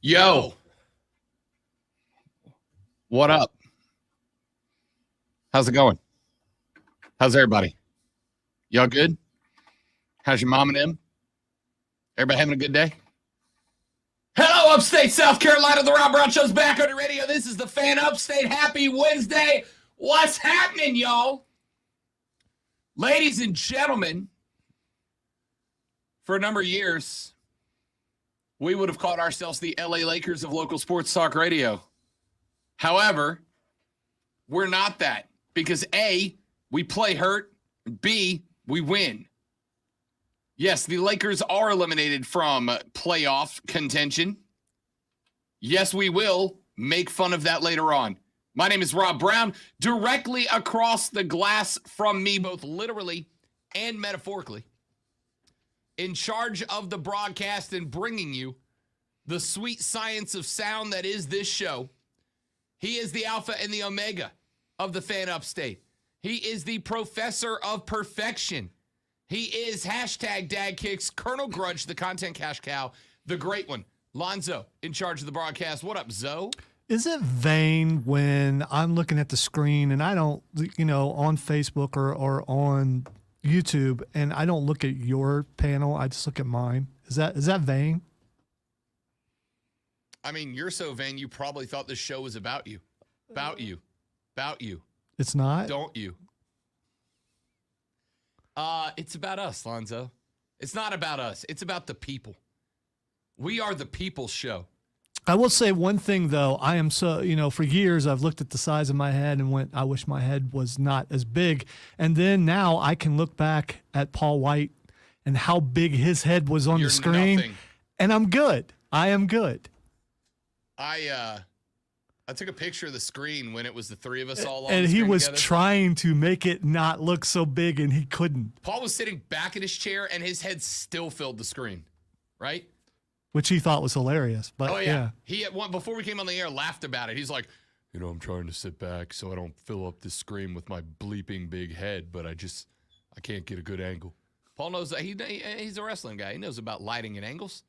Yo, what up? How's it going? How's everybody? Y'all good? How's your mom and them? Everybody having a good day? Hello, Upstate South Carolina. The Rob Brown Show's back on the radio. This is the Fan Upstate. Happy Wednesday. What's happening, y'all? Ladies and gentlemen, for a number of years, we would have called ourselves the LA Lakers of local sports talk radio. However, we're not that because A, we play hurt, and B, we win. Yes, the Lakers are eliminated from playoff contention. Yes, we will make fun of that later on. My name is Rob Brown. Directly across the glass from me, both literally and metaphorically, in charge of the broadcast and bringing you the sweet science of sound that is this show. He is the alpha and the omega of the Fan Upstate. He is the professor of perfection. He is hashtag Dad Kicks, Colonel Grudge, the content cash cow, the great one, Lonzo, in charge of the broadcast. What up, Zoe? Is it vain when I'm looking at the screen and I don't, on Facebook or on YouTube, and I don't look at your panel, I just look at mine? Is that vain? I mean, you're so vain, you probably thought this show was about you. About you. About you. It's not? Don't you? It's about us, Lonzo. It's not about us. It's about the people. We are the people's show. I will say one thing, though. I am so, for years I've looked at the size of my head and went, I wish my head was not as big. And then now I can look back at Paul White and how big his head was on the screen. Nothing. And I'm good. I am good. I took a picture of the screen when it was the three of us all on and the he screen was together. Trying to make it not look so big, and he couldn't. Paul was sitting back in his chair, and his head still filled the screen, right? Which he thought was hilarious. But oh, yeah. He at one before we came on the air laughed about it. He's like, I'm trying to sit back so I don't fill up the screen with my bleeping big head, but I can't get a good angle. Paul knows that he's a wrestling guy. He knows about lighting and angles.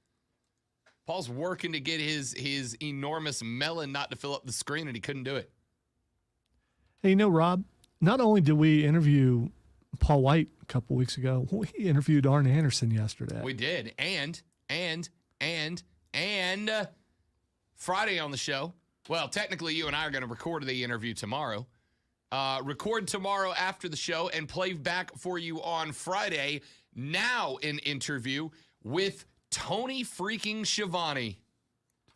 Paul's working to get his enormous melon not to fill up the screen, and he couldn't do it. Hey, Rob, not only did we interview Paul White a couple weeks ago, we interviewed Arn Anderson yesterday. We did. And Friday on the show, well, technically you and I are going to record the interview tomorrow. Record tomorrow after the show and play back for you on Friday. Now an interview with Tony freaking Schiavone.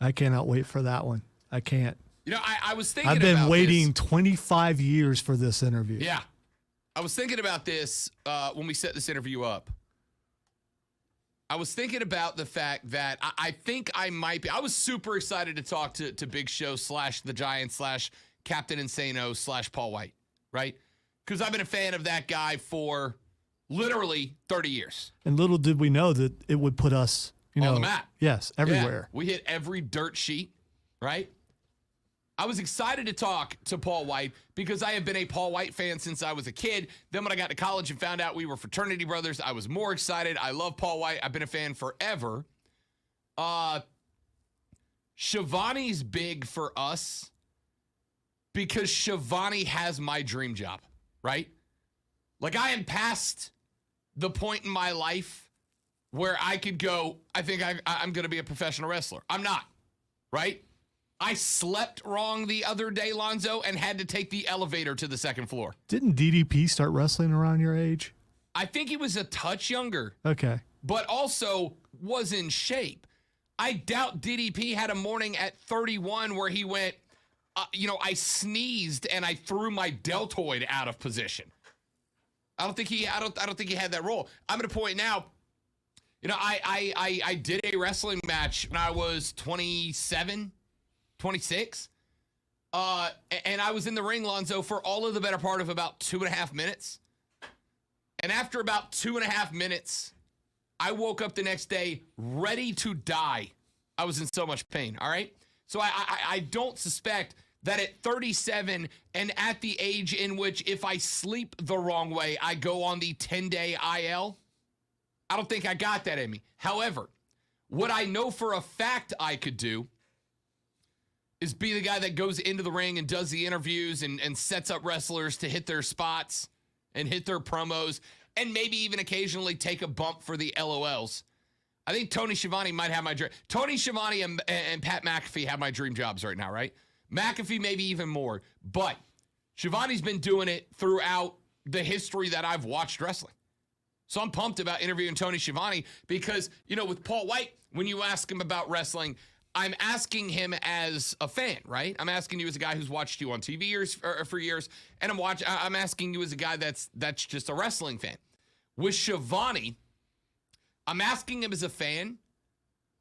I cannot wait for that one. I can't. I was thinking I've about been waiting this. 25 years for this interview. Yeah. I was thinking about this when we set this interview up. I was thinking about the fact that I think I might be. I was super excited to talk to Big Show / the Giants / Captain Insano / Paul White, right? Because I've been a fan of that guy for literally 30 years. And little did we know that it would put us, on the map. Yes, everywhere. Yeah, we hit every dirt sheet, right? I was excited to talk to Paul White because I have been a Paul White fan since I was a kid. Then when I got to college and found out we were fraternity brothers, I was more excited. I love Paul White. I've been a fan forever. Schiavone's big for us because Schiavone has my dream job, right? Like, I am past the point in my life where I could go, I think I'm going to be a professional wrestler. I'm not, right? I slept wrong the other day, Lonzo, and had to take the elevator to the second floor. Didn't DDP start wrestling around your age? I think he was a touch younger. Okay. But also was in shape. I doubt DDP had a morning at 31 where he went, I sneezed and I threw my deltoid out of position. I don't think he had that role. I'm at a point now, I did a wrestling match when I was 27, 26. And I was in the ring, Lonzo, for all of the better part of about 2.5 minutes. And after about 2.5 minutes, I woke up the next day ready to die. I was in so much pain, all right? So I don't suspect that at 37 and at the age in which if I sleep the wrong way, I go on the 10-day IL, I don't think I got that in me. However, what I know for a fact I could do is be the guy that goes into the ring and does the interviews and sets up wrestlers to hit their spots and hit their promos and maybe even occasionally take a bump for the LOLs. I think Tony Schiavone might have my dream. Tony Schiavone and Pat McAfee have my dream jobs right now, right? McAfee maybe even more. But Schiavone's been doing it throughout the history that I've watched wrestling. So I'm pumped about interviewing Tony Schiavone because, with Paul White, when you ask him about wrestling, I'm asking him as a fan, right? I'm asking you as a guy who's watched you on TV for years, and I'm asking you as a guy that's just a wrestling fan. With Schiavone, I'm asking him as a fan,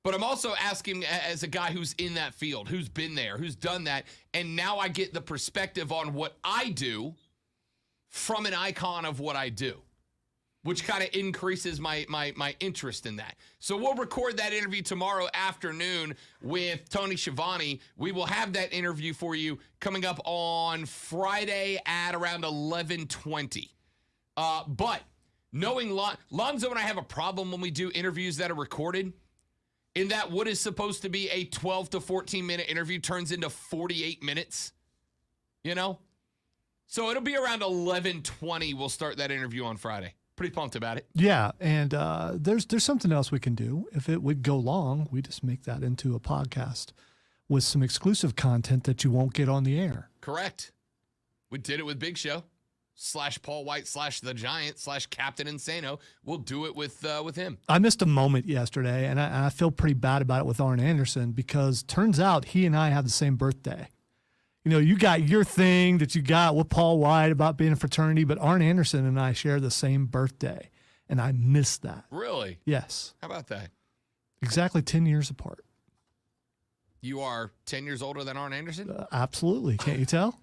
but I'm also asking as a guy who's in that field, who's been there, who's done that, and now I get the perspective on what I do from an icon of what I do, which kind of increases my interest in that. So we'll record that interview tomorrow afternoon with Tony Schiavone. We will have that interview for you coming up on Friday at around 11:20. But knowing Lonzo and I have a problem when we do interviews that are recorded, in that what is supposed to be a 12 to 14-minute interview turns into 48 minutes, So it'll be around 11:20 we'll start that interview on Friday. Pretty pumped about it. Yeah, and there's something else we can do. If it would go long, we just make that into a podcast with some exclusive content that you won't get on the air. Correct. We did it with Big Show / Paul White / The Giant / Captain Insano. We'll do it with him. I missed a moment yesterday, and I feel pretty bad about it with Arn Anderson because turns out he and I have the same birthday. You got your thing that you got with Paul White about being a fraternity, but Arn Anderson and I share the same birthday, and I missed that. Really? Yes. How about that? Exactly 10 years apart. You are 10 years older than Arn Anderson? Absolutely. Can't you tell?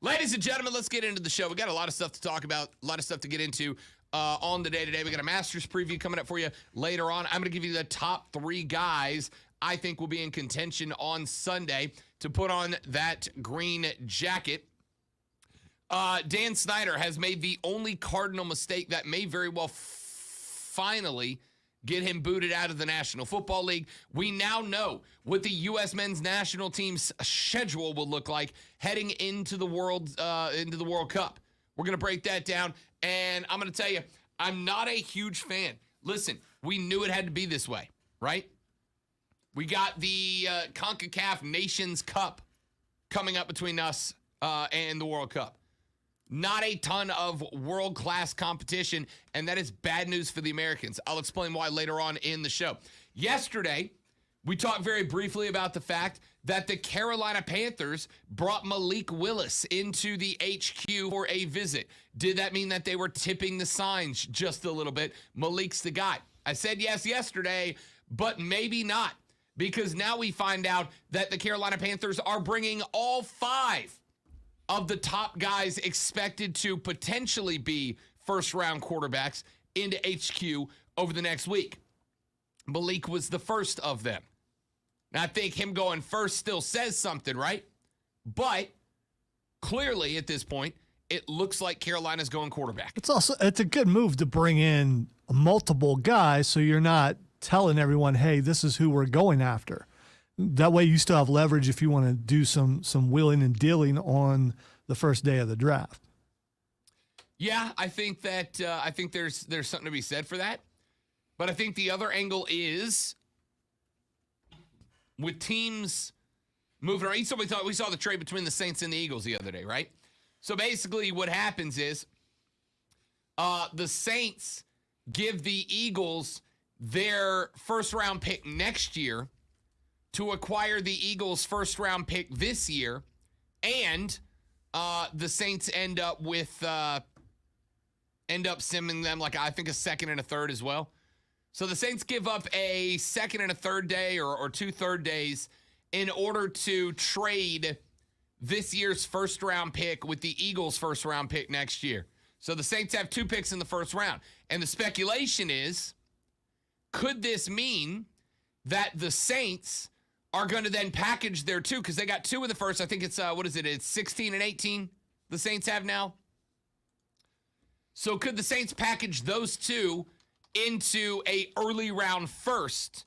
Ladies and gentlemen, let's get into the show. We got a lot of stuff to talk about, a lot of stuff to get into on the day today. We got a Masters preview coming up for you later on. I'm going to give you the top 3 guys I think will be in contention on Sunday to put on that green jacket. Dan Snyder has made the only Cardinal mistake that may very well finally get him booted out of the National Football League. We now know what the U.S. men's national team's schedule will look like heading into the World Cup. We're going to break that down, and I'm going to tell you, I'm not a huge fan. Listen, we knew it had to be this way, right? We got the CONCACAF Nations Cup coming up between us and the World Cup. Not a ton of world-class competition, and that is bad news for the Americans. I'll explain why later on in the show. Yesterday, we talked very briefly about the fact that the Carolina Panthers brought Malik Willis into the HQ for a visit. Did that mean that they were tipping the signs just a little bit? Malik's the guy. I said yes yesterday, but maybe not, because now we find out that the Carolina Panthers are bringing all 5 of the top guys expected to potentially be first-round quarterbacks into HQ over the next week. Malik was the first of them. Now, I think him going first still says something, right? But clearly at this point, it looks like Carolina's going quarterback. It's a good move to bring in multiple guys so you're not telling everyone, hey, this is who we're going after. That way you still have leverage if you want to do some wheeling and dealing on the first day of the draft. Yeah, I think that there's something to be said for that. But I think the other angle is with teams moving around. So we saw the trade between the Saints and the Eagles the other day, right? So basically what happens is the Saints give the Eagles their first-round pick next year to acquire the Eagles' first-round pick this year, and the Saints end up sending them, like, I think a second and a third as well. So the Saints give up a second and a third day or 2 third days in order to trade this year's first-round pick with the Eagles' first-round pick next year. So the Saints have 2 picks in the first round. And the speculation is, could this mean that the Saints are going to then package their 2, because they got 2 in the first. I think it's, it's 16 and 18 the Saints have now. So could the Saints package those 2 into a early round first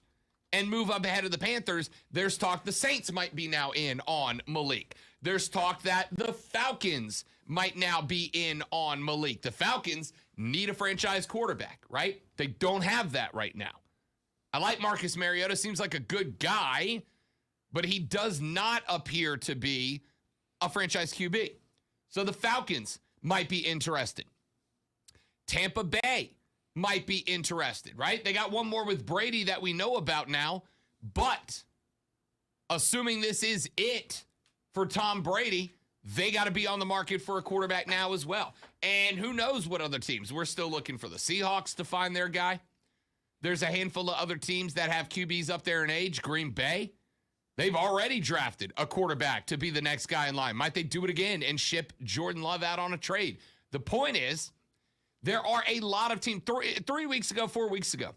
and move up ahead of the Panthers, there's talk the Saints might be now in on Malik. There's talk that the Falcons might now be in on Malik. The Falcons need a franchise quarterback, right? They don't have that right now. I like Marcus Mariota, seems like a good guy, but he does not appear to be a franchise QB. So the Falcons might be interested. Tampa Bay might be interested, right? They got one more with Brady that we know about now, but assuming this is it for Tom Brady, they got to be on the market for a quarterback now as well. And who knows what other teams. We're still looking for the Seahawks to find their guy. There's a handful of other teams that have QBs up there in age. Green Bay, they've already drafted a quarterback to be the next guy in line. Might they do it again and ship Jordan Love out on a trade? The point is, there are a lot of teams. 4 weeks ago,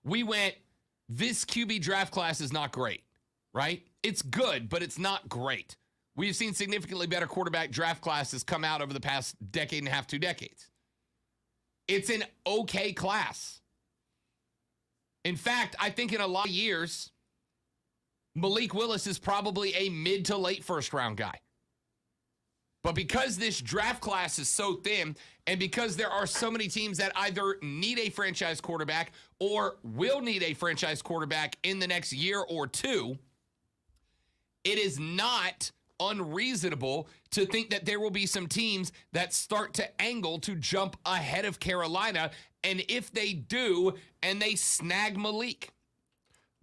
we went, this QB draft class is not great, right? It's good, but it's not great. We've seen significantly better quarterback draft classes come out over the past decade and a half, 2 decades. It's an okay class. In fact, I think in a lot of years, Malik Willis is probably a mid to late first round guy. But because this draft class is so thin, and because there are so many teams that either need a franchise quarterback or will need a franchise quarterback in the next year or two, it is not unreasonable to think that there will be some teams that start to angle to jump ahead of Carolina. And if they do, and they snag Malik.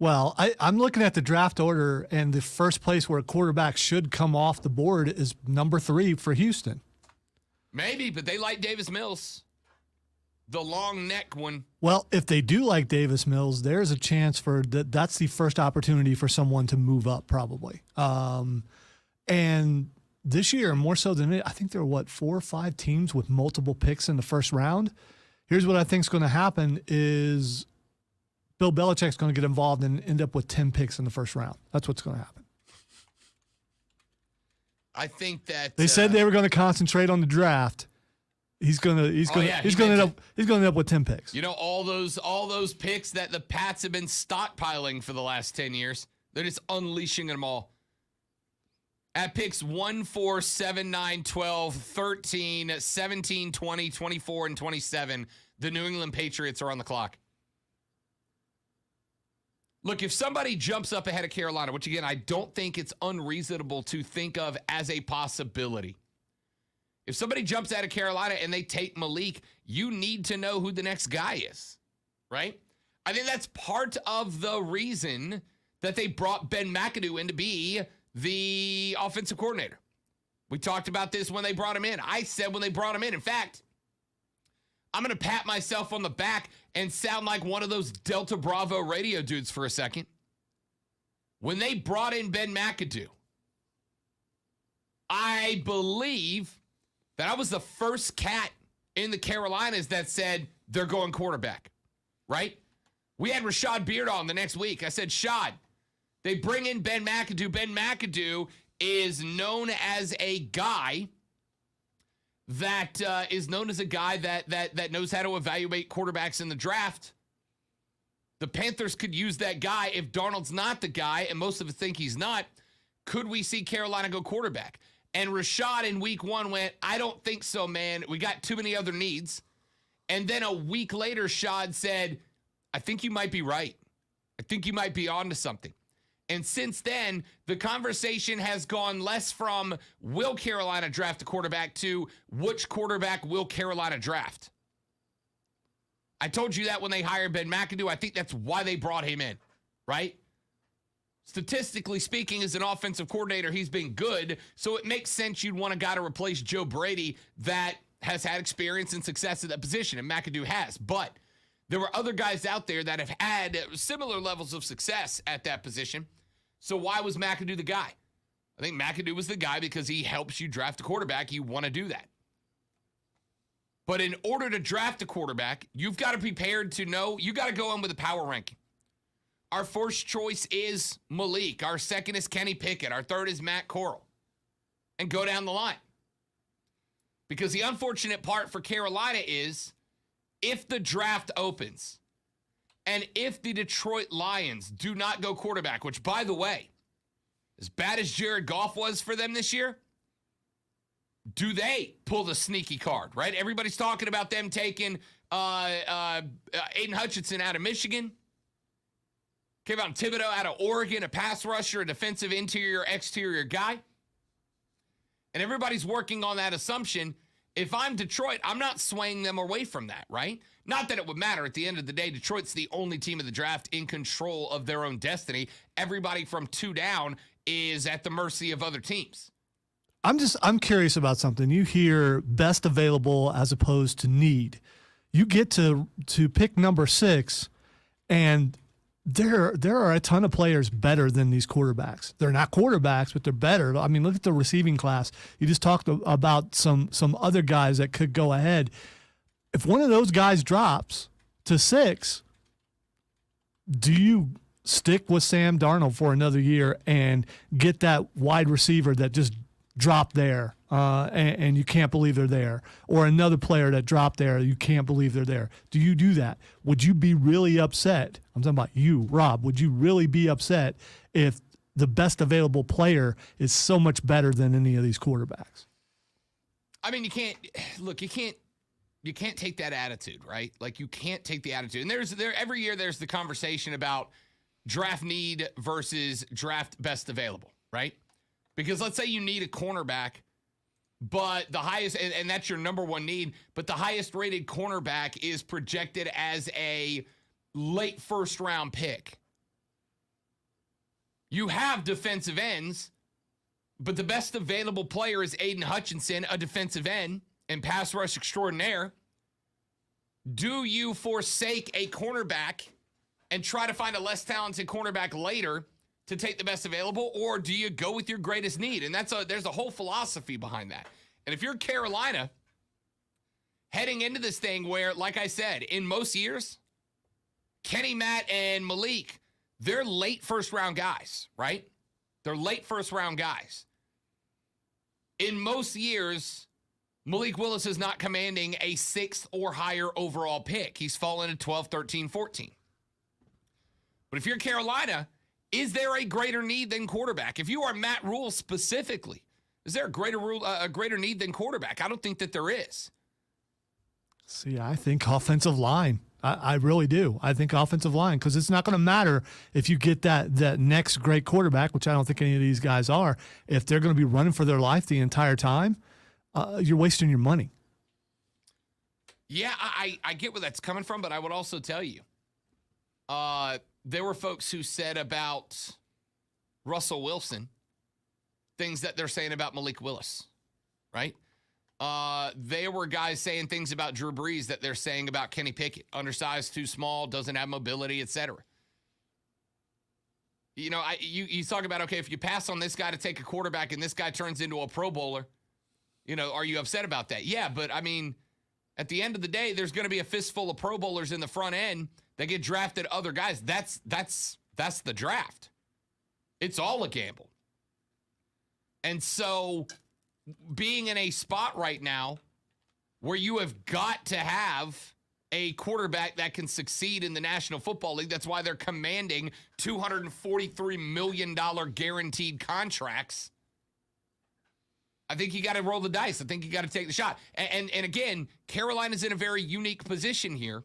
Well, I'm looking at the draft order, and the first place where a quarterback should come off the board is number 3 for Houston. Maybe, but they like Davis Mills, the long neck one. Well, if they do like Davis Mills, there's a chance for that's the first opportunity for someone to move up, probably. And this year, more so than it, I think there are, 4 or 5 teams with multiple picks in the first round. Here's what I think is going to happen is Bill Belichick's going to get involved and end up with 10 picks in the first round. That's what's going to happen. I think that they said they were going to concentrate on the draft. He's going to end up with 10 picks. You know, all those picks that the Pats have been stockpiling for the last 10 years, they're just unleashing them all. At picks 1, 4, 7, 9, 12, 13, 17, 20, 24, and 27, the New England Patriots are on the clock. Look, if somebody jumps up ahead of Carolina, which again, I don't think it's unreasonable to think of as a possibility. If somebody jumps out of Carolina and they take Malik, you need to know who the next guy is, right? I think that's part of the reason that they brought Ben McAdoo in to be the offensive coordinator. We talked about this when they brought him in. I said when they brought him in fact, I'm going to pat myself on the back and sound like one of those Delta Bravo radio dudes for a second. When they brought in Ben McAdoo, I believe that I was the first cat in the Carolinas that said they're going quarterback, right? We had Rashad Beard on the next week. I said, Shad, they bring in Ben McAdoo. Ben McAdoo is known as a guy that knows how to evaluate quarterbacks in the draft. The Panthers could use that guy. If Darnold's not the guy, and most of us think he's not, could we see Carolina go quarterback? And Rashad in week 1 went, I don't think so, man. We got too many other needs. And then a week later, Shad said, I think you might be right. I think you might be onto something. And since then, the conversation has gone less from will Carolina draft a quarterback to which quarterback will Carolina draft. I told you that when they hired Ben McAdoo. I think that's why they brought him in, right? Statistically speaking, as an offensive coordinator, he's been good. So it makes sense you'd want a guy to replace Joe Brady that has had experience and success at that position, and McAdoo has. But there were other guys out there that have had similar levels of success at that position. So why was McAdoo the guy? I think McAdoo was the guy because he helps you draft a quarterback. You want to do that. But in order to draft a quarterback, you've got to be prepared to know, you got to go in with a power ranking. Our first choice is Malik. Our second is Kenny Pickett. Our third is Matt Corral. And go down the line. Because the unfortunate part for Carolina is if the draft opens And if the Detroit Lions do not go quarterback, which, by the way, as bad as Jared Goff was for them this year, do they pull the sneaky card, right? Everybody's talking about them taking Aiden Hutchinson out of Michigan, Kayvon Thibodeau out of Oregon, a pass rusher, a defensive interior, exterior guy. And everybody's working on that assumption. If I'm Detroit, I'm not swaying them away from that, right? Not that it would matter. At the end of the day, Detroit's the only team of the draft in control of their own destiny. Everybody from 2 down is at the mercy of other teams. I'm curious about something. You hear best available as opposed to need. You get to pick number 6, and there are a ton of players better than these quarterbacks. They're not quarterbacks, but they're better. I mean, look at the receiving class. You just talked about some other guys that could go ahead. If one of those guys drops to 6, do you stick with Sam Darnold for another year and get that wide receiver that just dropped there and you can't believe they're there, or another player that dropped there, you can't believe they're there? Do you do that? Would you be really upset? I'm talking about you, Rob. Would you really be upset if the best available player is so much better than any of these quarterbacks? I mean, you can't take that attitude, right? Like, you can't take the attitude. And every year there's the conversation about draft need versus draft best available, right? Because let's say you need a cornerback, but the highest, and that's your number one need, but the highest rated cornerback is projected as a late first round pick. You have defensive ends, but the best available player is Aiden Hutchinson, a defensive end and pass rush extraordinaire. Do you forsake a cornerback and try to find a less talented cornerback later to take the best available, or do you go with your greatest need? And there's a whole philosophy behind that. And if you're Carolina, heading into this thing where, like I said, in most years, Kenny, Matt, and Malik, they're late first-round guys, right? They're late first-round guys. In most years, Malik Willis is not commanding a 6th or higher overall pick. He's fallen to 12, 13, 14. But if you're Carolina, is there a greater need than quarterback? If you are Matt Rule specifically, is there a greater need than quarterback? I don't think that there is. See, I think offensive line. I really do. I think offensive line, because it's not going to matter if you get that next great quarterback, which I don't think any of these guys are. If they're going to be running for their life the entire time, you're wasting your money. Yeah, I get where that's coming from, but I would also tell you, there were folks who said about Russell Wilson things that they're saying about Malik Willis, right? There were guys saying things about Drew Brees that they're saying about Kenny Pickett. Undersized, too small, doesn't have mobility, etc. You know, you talk about, okay, if you pass on this guy to take a quarterback and this guy turns into a Pro Bowler, you know, are you upset about that? Yeah, but I mean, at the end of the day, there's going to be a fistful of Pro Bowlers in the front end that get drafted other guys. That's the draft. It's all a gamble. And so being in a spot right now where you have got to have a quarterback that can succeed in the National Football League, that's why they're commanding $243 million guaranteed contracts. I think you got to roll the dice. I think you got to take the shot. And again, Carolina's in a very unique position here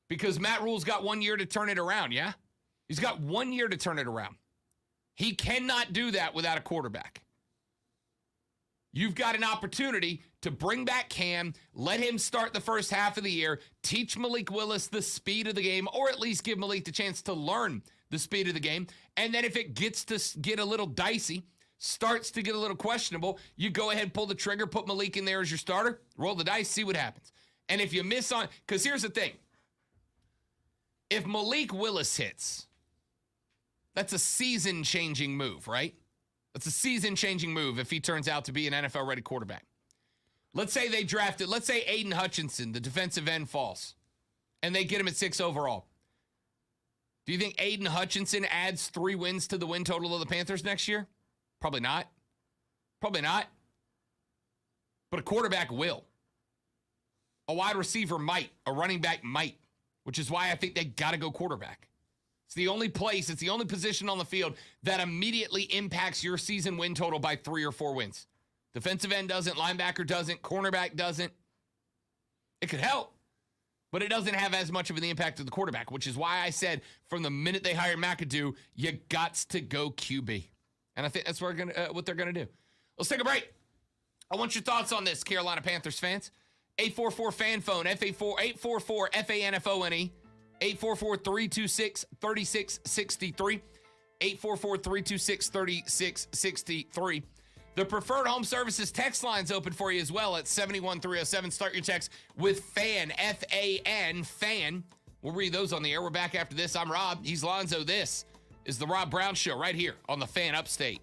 because Matt Rule's got 1 year to turn it around, yeah? He's got 1 year to turn it around. He cannot do that without a quarterback. You've got an opportunity to bring back Cam, let him start the first half of the year, teach Malik Willis the speed of the game, or at least give Malik the chance to learn the speed of the game. And then if it gets to get a little dicey, starts to get a little questionable, you go ahead, pull the trigger, put Malik in there as your starter, roll the dice, see what happens. And if you miss on, because here's the thing. If Malik Willis hits, that's a season-changing move, right? That's a season-changing move if he turns out to be an NFL-ready quarterback. Let's say they drafted, let's say Aiden Hutchinson, the defensive end, falls, and they get him at 6 overall. Do you think Aiden Hutchinson adds 3 wins to the win total of the Panthers next year? Probably not. Probably not. But a quarterback will. A wide receiver might. A running back might. which is why I think they got to go quarterback. It's the only place, it's the only position on the field that immediately impacts your season win total by 3 or 4 wins. Defensive end doesn't, linebacker doesn't, cornerback doesn't. It could help, but it doesn't have as much of an impact to the quarterback, which is why I said from the minute they hired McAdoo, you got to go QB. And I think that's what they're going to do. Let's take a break. I want your thoughts on this, Carolina Panthers fans. 844-FAN phone, 844-FANFONE, 844-326-3663, 844-326-3663. The Preferred Home Services text line's open for you as well at 71307. Start your text with FAN, F-A-N, FAN. We'll read those on the air. We're back after this. I'm Rob. He's Lonzo. This is The Rob Brown Show right here on the Fan Upstate.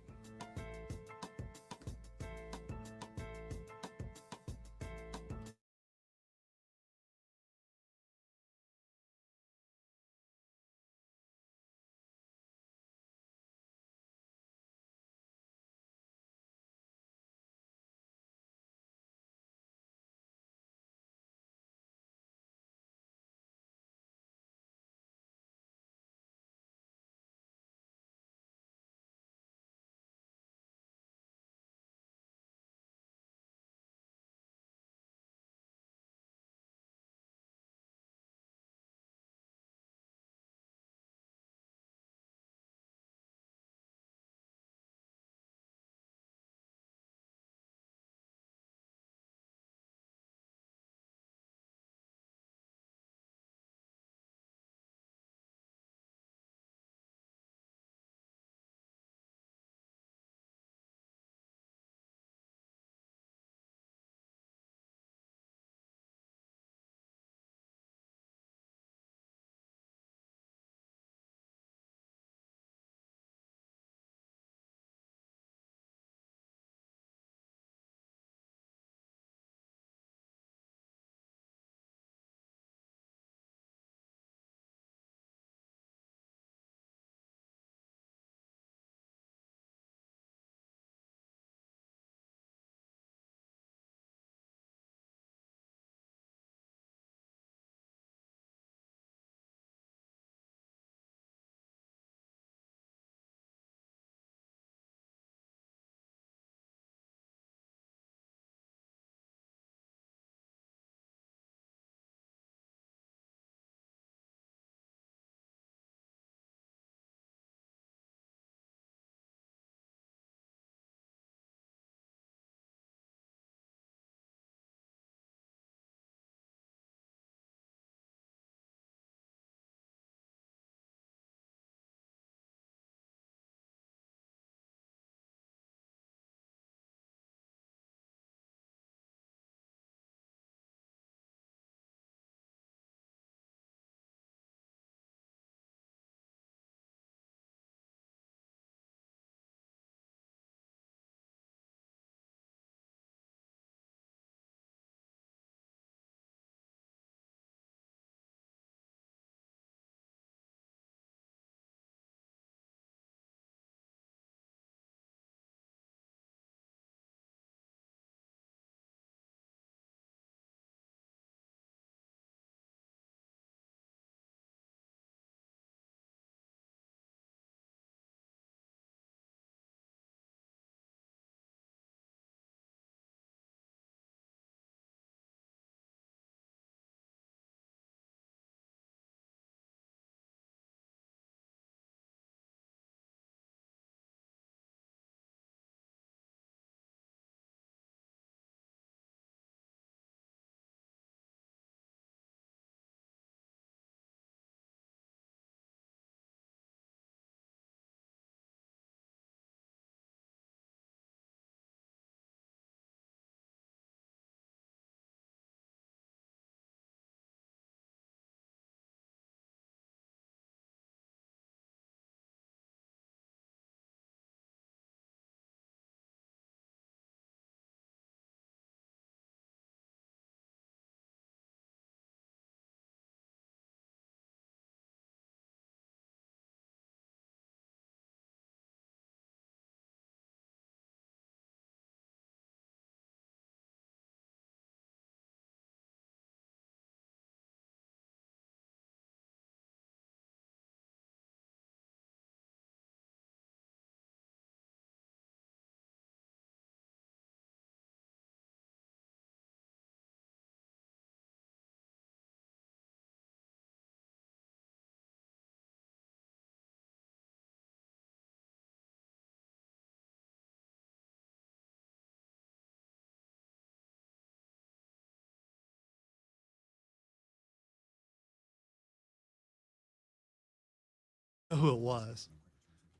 who it was.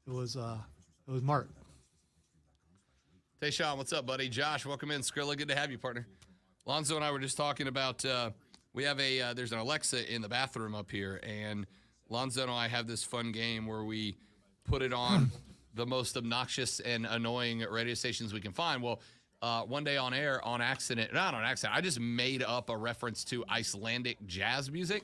It was Mark. Tayshawn, what's up, buddy? Josh, welcome in. Skrilla, good to have you, partner. Lonzo and I were just talking about we have there's an Alexa in the bathroom up here, and Lonzo and I have this fun game where we put it on the most obnoxious and annoying radio stations we can find. Well, one day on air, not on accident, I just made up a reference to Icelandic jazz music,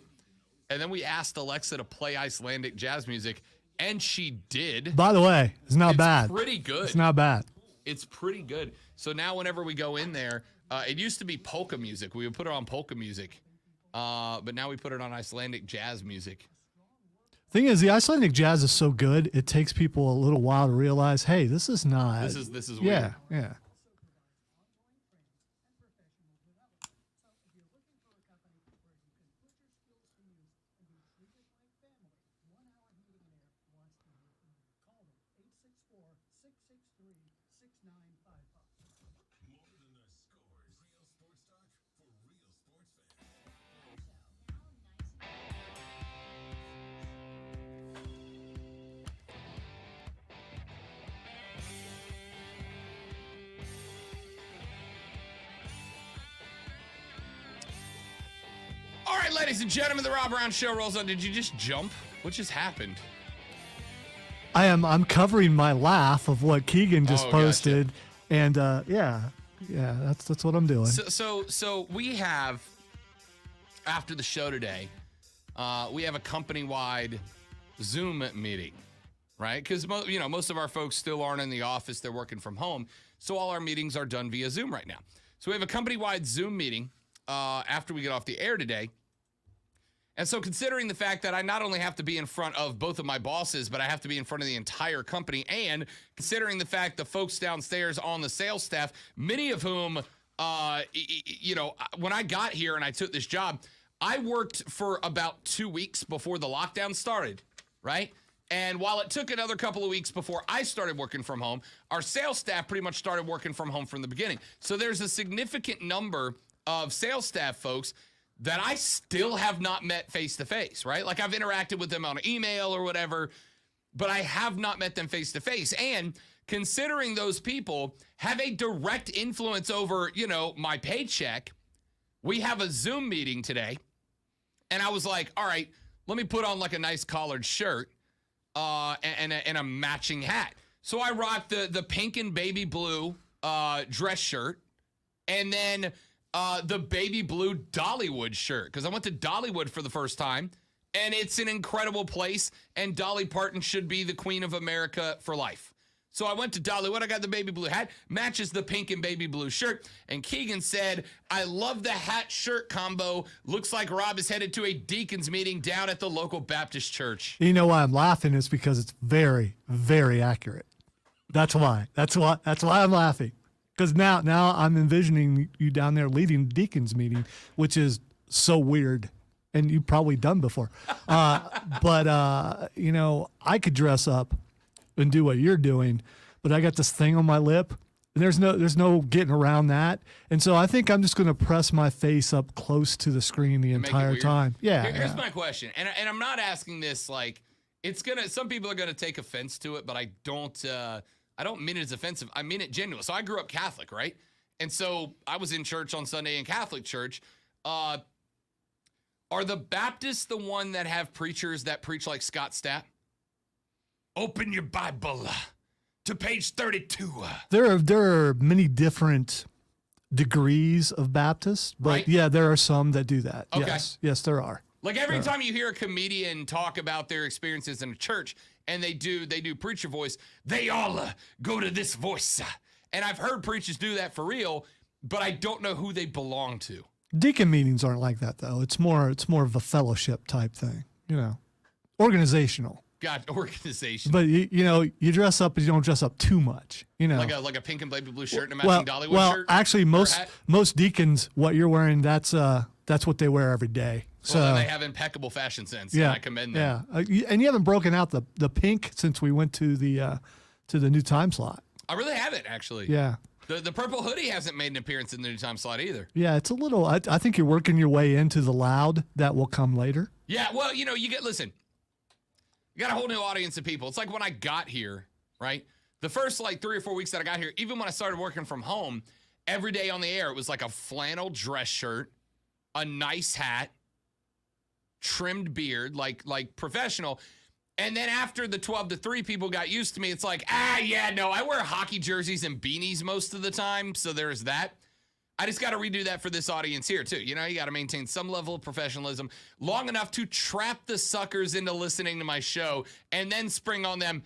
and then we asked Alexa to play Icelandic jazz music, and she did. By the way, it's not bad. Pretty good. It's not bad. It's pretty good. So now whenever we go in there, it used to be polka music. We would put it on polka music, but now we put it on Icelandic jazz music. Thing is, the Icelandic jazz is so good, it takes people a little while to realize, hey, this is not. This is weird. Yeah, yeah. All right, ladies and gentlemen, the Rob Brown Show rolls on. Did you just jump? What just happened? I'm covering my laugh of what Keegan just posted, gotcha. and yeah, that's what I'm doing. So we have, after the show today, we have a company-wide Zoom meeting, right? Because most of our folks still aren't in the office; they're working from home, so all our meetings are done via Zoom right now. So we have a company-wide Zoom meeting after we get off the air today. And so considering the fact that I not only have to be in front of both of my bosses, but I have to be in front of the entire company, and considering the fact the folks downstairs on the sales staff, many of whom, when I got here and I took this job, I worked for about 2 weeks before the lockdown started, right? And while it took another couple of weeks before I started working from home, our sales staff pretty much started working from home from the beginning. So there's a significant number of sales staff folks that I still have not met face-to-face, right? Like I've interacted with them on email or whatever, but I have not met them face-to-face. And considering those people have a direct influence over, my paycheck, we have a Zoom meeting today. And I was like, all right, let me put on like a nice collared shirt and a matching hat. So I rocked the pink and baby blue dress shirt, and then the baby blue Dollywood shirt, because I went to Dollywood for the first time, and it's an incredible place, and Dolly Parton should be the queen of America for life. So I went to Dollywood. I got the baby blue hat, matches the pink and baby blue shirt, and Keegan said, I love the hat-shirt combo. Looks like Rob is headed to a deacons meeting down at the local Baptist church. You know why I'm laughing is because it's very, very accurate. That's why I'm laughing. Because now I'm envisioning you down there leading the deacons meeting, which is so weird, and you've probably done before. But I could dress up and do what you're doing, but I got this thing on my lip, and there's no getting around that. And so I think I'm just going to press my face up close to the screen the entire time. Yeah. Here's my question, and I'm not asking this like some people are gonna take offense to it, but I don't mean it as offensive. I mean it genuine. So I grew up Catholic, right? And so I was in church on Sunday in Catholic church. Are the Baptists the one that have preachers that preach like Scott Stapp? Open your Bible to page 32. There are many different degrees of Baptists, but right? Yeah, there are some that do that. Okay. Yes, there are. Like every time you hear a comedian talk about their experiences in a church, and they do preacher voice, they all go to this voice. And I've heard preachers do that for real, but I don't know who they belong to. Deacon meetings aren't like that though. It's more of a fellowship type thing, organizational. Got organization. But you dress up, but you don't dress up too much. Like a pink and baby blue shirt and a matching Dollywood shirt. Well, actually, most deacons, what you're wearing, that's what they wear every day. So then they have impeccable fashion sense. Yeah, and I commend them. Yeah, and you haven't broken out the pink since we went to the new time slot. I really haven't actually. Yeah. The purple hoodie hasn't made an appearance in the new time slot either. Yeah, it's a little. I think you're working your way into the loud that will come later. Yeah, well, you You got a whole new audience of people. It's like when I got here, right? The first like 3 or 4 weeks that I got here, even when I started working from home, every day on the air, it was like a flannel dress shirt, a nice hat, trimmed beard, like professional. And then after the 12 to 3 people got used to me, it's like, yeah, no, I wear hockey jerseys and beanies most of the time. So there's that. I just got to redo that for this audience here, too. You know, you got to maintain some level of professionalism long enough to trap the suckers into listening to my show and then spring on them,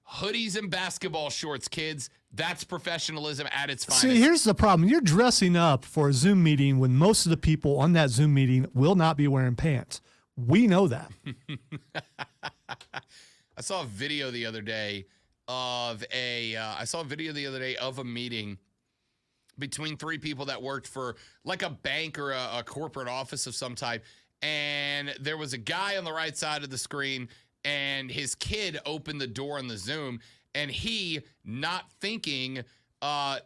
hoodies and basketball shorts, kids. That's professionalism at its finest. See, here's the problem. You're dressing up for a Zoom meeting when most of the people on that Zoom meeting will not be wearing pants. We know that. I saw a video the other day of a meeting between 3 people that worked for like a bank or a corporate office of some type. And there was a guy on the right side of the screen and his kid opened the door on the Zoom and he, not thinking,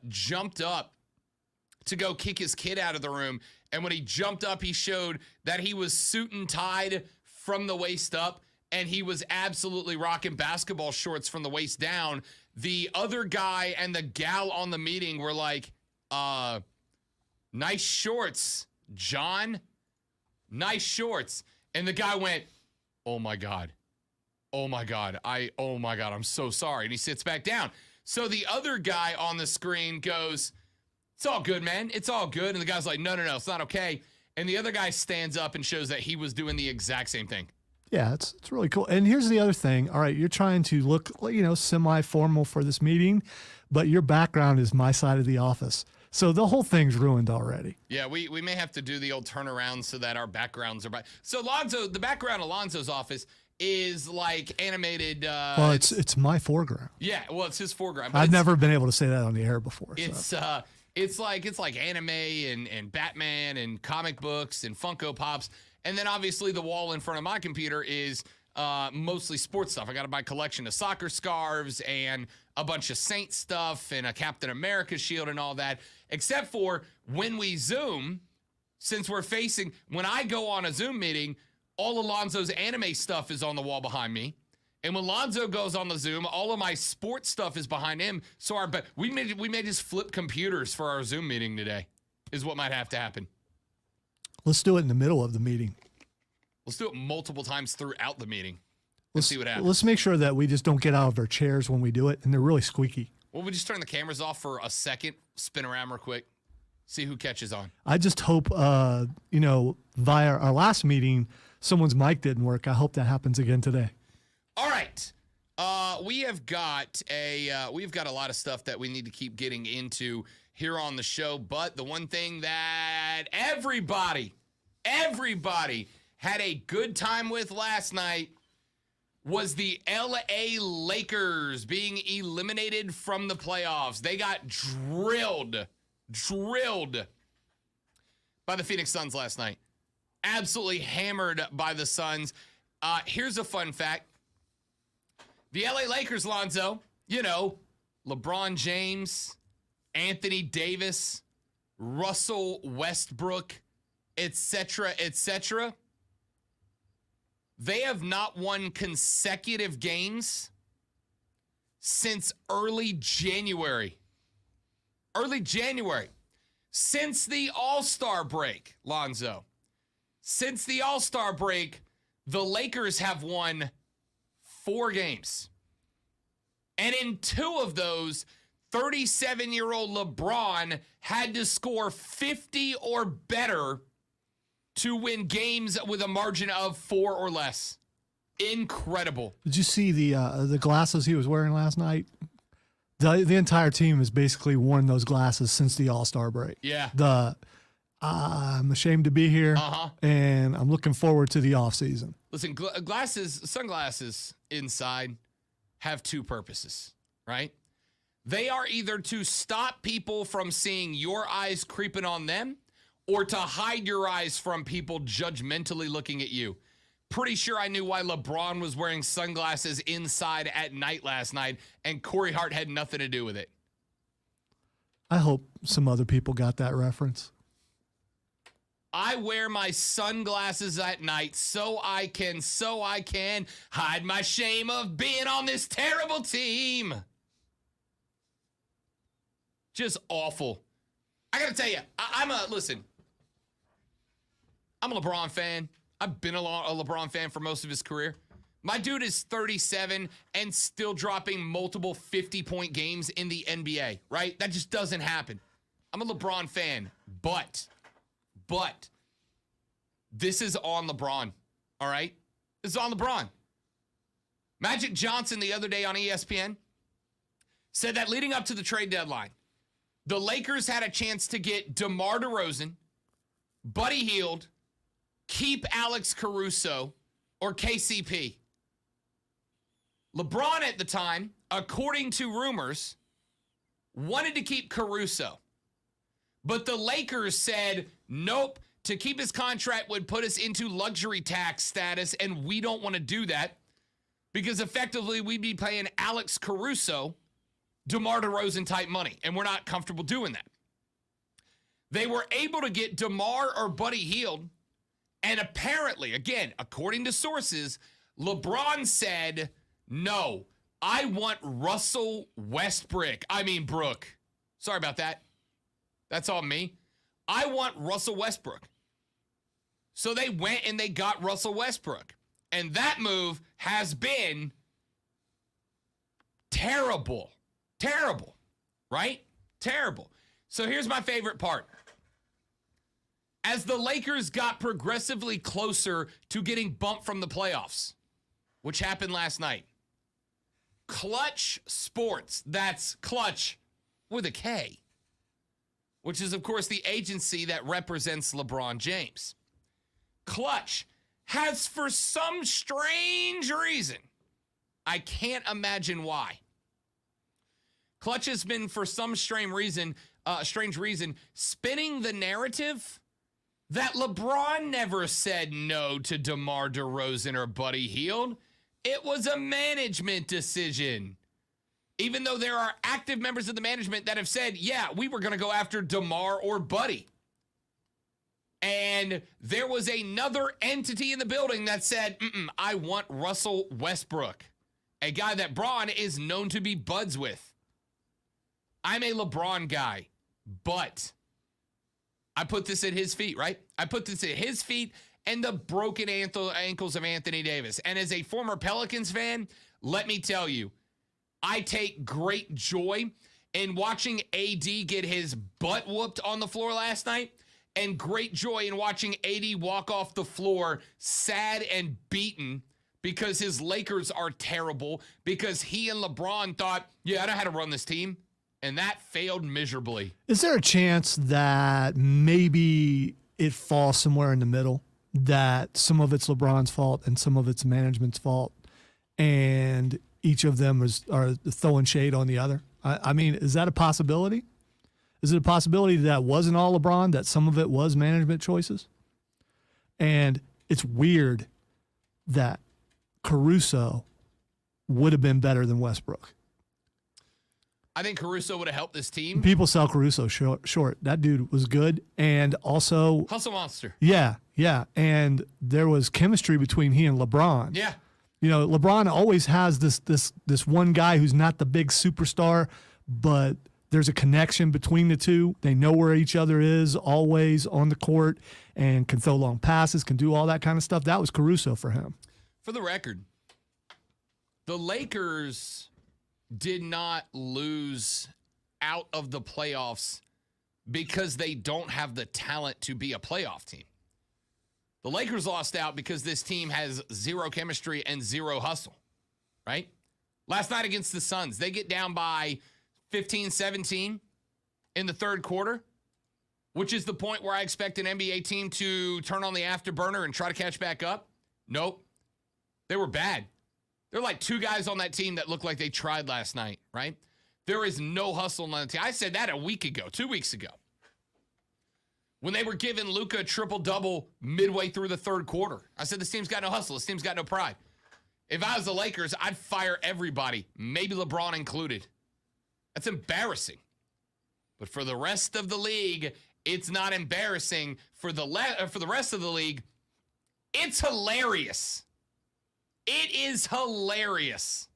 jumped up to go kick his kid out of the room. And when he jumped up, he showed that he was suit and tied from the waist up and he was absolutely rocking basketball shorts from the waist down. The other guy and the gal on the meeting were like, nice shorts, John. Nice shorts. And the guy went, oh my God, I'm so sorry. And he sits back down. So the other guy on the screen goes, it's all good, man. It's all good. And the guy's like, no, it's not okay. And the other guy stands up and shows that he was doing the exact same thing. Yeah, it's really cool. And here's the other thing. All right, you're trying to look, semi-formal for this meeting, but your background is my side of the office. So the whole thing's ruined already. Yeah, we may have to do the old turnaround so that our backgrounds are by. So the background of Lonzo's office is like animated. Well, it's my foreground. Yeah, well, it's his foreground. I've never been able to say that on the air before. It's like anime and Batman and comic books and Funko Pops. And then obviously the wall in front of my computer is mostly sports stuff. I got my collection of soccer scarves and a bunch of Saints stuff and a Captain America shield and all that. Except for when we Zoom, since when I go on a Zoom meeting, all Alonzo's anime stuff is on the wall behind me. And when Lonzo goes on the Zoom, all of my sports stuff is behind him. So we may just flip computers for our Zoom meeting today, is what might have to happen. Let's do it in the middle of the meeting. Let's do it multiple times throughout the meeting. Let's see what happens. Let's make sure that we just don't get out of our chairs when we do it, and they're really squeaky. Well, we just turn the cameras off for a second, spin around real quick, see who catches on. I just hope, via our last meeting, someone's mic didn't work. I hope that happens again today. All right. We've got a lot of stuff that we need to keep getting into here on the show, but the one thing that everybody had a good time with last night was the LA Lakers being eliminated from the playoffs. They got drilled by the Phoenix Suns last night. Absolutely hammered by the Suns. Here's a fun fact. The LA Lakers, Lonzo, LeBron James, Anthony Davis, Russell Westbrook, etc. They have not won consecutive games since early January. Since the All-Star break, Lonzo. Since the All-Star break, the Lakers have won 4 games. And in 2 of those, 37-year-old LeBron had to score 50 or better to win games with a margin of 4 or less. Incredible. Did you see the glasses he was wearing last night? The entire team has basically worn those glasses since the All-Star break. Yeah. I'm ashamed to be here, and I'm looking forward to the offseason. Listen, sunglasses inside have 2 purposes, right? They are either to stop people from seeing your eyes creeping on them or to hide your eyes from people judgmentally looking at you. Pretty sure I knew why LeBron was wearing sunglasses inside at night last night, and Corey Hart had nothing to do with it. I hope some other people got that reference. I wear my sunglasses at night so I can hide my shame of being on this terrible team. Just awful. I got to tell you, I'm a LeBron fan. I've been a LeBron fan for most of his career. My dude is 37 and still dropping multiple 50-point games in the NBA, right? That just doesn't happen. I'm a LeBron fan, but this is on LeBron, all right? This is on LeBron. Magic Johnson the other day on ESPN said that leading up to the trade deadline, the Lakers had a chance to get DeMar DeRozan, Buddy Hield, keep Alex Caruso, or KCP. LeBron at the time, according to rumors, wanted to keep Caruso. But the Lakers said, nope, to keep his contract would put us into luxury tax status, and we don't want to do that because effectively we'd be paying Alex Caruso DeMar DeRozan type money, and we're not comfortable doing that. They were able to get DeMar or Buddy Hield, and apparently, again, according to sources, LeBron said, no, I want Russell Westbrook. Brooke. Sorry about that. That's on me. I want Russell Westbrook. So they went and they got Russell Westbrook. And that move has been terrible. Terrible. Right? Terrible. So here's my favorite part. As the Lakers got progressively closer to getting bumped from the playoffs, which happened last night, Clutch Sports, that's Clutch with a K, which is, of course, the agency that represents LeBron James. Clutch has, for some strange reason, I can't imagine why, Clutch has been, for some strange reason, spinning the narrative that LeBron never said no to DeMar DeRozan or Buddy Hield. It was a management decision. Even though there are active members of the management that have said, yeah, we were going to go after DeMar or Buddy. And there was another entity in the building that said, I want Russell Westbrook, a guy that Braun is known to be buds with. I'm a LeBron guy, but I put this at his feet, right? I put this at his feet and the broken ankles of Anthony Davis. And as a former Pelicans fan, let me tell you, I take great joy in watching AD get his butt whooped on the floor last night, and great joy in watching AD walk off the floor sad and beaten because his Lakers are terrible, because he and LeBron thought, yeah, I know how to run this team. And that failed miserably. Is there a chance that maybe it falls somewhere in the middle, that some of it's LeBron's fault and some of it's management's fault, and each of them are throwing shade on the other? Is that a possibility? Is it a possibility that wasn't all LeBron, that some of it was management choices? And it's weird that Caruso would have been better than Westbrook. I think Caruso would have helped this team. People sell Caruso short. That dude was good, and also hustle monster. Yeah. And there was chemistry between he and LeBron. Yeah. LeBron always has this one guy who's not the big superstar, but there's a connection between the two. They know where each other is always on the court and can throw long passes, can do all that kind of stuff. That was Caruso for him. For the record, the Lakers did not lose out of the playoffs because they don't have the talent to be a playoff team. The Lakers lost out because this team has zero chemistry and zero hustle, right? Last night against the Suns, they get down by 15-17 in the third quarter, which is the point where I expect an NBA team to turn on the afterburner and try to catch back up. Nope. They were bad. There are like two guys on that team that look like they tried last night, right? There is no hustle on the team. I said that 2 weeks ago. When they were giving Luka a triple-double midway through the third quarter. I said, this team's got no hustle. This team's got no pride. If I was the Lakers, I'd fire everybody, maybe LeBron included. That's embarrassing. But for the rest of the league, It's not embarrassing for the rest of the league. It's hilarious. It is hilarious.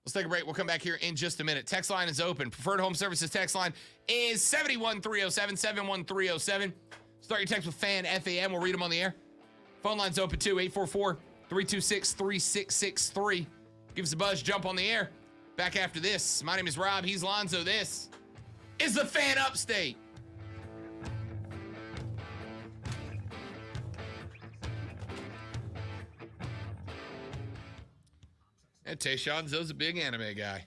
Let's take a break. We'll come back here in just a minute. Text line is open. Preferred Home Services text line is 71307, 71307. Start your text with FAN, FAM. We'll read them on the air. Phone line's open too, 844-326-3663. Give us a buzz. Jump on the air. Back after this. My name is Rob. He's Lonzo. This is the Fan Upstate. And Tayshawn's a big anime guy.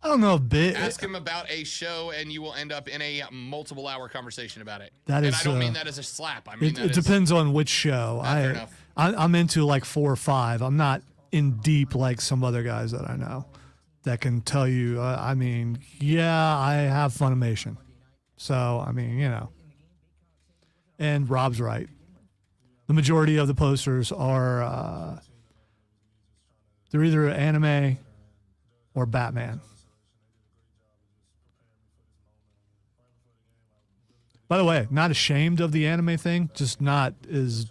I don't know a bit. Ask him about a show, and you will end up in a multiple-hour conversation about it. That and is, I don't mean that as a slap. I mean it depends on which show. Fair enough. I'm into like 4 or 5. I'm not in deep like some other guys that I know that can tell you. I mean, yeah, I have Funimation, so I mean, you know. And Rob's right. The majority of the posters are they're either anime or Batman. By the way, not ashamed of the anime thing, just not as,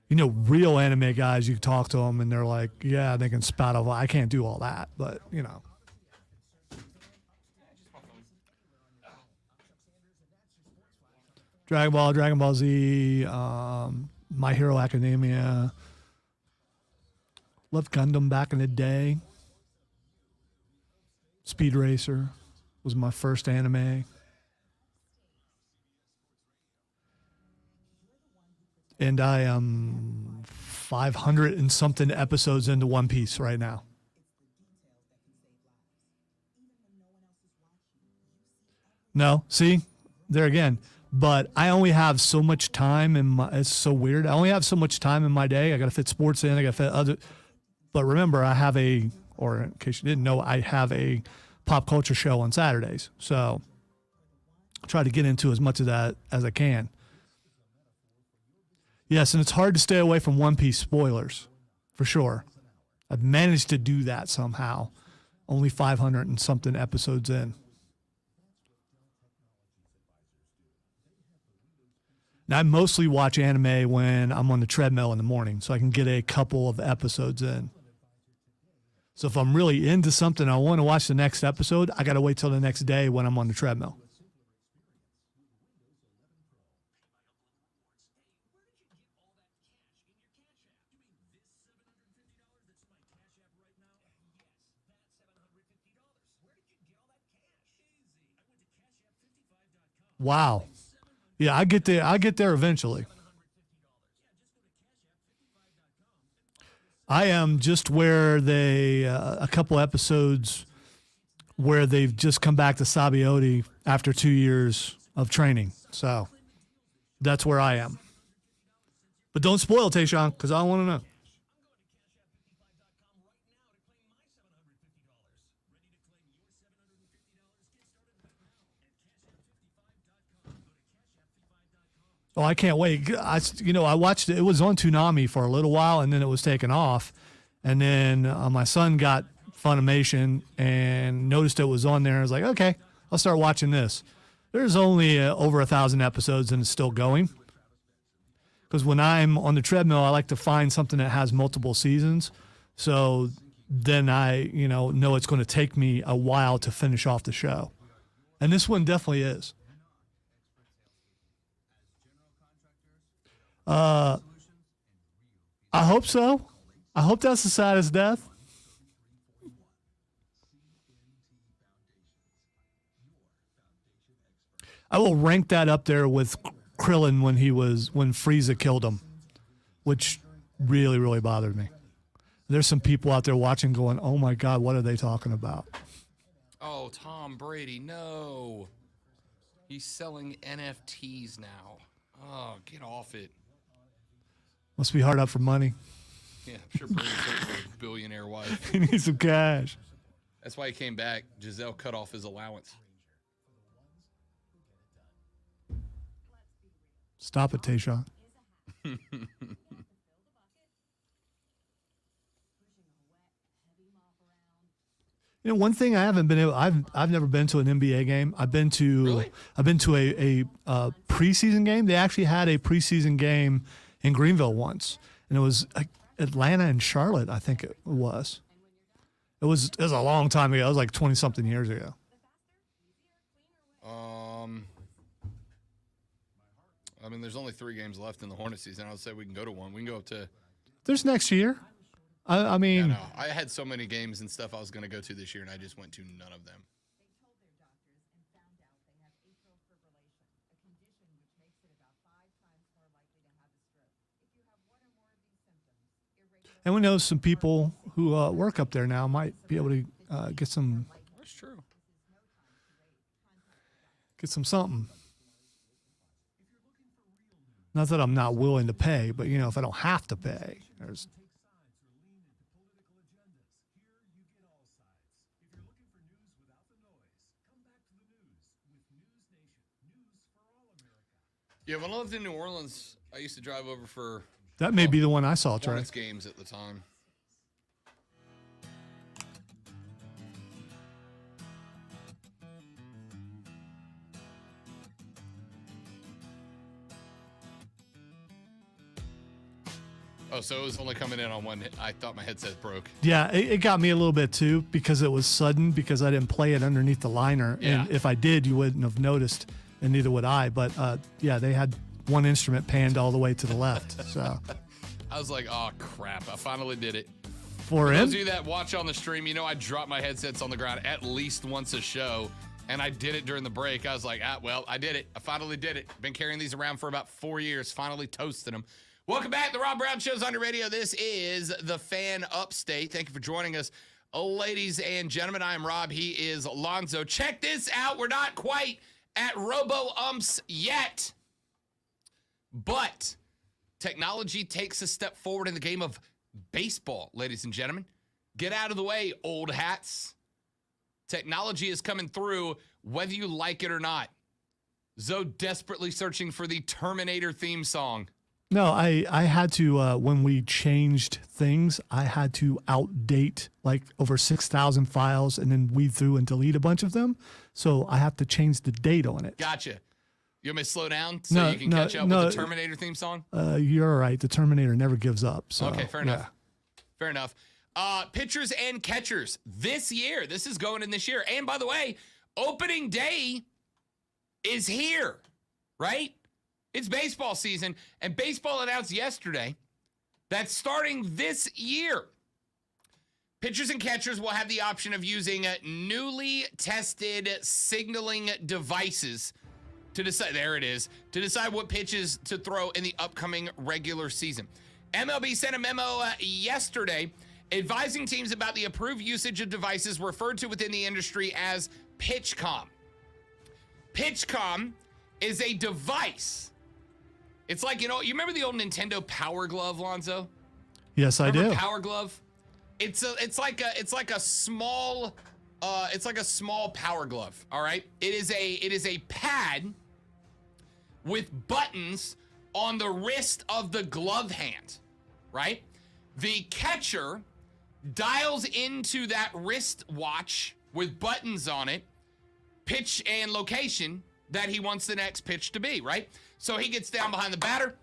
you know, real anime guys, you talk to them and they're like, yeah, they can spout off. I can't do all that, but, you know. Dragon Ball, Dragon Ball Z, My Hero Academia. Loved Gundam back in the day. Speed Racer was my first anime. And I am 500 and something episodes into One Piece right now. No, see, there again. But I only have so much time in my. It's so weird. I only have so much time in my day. I got to fit sports in. I got to fit other. But remember, I have or in case you didn't know, I have a pop culture show on Saturdays. So I try to get into as much of that as I can. Yes, and it's hard to stay away from One Piece spoilers, for sure. I've managed to do that somehow. Only 500 and something episodes in. Now, I mostly watch anime when I'm on the treadmill in the morning, so I can get a couple of episodes in. So if I'm really into something, I want to watch the next episode, I got to wait till the next day when I'm on the treadmill. Wow. Yeah, I get there eventually. I am just where they a couple episodes where they've just come back to Sabaody after 2 years of training. So that's where I am. But don't spoil it, Tayshawn, because I don't want to know. Oh, I can't wait. I watched it. It was on Toonami for a little while, and then it was taken off. And then my son got Funimation and noticed it was on there. I was like, okay, I'll start watching this. There's only over 1,000 episodes, and it's still going. Because when I'm on the treadmill, I like to find something that has multiple seasons. So then I, know it's going to take me a while to finish off the show. And this one definitely is. I hope so. I hope that's the saddest death. I will rank that up there with Krillin when Frieza killed him, which really, really bothered me. There's some people out there watching going, oh my God, what are they talking about? Oh, Tom Brady, no. He's selling NFTs now. Oh, get off it. Must be hard up for money. Yeah, I'm sure Brady's looking for a billionaire wife. He needs some cash. That's why he came back. Giselle cut off his allowance. Stop it, Tayshawn. One thing I haven't been able, I've never been to an NBA game. I've been to Really? a preseason game. They actually had a preseason game in Greenville once, and it was Atlanta and Charlotte, I think it was. It was a long time ago. It was like 20 something years ago. I mean, there's only 3 games left in the Hornet season. I would say we can go to one. We can go up to. There's next year. I mean, No, I had so many games and stuff I was going to go to this year, and I just went to none of them. and we know some people who work up there now might be able to get some That's true. something. Not that I'm not willing to pay, but if I don't have to pay, there's. Yeah, when I lived in New Orleans, I used to drive over for That may be the one I saw, Trey. Hornets games at the time. Oh, so it was only coming in on one. I thought my headset broke. Yeah, it got me a little bit too because it was sudden because I didn't play it underneath the liner. Yeah. And if I did, you wouldn't have noticed, and neither would I. But yeah, they had one instrument panned all the way to the left. So I was like, oh, crap. I finally did it. for For him, those of you that watch on the stream, I drop my headsets on the ground at least once a show, and I did it during the break. I was like, well, I did it. I finally did it. Been carrying these around for about 4 years, finally toasted them. Welcome back. The Rob Brown Show's on your radio. This is The Fan Upstate. Thank you for joining us, ladies and gentlemen. I am Rob. He is Alonzo. Check this out. We're not quite at robo-umps yet, but technology takes a step forward in the game of baseball, ladies and gentlemen. Get out of the way, old hats. Technology is coming through, whether you like it or not. Zoe desperately searching for the Terminator theme song. no, I had to when we changed things, I had to outdate like over 6,000 files and then weed through and delete a bunch of them. So I have to change the date on it. Gotcha. You want me to slow down so No, you can no, catch up no. with the Terminator theme song? You're right. The Terminator never gives up. So Okay, fair yeah. enough. Fair enough. Pitchers and catchers this year. This is going in this year. And by the way, opening day is here, right? It's baseball season, and baseball announced yesterday that starting this year, pitchers and catchers will have the option of using newly tested signaling devices to decide, there it is, to decide what pitches to throw in the upcoming regular season. MLB sent a memo yesterday advising teams about the approved usage of devices referred to within the industry as PitchCom. PitchCom is a device. It's like, you remember the old Nintendo Power Glove, Lonzo? Yes, I Remember do. Power Glove? It's like a small Power Glove, all right? It is a pad with buttons on the wrist of the glove hand, right? The catcher dials into that wrist watch with buttons on it, pitch and location that he wants the next pitch to be, right? So he gets down behind the batter,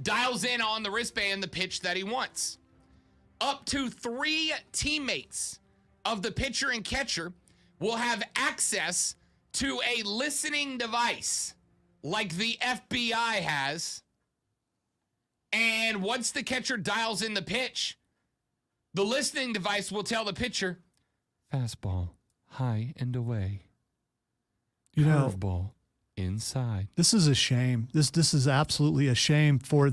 dials in on the wristband the pitch that he wants. Up to 3 teammates of the pitcher and catcher will have access to a listening device like the FBI has. And once the catcher dials in the pitch, the listening device will tell the pitcher, fastball, high and away. Curveball, inside. This is a shame. This is absolutely a shame for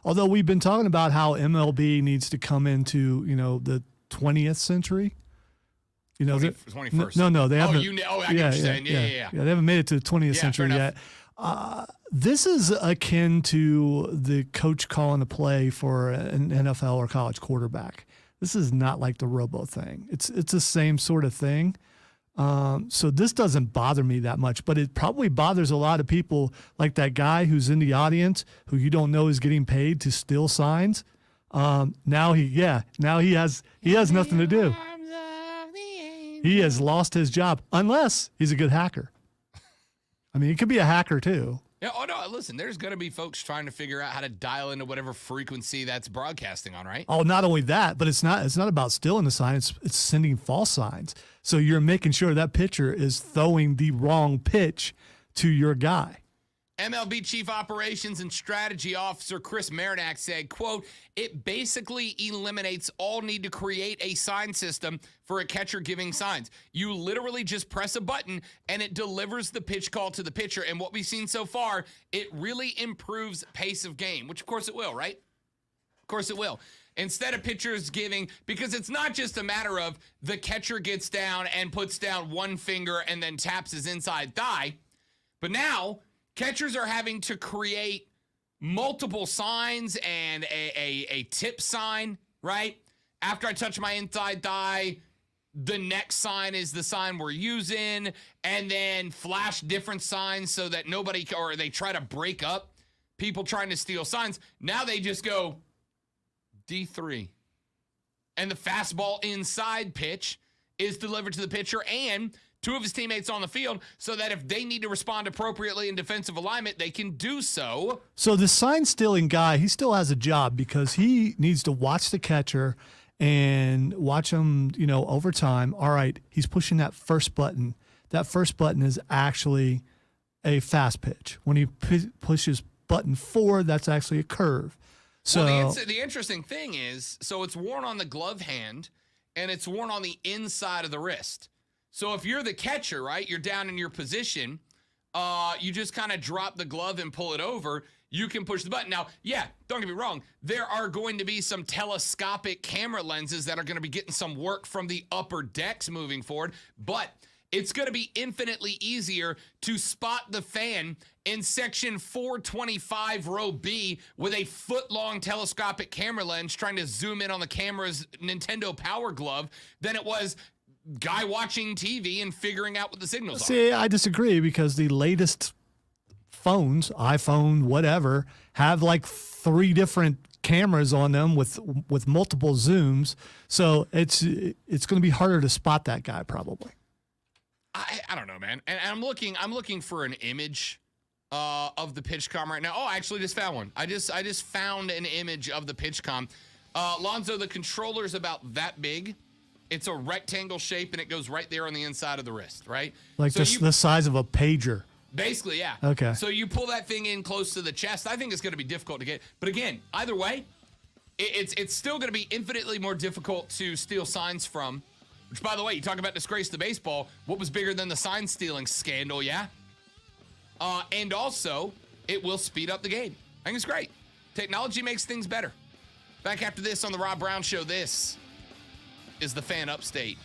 although we've been talking about how MLB needs to come into, the 20th century. 21st. No, they haven't. I get what you're saying. Yeah. They haven't made it to the 20th Yeah, century fair yet. This is akin to the coach calling a play for an NFL or college quarterback. This is not like the robo thing. It's the same sort of thing. So this doesn't bother me that much, but it probably bothers a lot of people, like that guy who's in the audience who you don't know is getting paid to steal signs. Now he has nothing to do. He has lost his job unless he's a good hacker. I mean, he could be a hacker too. Yeah. Oh no. Listen, there's going to be folks trying to figure out how to dial into whatever frequency that's broadcasting on, right? Oh, not only that, but it's not about stealing the sign. It's sending false signs. So you're making sure that pitcher is throwing the wrong pitch to your guy. MLB Chief Operations and Strategy Officer Chris Marinack said, quote, "It basically eliminates all need to create a sign system for a catcher giving signs. You literally just press a button and it delivers the pitch call to the pitcher. And what we've seen so far, it really improves pace of game," which of course it will, right? Of course it will. Instead of pitchers giving, because it's not just a matter of the catcher gets down and puts down one finger and then taps his inside thigh, but now catchers are having to create multiple signs and a tip sign, right? After I touch my inside thigh, the next sign is the sign we're using, and then flash different signs so that nobody, or they try to break up people trying to steal signs. Now they just go D3. And the fastball inside pitch is delivered to the pitcher and two of his teammates on the field so that if they need to respond appropriately in defensive alignment, they can do so. So the sign stealing guy, he still has a job because he needs to watch the catcher and watch him, over time. All right, he's pushing that first button. That first button is actually a fast pitch. When he pushes button 4, that's actually a curve. So well, the interesting thing is, so it's worn on the glove hand and it's worn on the inside of the wrist. So if you're the catcher, right, you're down in your position, you just kind of drop the glove and pull it over. You can push the button. Now, yeah, don't get me wrong. There are going to be some telescopic camera lenses that are going to be getting some work from the upper decks moving forward, but it's going to be infinitely easier to spot the fan in section 425 row B with a foot-long telescopic camera lens trying to zoom in on the camera's Nintendo Power Glove than it was guy watching TV and figuring out what the signals are. See, I disagree because the latest phones, iPhone, whatever, have like 3 different cameras on them with multiple zooms. So it's going to be harder to spot that guy probably. I don't know, man. And I'm looking for an image of the PitchCom right now. Oh, I actually just found one. I just found an image of the PitchCom. Lonzo, the controller's about that big. It's a rectangle shape, and it goes right there on the inside of the wrist, right? Like so the size of a pager. Basically, yeah. Okay. So you pull that thing in close to the chest. I think it's going to be difficult to get. But again, either way, it's still going to be infinitely more difficult to steal signs from. Which, by the way, you talk about disgrace to baseball. What was bigger than the sign stealing scandal, yeah? And also, it will speed up the game. I think it's great. Technology makes things better. Back after this on the Rob Brown Show, this is the Fan Upstate.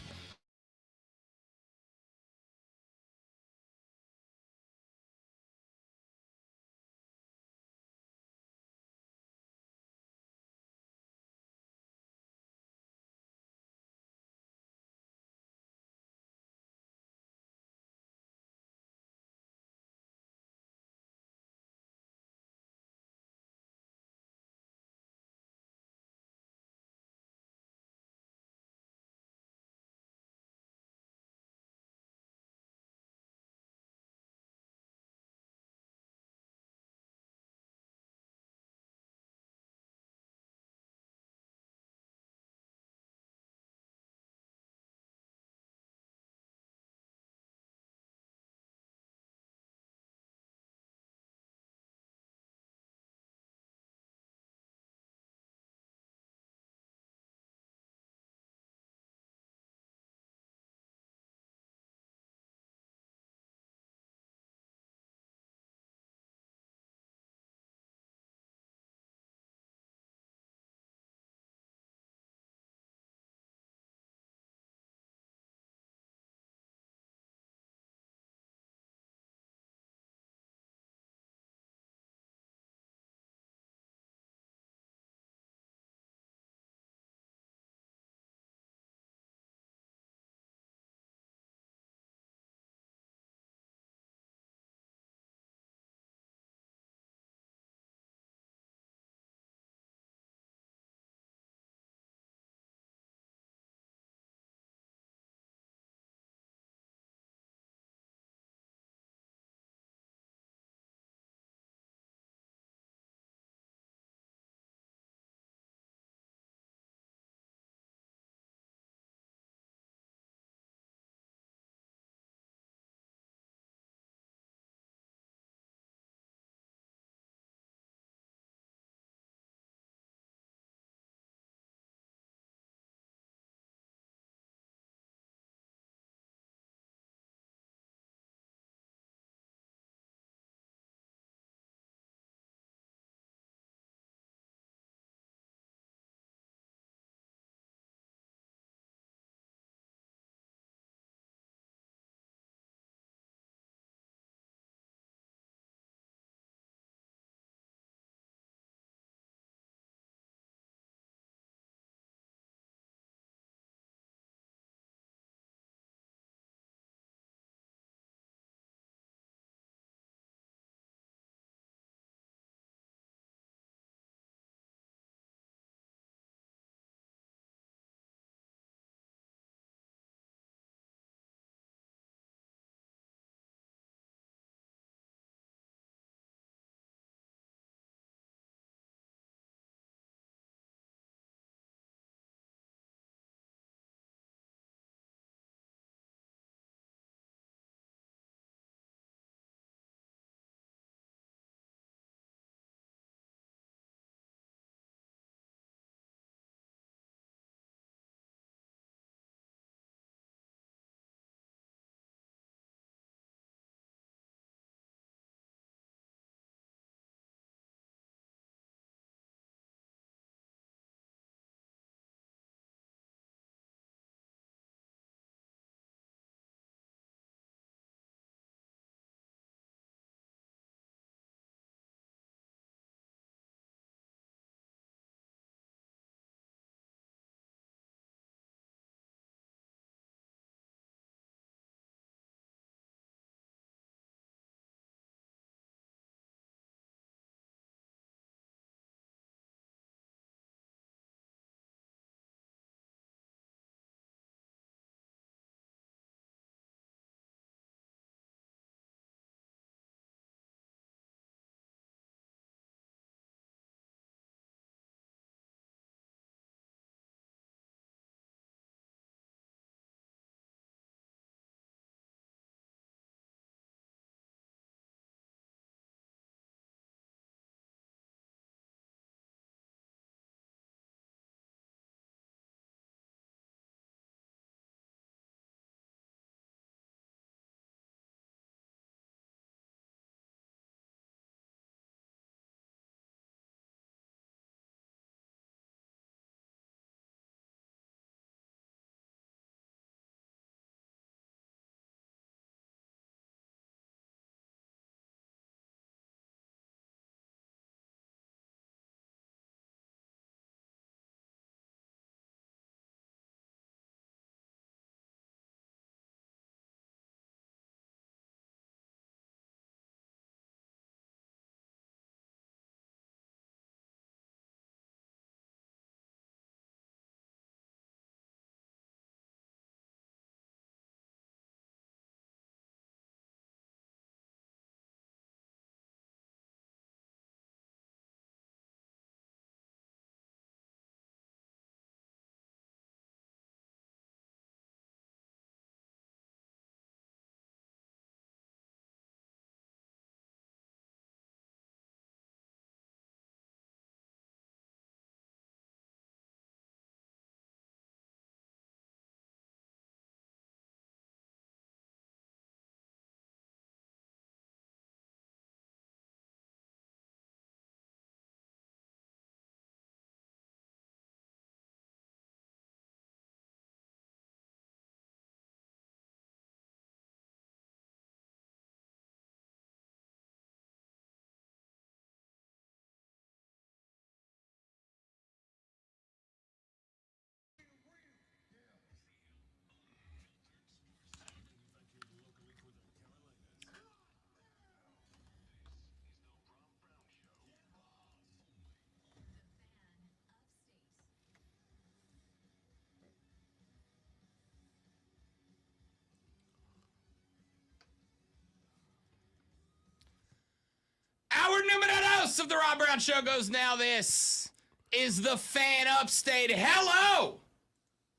host of the Rob Brown Show goes now. This is the Fan Upstate. Hello,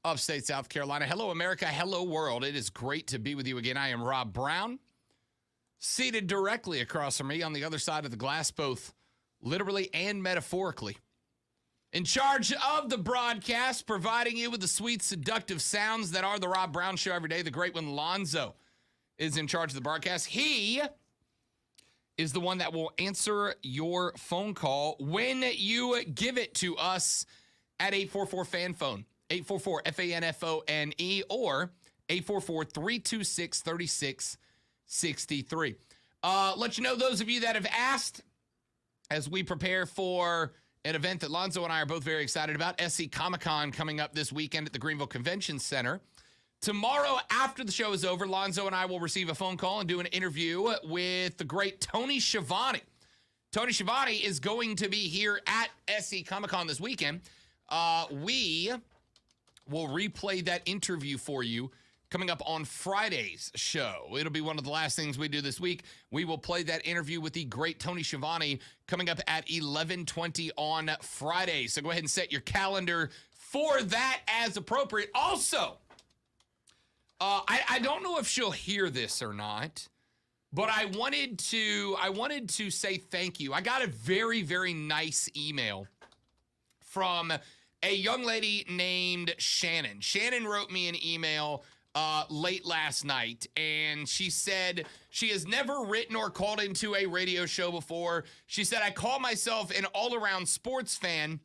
Upstate South Carolina. Hello, America. Hello, world. It is great to be with you again. I am Rob Brown, seated directly across from me on the other side of the glass, both literally and metaphorically. In charge of the broadcast, providing you with the sweet, seductive sounds that are the Rob Brown Show every day. The great one, Lonzo, is in charge of the broadcast. He is the one that will answer your phone call when you give it to us at 844-FAN-PHONE, 844-FANFONE, or 844-326-3663. Let you know, those of you that have asked, as we prepare for an event that Lonzo and I are both very excited about, SC Comic-Con coming up this weekend at the Greenville Convention Center. Tomorrow, after the show is over, Lonzo and I will receive a phone call and do an interview with the great Tony Schiavone. Tony Schiavone is going to be here at SC Comic-Con this weekend. We will replay that interview for you coming up on Friday's show. It'll be one of the last things we do this week. We will play that interview with the great Tony Schiavone coming up at 11:20 on Friday. So go ahead and set your calendar for that as appropriate. Also, I don't know if she'll hear this or not, but I wanted to say thank you. I got a very, very nice email from a young lady named Shannon. Shannon wrote me an email late last night, and she said she has never written or called into a radio show before. She said, I call myself an all-around sports fan,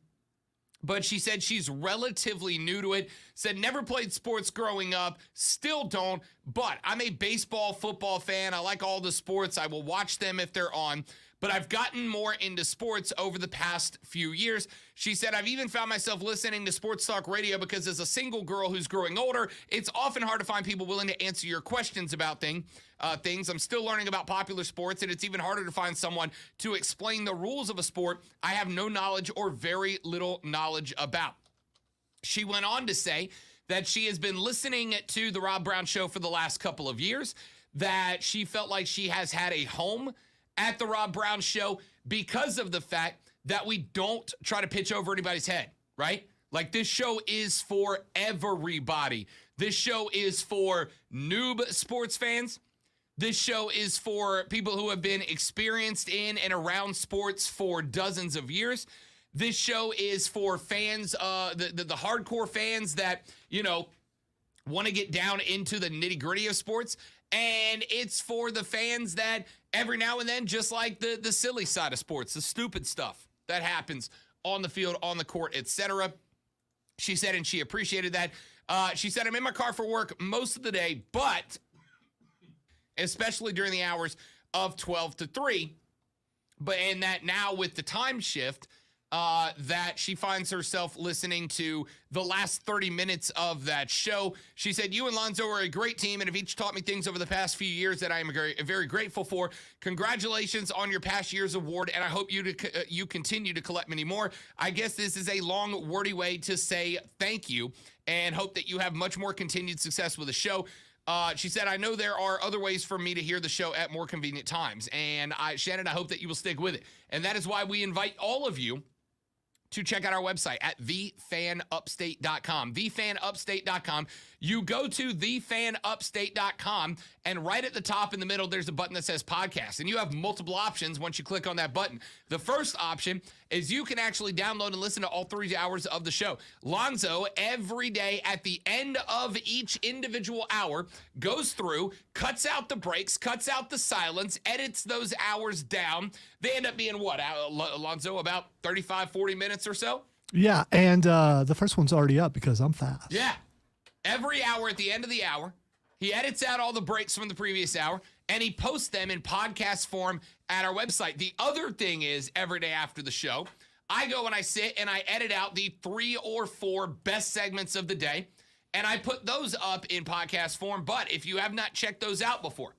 but she said she's relatively new to it, said never played sports growing up, still don't, but I'm a baseball, football fan. I like all the sports. I will watch them if they're on, but I've gotten more into sports over the past few years. She said, I've even found myself listening to sports talk radio because as a single girl who's growing older, it's often hard to find people willing to answer your questions about things. I'm still learning about popular sports, and it's even harder to find someone to explain the rules of a sport I have no knowledge or very little knowledge about. She went on to say that she has been listening to the Rob Brown Show for the last couple of years, that she felt like she has had a home at the Rob Brown Show because of the fact that we don't try to pitch over anybody's head, right? Like, this show is for everybody. This show is for noob sports fans. This show is for people who have been experienced in and around sports for dozens of years. This show is for fans, the hardcore fans that, you know, want to get down into the nitty-gritty of sports. And it's for the fans that every now and then, just like the silly side of sports, the stupid stuff that happens on the field, on the court, etc. She said, and she appreciated that. She said, I'm in my car for work most of the day, but especially during the hours of 12 to 3. And that now with the time shift, that she finds herself listening to the last 30 minutes of that show. She said, you and Lonzo are a great team and have each taught me things over the past few years that I am very, very grateful for. Congratulations on your past year's award, and I hope you continue to collect many more. I guess this is a long, wordy way to say thank you and hope that you have much more continued success with the show. She said, I know there are other ways for me to hear the show at more convenient times. And Shannon, I hope that you will stick with it. And that is why we invite all of you to check out our website at thefanupstate.com. Thefanupstate.com. You go to thefanupstate.com, and right at the top in the middle, there's a button that says podcast. And you have multiple options once you click on that button. The first option is you can actually download and listen to all 3 hours of the show. Lonzo, every day at the end of each individual hour, goes through, cuts out the breaks, cuts out the silence, edits those hours down. They end up being what, Lonzo, about 35, 40 minutes or so? Yeah, and the first one's already up because I'm fast. Yeah. Every hour at the end of the hour, he edits out all the breaks from the previous hour, and he posts them in podcast form at our website. The other thing is, every day after the show, I go and I sit and I edit out the 3 or 4 best segments of the day, and I put those up in podcast form. But if you have not checked those out before,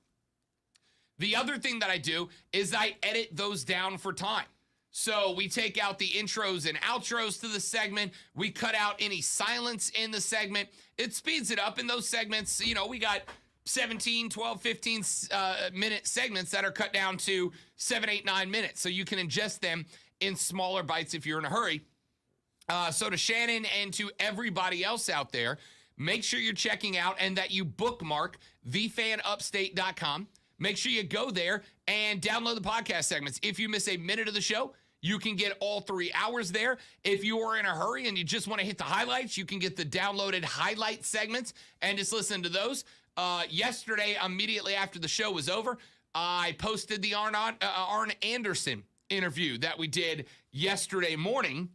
the other thing that I do is I edit those down for time. So we take out the intros and outros to the segment. We cut out any silence in the segment. It speeds it up in those segments. You know, we got 17, 12, 15 minute segments that are cut down to 7, 8, 9 minutes. So you can ingest them in smaller bites if you're in a hurry. So to Shannon and to everybody else out there, make sure you're checking out and that you bookmark thefanupstate.com. Make sure you go there and download the podcast segments. If you miss a minute of the show, you can get all 3 hours there. If you are in a hurry and you just want to hit the highlights, you can get the downloaded highlight segments and just listen to those. Yesterday, immediately after the show was over, I posted the Arn Anderson interview that we did yesterday morning.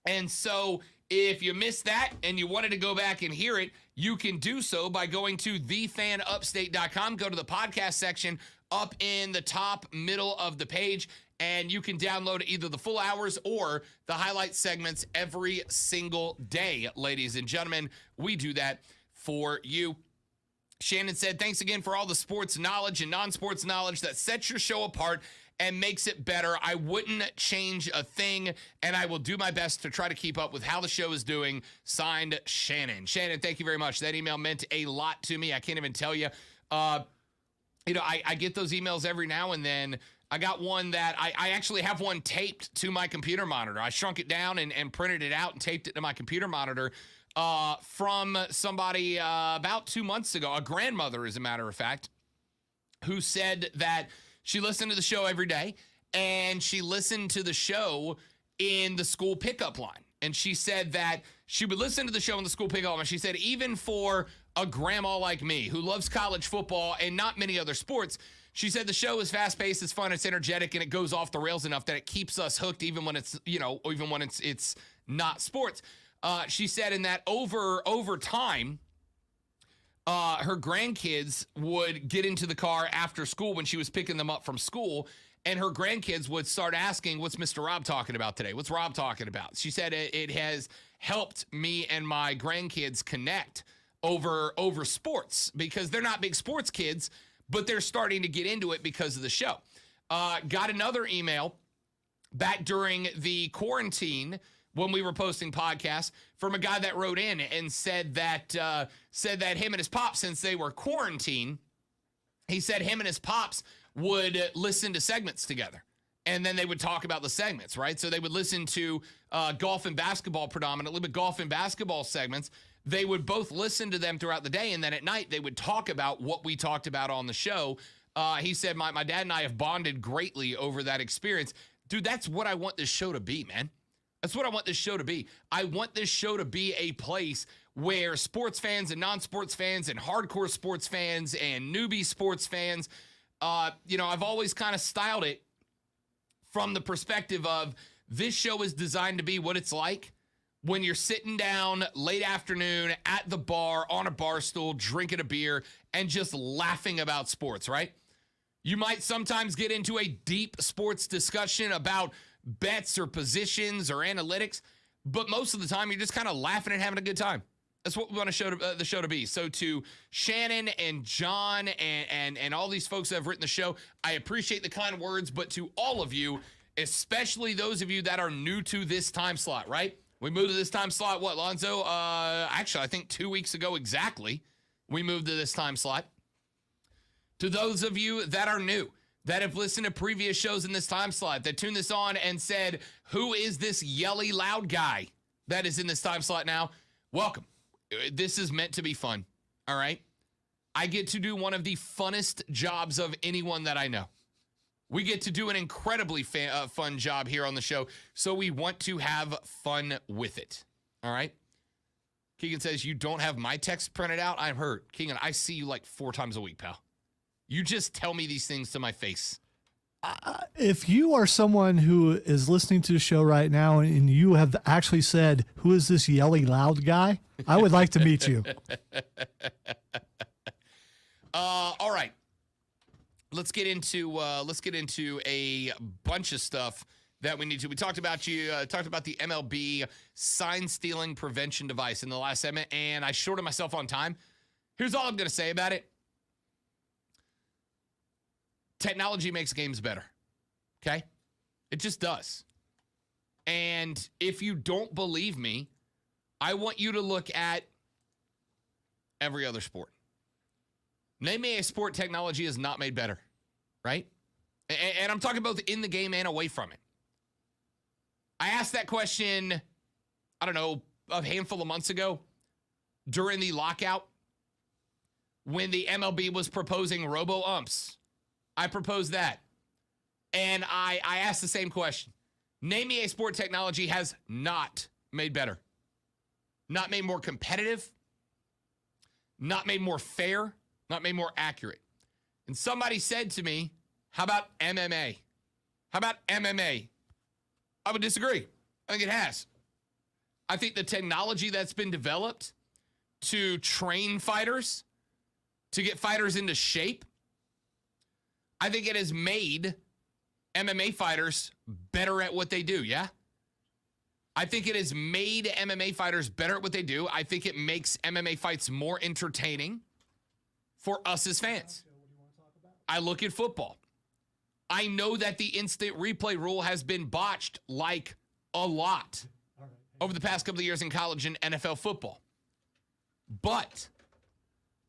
And so if you missed that and you wanted to go back and hear it, you can do so by going to thefanupstate.com. Go to the podcast section up in the top middle of the page, and you can download either the full hours or the highlight segments every single day, ladies and gentlemen. We do that for you. Shannon said, thanks again for all the sports knowledge and non-sports knowledge that sets your show apart and makes it better. I wouldn't change a thing, and I will do my best to try to keep up with how the show is doing. Signed, Shannon. Shannon, thank you very much. That email meant a lot to me. I can't even tell you. I get those emails every now and then. I got one that I actually have one taped to my computer monitor. I shrunk it down and printed it out and taped it to my computer monitor from somebody about 2 months ago, a grandmother, as a matter of fact, who said that she listened to the show every day, and she listened to the show in the school pickup line. And she said that she would listen to the show in the school pickup line. She said, even for a grandma like me who loves college football and not many other sports, she said the show is fast-paced, it's fun, it's energetic, and it goes off the rails enough that it keeps us hooked even when it's, even when it's not sports. She said in that over time, her grandkids would get into the car after school when she was picking them up from school, and her grandkids would start asking, what's Mr. Rob talking about today? What's Rob talking about? She said it has helped me and my grandkids connect over sports because they're not big sports kids, but they're starting to get into it because of the show. Got another email back during the quarantine when we were posting podcasts from a guy that wrote in and said that him and his pops, since they were quarantined, he said him and his pops would listen to segments together. And then they would talk about the segments, right? So they would listen to golf and basketball predominantly, but golf and basketball segments, they would both listen to them throughout the day. And then at night, they would talk about what we talked about on the show. He said, my dad and I have bonded greatly over that experience. Dude, that's what I want this show to be, man. That's what I want this show to be. I want this show to be a place where sports fans and non-sports fans and hardcore sports fans and newbie sports fans, I've always kind of styled it from the perspective of this show is designed to be what it's like when you're sitting down late afternoon at the bar on a bar stool, drinking a beer and just laughing about sports, right? You might sometimes get into a deep sports discussion about bets or positions or analytics, but most of the time you're just kind of laughing and having a good time. That's what we want the show to be. So to Shannon and John and all these folks that have written the show, I appreciate the kind words, but to all of you, especially those of you that are new to this time slot, right? We moved to this time slot, what, Lonzo? Actually, I think 2 weeks ago exactly, we moved to this time slot. To those of you that are new, that have listened to previous shows in this time slot, that tuned this on and said, who is this yelly loud guy that is in this time slot now? Welcome. This is meant to be fun, all right? I get to do one of the funnest jobs of anyone that I know. We get to do an incredibly fun job here on the show, so we want to have fun with it, all right? Keegan says, you don't have my text printed out? I'm hurt. Keegan, I see you like 4 times a week, pal. You just tell me these things to my face. If you are someone who is listening to the show right now and you have actually said, who is this yelly loud guy? I would like to meet you. All right. Let's get into a bunch of stuff that we need to. We talked about the MLB sign stealing prevention device in the last segment, and I shorted myself on time. Here's all I'm going to say about it. Technology makes games better, okay? It just does. And if you don't believe me, I want you to look at every other sport. Name me a sport technology has not made better, right? And I'm talking both in the game and away from it. I asked that question, I don't know, a handful of months ago during the lockout when the MLB was proposing robo-umps. I proposed that. And I asked the same question. Name me a sport technology has not made better. Not made more competitive. Not made more fair. Not made more accurate. And somebody said to me, how about MMA? How about MMA? I would disagree. I think it has. I think the technology that's been developed to train fighters, to get fighters into shape, I think it has made MMA fighters better at what they do, yeah? I think it has made MMA fighters better at what they do. I think it makes MMA fights more entertaining for us as fans. I look at football. I know that the instant replay rule has been botched like a lot over the past couple of years in college and NFL football. But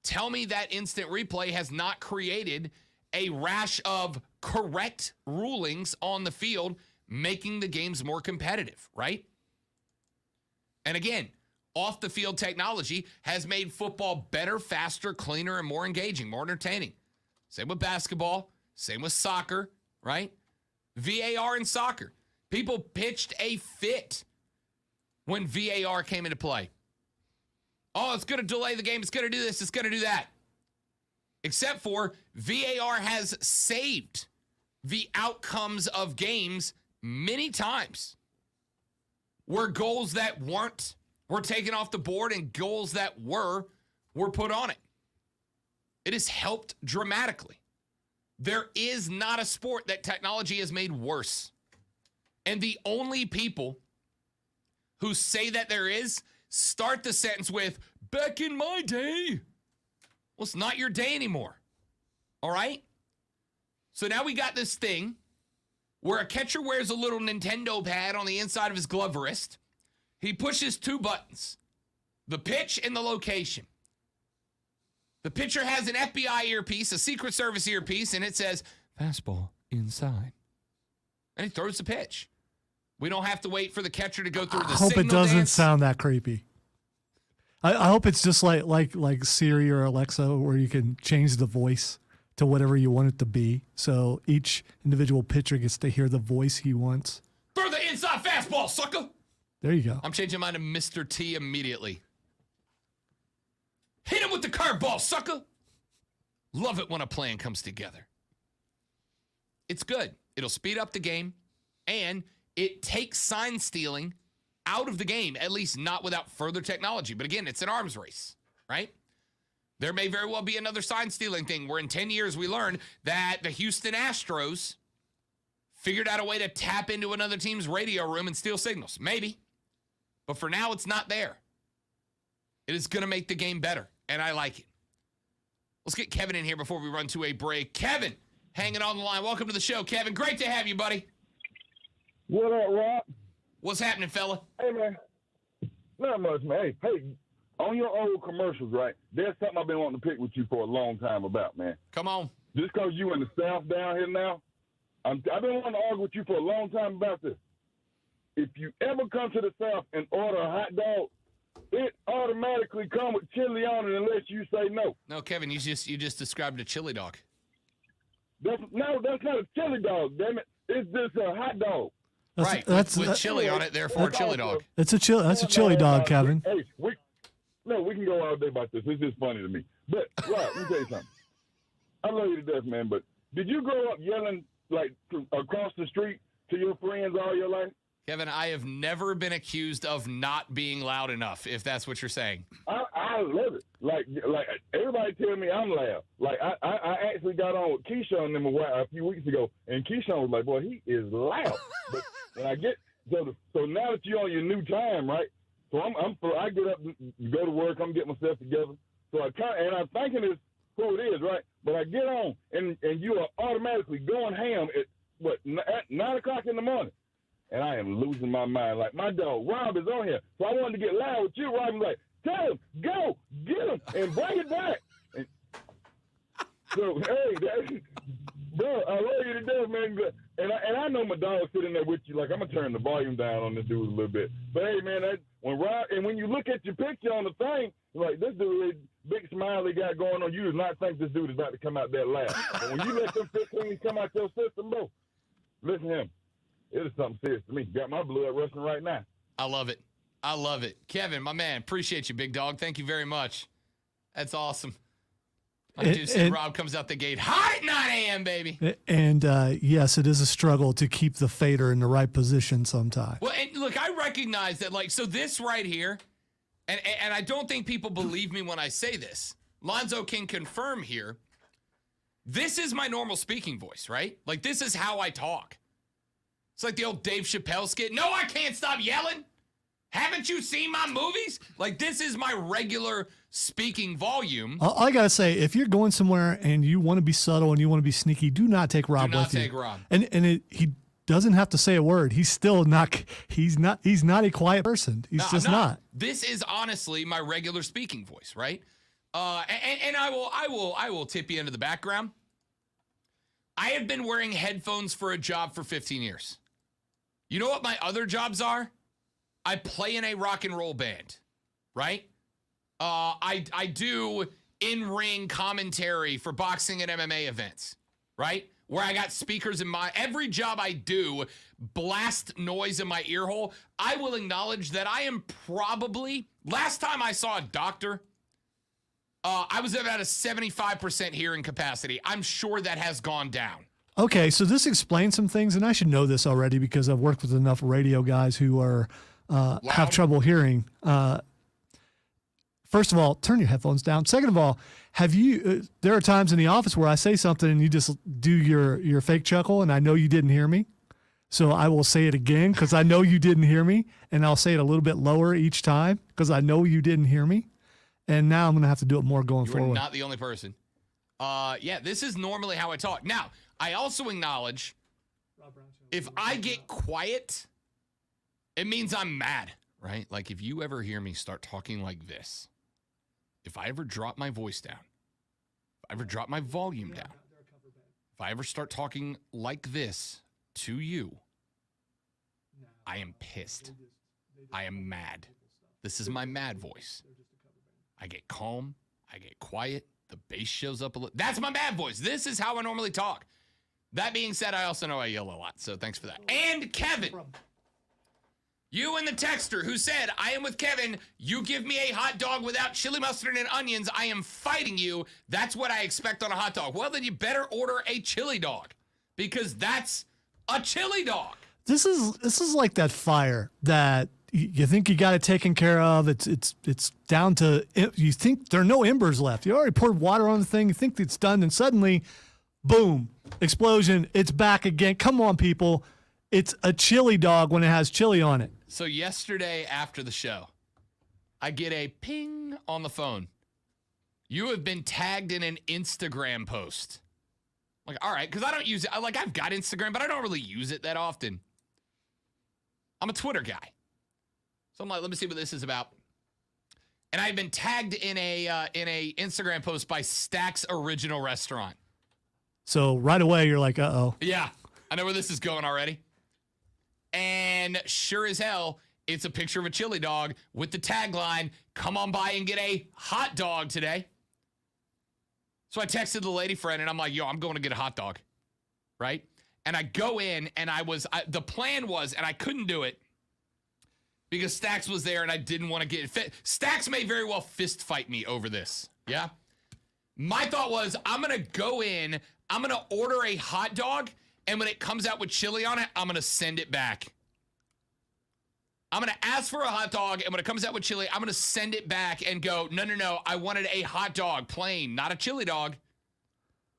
tell me that instant replay has not created a rash of correct rulings on the field, making the games more competitive, right? And again, off the field technology has made football better, faster, cleaner, and more engaging, more entertaining. Same with basketball, same with soccer, right? VAR in soccer. People pitched a fit when VAR came into play. Oh, it's going to delay the game. It's going to do this. It's going to do that. Except for VAR has saved the outcomes of games many times where goals that weren't were taken off the board and goals that were put on it. It has helped dramatically. There is not a sport that technology has made worse. And the only people who say that there is start the sentence with, back in my day. Well, it's not your day anymore. All right? So now we got this thing where a catcher wears a little Nintendo pad on the inside of his glove wrist. He pushes two buttons, the pitch and the location. The pitcher has an FBI earpiece, a Secret Service earpiece, and it says, fastball inside. And he throws the pitch. We don't have to wait for the catcher to go through the signal I hope it doesn't dance. sound that creepy. I hope it's just like Siri or Alexa, where you can change the voice to whatever you want it to be. So each individual pitcher gets to hear the voice he wants. Throw the inside fastball, sucker. There you go. I'm changing mine to Mr. T immediately. Hit him with the curveball, sucker. Love it when a plan comes together. It's good. It'll speed up the game, and it takes sign stealing out of the game, at least not without further technology. But again, it's an arms race, right? There may very well be another sign stealing thing where in 10 years we learn that the Houston Astros figured out a way to tap into another team's radio room and steal signals. Maybe. But for now, it's not there. It is going to make the game better, and I like it. Let's get Kevin in here before we run to a break. Kevin, hanging on the line. Welcome to the show, Kevin. Great to have you, buddy. What up, Rob? What's happening, fella? Hey, man. Not much, man. Hey, on your old commercials, right, there's something I've been wanting to pick with you for a long time about, man. Come on. Just because you in the South down here now, I've been wanting to argue with you for a long time about this. If you ever come to the South and order a hot dog, it automatically comes with chili on it unless you say no. No, Kevin, you just described a chili dog. That's not a chili dog, damn it. It's just a hot dog. That's with chili on it, therefore a chili dog. That's a chili dog, Kevin. Hey, we can go all day about this. It's just funny to me. But, right, let me tell you something. I love you to death, man, but did you grow up yelling, like, across the street to your friends all your life? Kevin, I have never been accused of not being loud enough, if that's what you're saying. I love it. Like everybody tell me I'm loud. Like, I actually got on with Keyshawn and them a few weeks ago, and Keyshawn was like, boy, he is loud. But when I get, so now that you're on your new time, right, so I get up, go to work, I'm getting myself together. So and I'm thinking it's who it is, right? But I get on, and you are automatically going ham at 9 o'clock in the morning. And I am losing my mind. Like, my dog, Rob, is on here. So I wanted to get loud with you, Rob. I'm like, tell him, go, get him, and bring it back. So, hey, bro, I love you to death, man. And I know my dog's sitting there with you. Like, I'm going to turn the volume down on this dude a little bit. But, hey, man, when you look at your picture on the thing, like, this dude, big smile he got going on, you does not think this dude is about to come out that loud. But when you let them 15 come out your system, bro, listen to him. It is something serious to me. Got my blood rushing right now. I love it. I love it. Kevin, my man, appreciate you, big dog. Thank you very much. That's awesome. My dude said Rob comes out the gate hot at 9 a.m., baby. And yes, it is a struggle to keep the fader in the right position sometimes. Well, and look, I recognize that, like, so this right here, and I don't think people believe me when I say this. Lonzo can confirm here. This is my normal speaking voice, right? Like, this is how I talk. It's like the old Dave Chappelle skit. No, I can't stop yelling. Haven't you seen my movies? Like, this is my regular speaking volume. I got to say, if you're going somewhere and you want to be subtle and you want to be sneaky, do not take Rob with you. Do not take Rob. And he doesn't have to say a word. He's still not, he's not a quiet person. He's just not. This is honestly my regular speaking voice, right? And I will tip you into the background. I have been wearing headphones for a job for 15 years. You know what my other jobs are? I play in a rock and roll band, right? I do in-ring commentary for boxing and MMA events, right? Where I got speakers in every job I do, blast noise in my ear hole. I will acknowledge that I am probably, last time I saw a doctor, I was about a 75% hearing capacity. I'm sure that has gone down. Okay, so this explains some things, and I should know this already because I've worked with enough radio guys who are have trouble hearing. First of all, turn your headphones down. Second of all, there are times in the office where I say something and you just do your fake chuckle, and I know you didn't hear me. So I will say it again because I know you didn't hear me, and I'll say it a little bit lower each time because I know you didn't hear me. And now I'm going to have to do it more going forward. You're not the only person. Yeah, this is normally how I talk. Now, I also acknowledge if I get quiet, it means I'm mad, right? Like if you ever hear me start talking like this, if I ever drop my voice down, if I ever drop my volume down, if I ever start talking like this to you, I am pissed. I am mad. This is my mad voice. I get calm. I get quiet. The bass shows up a little. That's my mad voice. This is how I normally talk. That being said, I also know I yell a lot, so thanks for that. And Kevin, you and the texter who said, I am with Kevin. You give me a hot dog without chili mustard and onions. I am fighting you. That's what I expect on a hot dog. Well, then you better order a chili dog because that's a chili dog. This is like that fire that you think you got it taken care of. It's down to, you think there are no embers left. You already poured water on the thing. You think it's done, and suddenly, boom, explosion. It's back again. Come on, people. It's a chili dog when it has chili on it. So yesterday after the show, I get a ping on the phone. You have been tagged in an Instagram post. Like, all right, because I don't use it. Like, I've got Instagram, but I don't really use it that often. I'm a Twitter guy. So I'm like, let me see what this is about. And I've been tagged in a Instagram post by Stack's Original Restaurant. So right away, you're like, uh-oh. Yeah, I know where this is going already. And sure as hell, it's a picture of a chili dog with the tagline, come on by and get a hot dog today. So I texted the lady friend, and I'm like, yo, I'm going to get a hot dog, right? And I go in, and the plan was, and I couldn't do it, because Stacks was there and I didn't want to get fit. Stacks may very well fist fight me over this. Yeah. My thought was, I'm going to go in, I'm going to order a hot dog, and when it comes out with chili on it, I'm going to send it back. I'm going to ask for a hot dog, and when it comes out with chili, I'm going to send it back and go, no, I wanted a hot dog, plain, not a chili dog,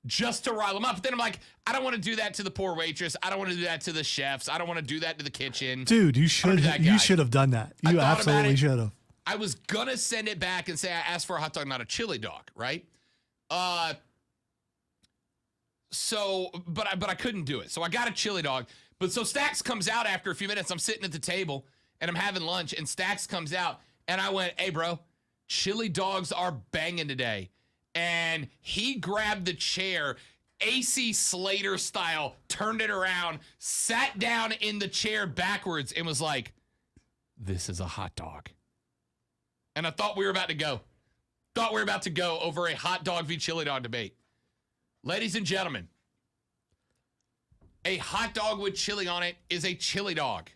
just to rile them up. But then I'm like, I don't want to do that to the poor waitress. I don't want to do that to the chefs. I don't want to do that to the kitchen. Dude, you should have done that. You absolutely should have. I was going to send it back and say I asked for a hot dog, not a chili dog, right? But I couldn't do it. So I got a chili dog. But so Stacks comes out after a few minutes. I'm sitting at the table and I'm having lunch, and Stacks comes out and I went, hey bro, chili dogs are banging today. and he grabbed the chair, AC Slater style, turned it around, sat down in the chair backwards, and was like, "This is a hot dog." And I thought we were about to go. Thought we were about to go over a hot dog v. chili dog debate. Ladies and gentlemen, a hot dog with chili on it is a chili dog.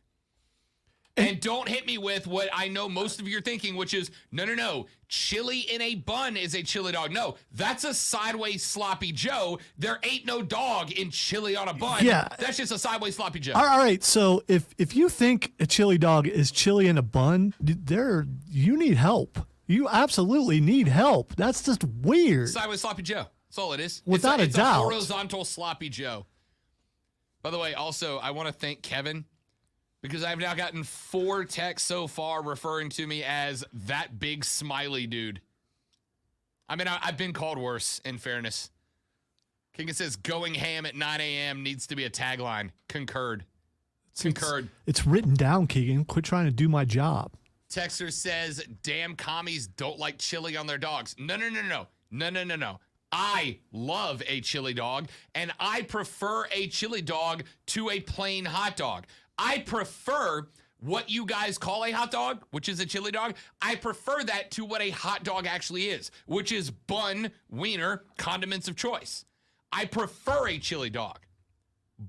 And don't hit me with what I know most of you are thinking, which is, no. Chili in a bun is a chili dog. No, that's a sideways sloppy Joe. There ain't no dog in chili on a bun. Yeah. That's just a sideways sloppy Joe. All right, so if you think a chili dog is chili in a bun, you need help. You absolutely need help. That's just weird. Sideways sloppy Joe. That's all it is. Without a it's doubt. A horizontal sloppy Joe. By the way, also, I want to thank Kevin, because I've now gotten 4 texts so far referring to me as that big smiley dude. I mean, I've been called worse, in fairness. King says, going ham at 9 a.m. needs to be a tagline. Concurred. It's written down, Keegan. Quit trying to do my job. Texter says, damn commies don't like chili on their dogs. No. I love a chili dog, and I prefer a chili dog to a plain hot dog. I prefer what you guys call a hot dog, which is a chili dog. I prefer that to what a hot dog actually is, which is bun, wiener, condiments of choice. I prefer a chili dog,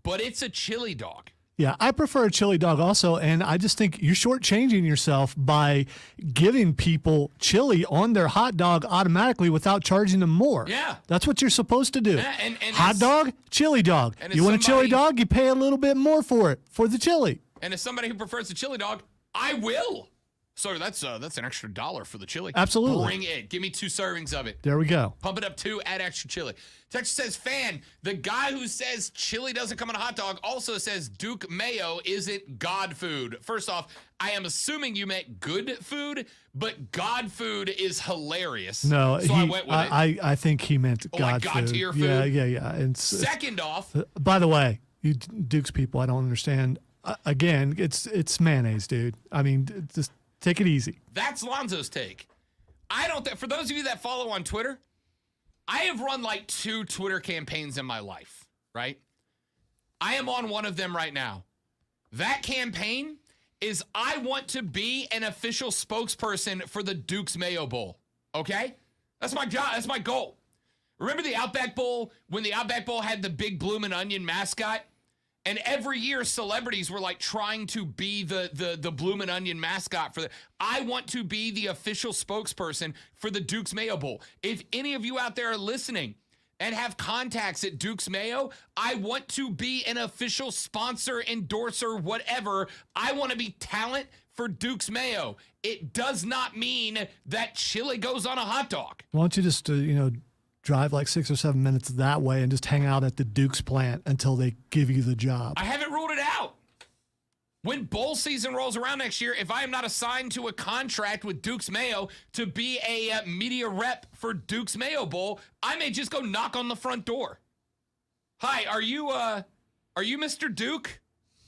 but it's a chili dog. Yeah, I prefer a chili dog also, and I just think you're shortchanging yourself by giving people chili on their hot dog automatically without charging them more. Yeah. That's what you're supposed to do. Yeah, and hot dog, chili dog. You want a chili dog, you pay a little bit more for it, for the chili. And as somebody who prefers a chili dog, I will. So that's an extra $1 for the chili. Absolutely. Bring it. Give me 2 servings of it. There we go. Pump it up 2, add extra chili. Text says, fan, the guy who says chili doesn't come on a hot dog also says Duke mayo isn't God food. First off, I am assuming you meant good food, but God food is hilarious. No, so I went with it. I think he meant God like God food. tier food? Yeah. And Second off, by the way, you Duke's people, I don't understand. Again, it's mayonnaise, dude. I mean, just take it easy. that's Lonzo's take. I don't for those of you that follow on Twitter, I have run like 2 Twitter campaigns in my life, right? I am on one of them right now. That campaign is I want to be an official spokesperson for the Duke's Mayo Bowl, okay? That's my job. That's my goal. Remember the Outback Bowl, when the Outback Bowl had the big bloomin' onion mascot? And every year, celebrities were like trying to be the bloomin' onion mascot for the. I want to be the official spokesperson for the Duke's Mayo Bowl. If any of you out there are listening and have contacts at Duke's Mayo, I want to be an official sponsor, endorser, whatever. I want to be talent for Duke's Mayo. It does not mean that chili goes on a hot dog. Why don't you just drive like 6 or 7 minutes that way and just hang out at the Duke's plant until they give you the job? I haven't ruled it out. When bowl season rolls around next year, if I am not assigned to a contract with Duke's Mayo to be a media rep for Duke's Mayo Bowl, I may just go knock on the front door. Hi, are you Mr. Duke?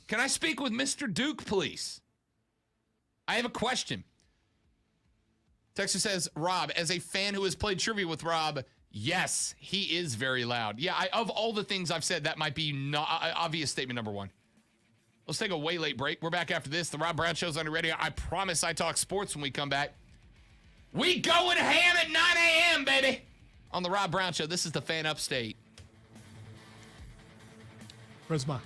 Can I speak with Mr. Duke, please? I have a question. Texter says, Rob, as a fan who has played trivia with Rob, yes, he is very loud. Yeah, of all the things I've said, that might be obvious statement number 1. Let's take a way late break. We're back after this. The Rob Brown Show's on the radio. I promise I talk sports when we come back. We going ham at 9 a.m., baby. On the Rob Brown Show, this is the Fan Upstate. Prisma.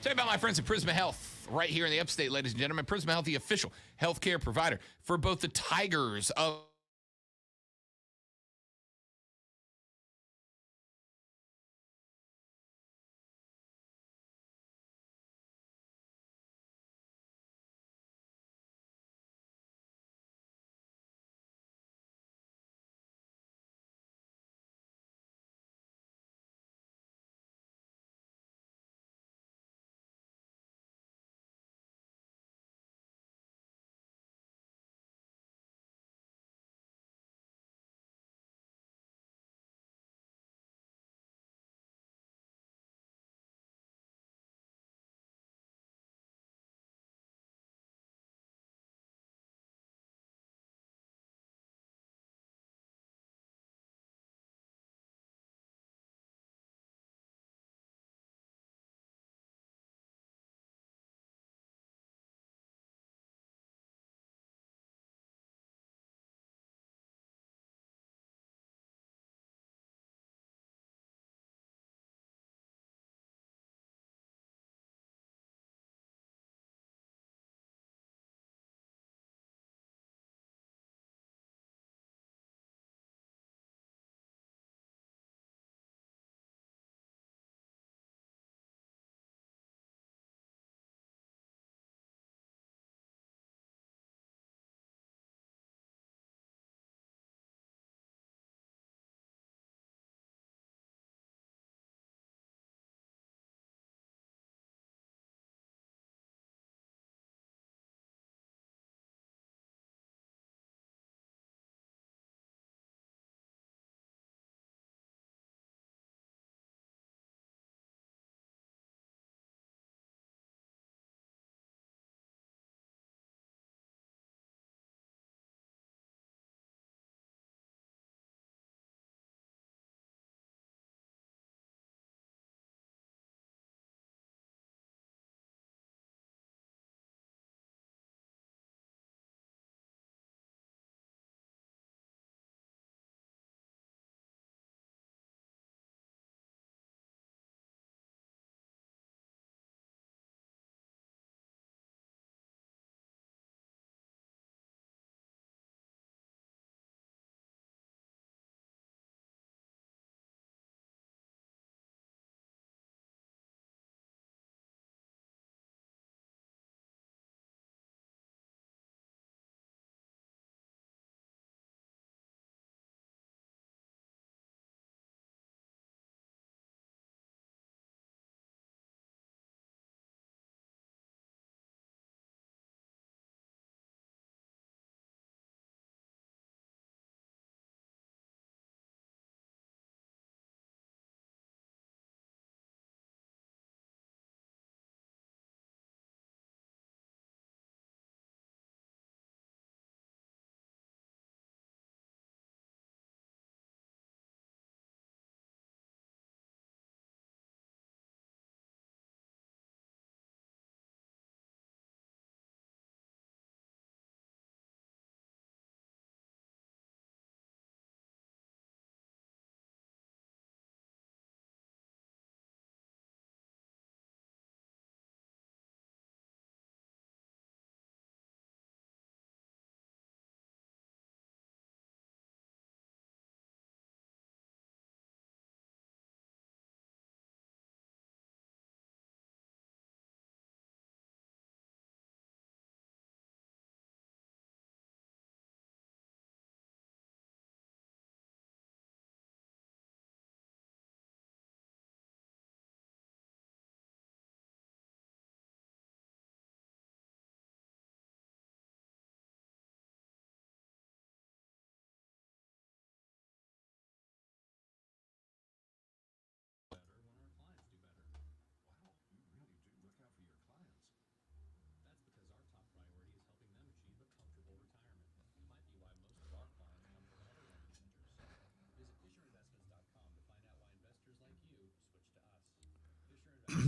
Tell you about my friends at Prisma Health right here in the Upstate, ladies and gentlemen. Prisma Health, the official healthcare provider for both the Tigers of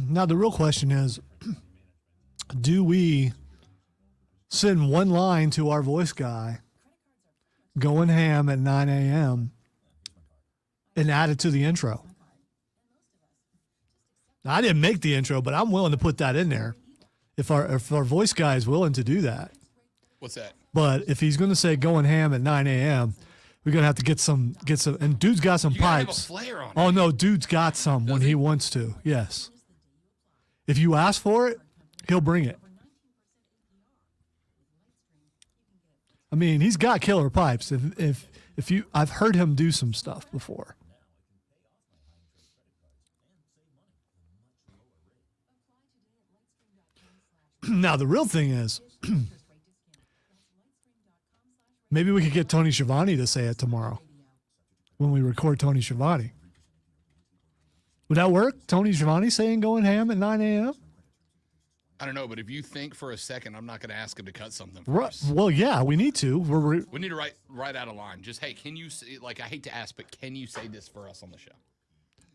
Now, the real question is, do we send one line to our voice guy going ham at 9 a.m. and add it to the intro? Now, I didn't make the intro, but I'm willing to put that in there if our voice guy is willing to do that. What's that? But if he's going to say going ham at 9 a.m., we're going to have to get some, and dude's got some You gotta pipes. have a flare on it. Oh, no, dude's got some when he wants to. Yes. If you ask for it, he'll bring it. I mean, he's got killer pipes. If you, I've heard him do some stuff before. Now, the real thing is, maybe we could get Tony Schiavone to say it tomorrow when we record Tony Schiavone. Would that work? Tony Schiavone saying going ham at 9 a.m.? I don't know, but if you think for a second, I'm not going to ask him to cut something for Right. us. Well, yeah, we need to. We need to write out a line. Just, hey, can you say, like, I hate to ask, but can you say this for us on the show?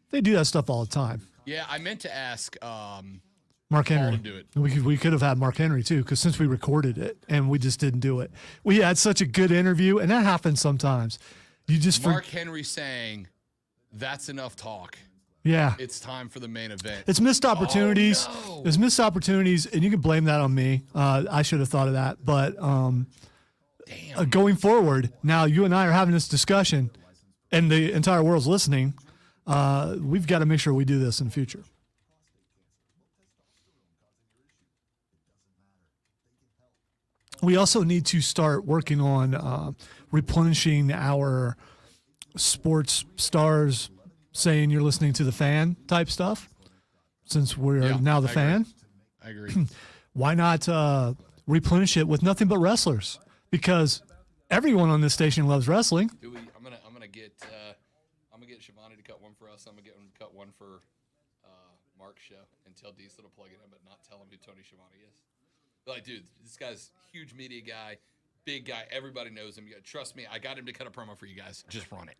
They do that stuff all the time. Yeah, I meant to ask Mark Henry. Paul to do it. We could have had Mark Henry too, because since we recorded it and we just didn't do it, we had such a good interview, and that happens sometimes. You just Mark Henry saying, that's enough talk. yeah. It's time for the main event. It's missed opportunities. Oh, no. It's missed opportunities, and you can blame that on me. I should have thought of that. But Damn. going forward, now you and I are having this discussion, and the entire world's listening. We've got to make sure we do this in the future. We also need to start working on replenishing our sports stars saying you're listening to the fan type stuff, since we're Yeah, now the I fan. I agree. Why not replenish it with nothing but wrestlers? Because everyone on this station loves wrestling. I'm gonna get Shivani to cut one for us. I'm gonna get him to cut one for Mark's show and tell Diesel to plug it in, but not tell him who Tony Shivani is. Like, dude, this guy's a huge media guy, big guy. Everybody knows him. You gotta trust me. I got him to cut a promo for you guys. Just run it.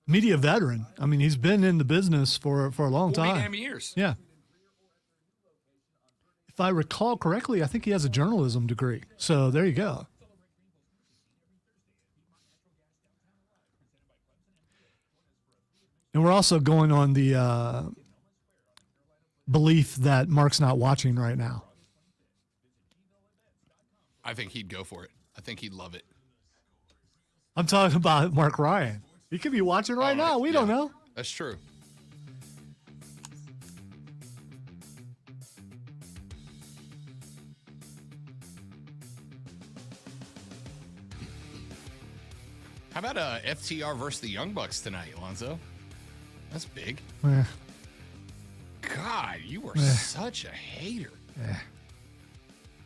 Media veteran. I mean, he's been in the business for a long 40 time. damn years. Yeah. If I recall correctly, I think he has a journalism degree. So there you go. And we're also going on the belief that Mark's not watching right now. I think he'd go for it. I think he'd love it. I'm talking about Mark Ryan. He could be watching right now. We don't know. That's true. How about FTR versus the Young Bucks tonight, Alonzo? That's big. Eh, God, you are such a hater.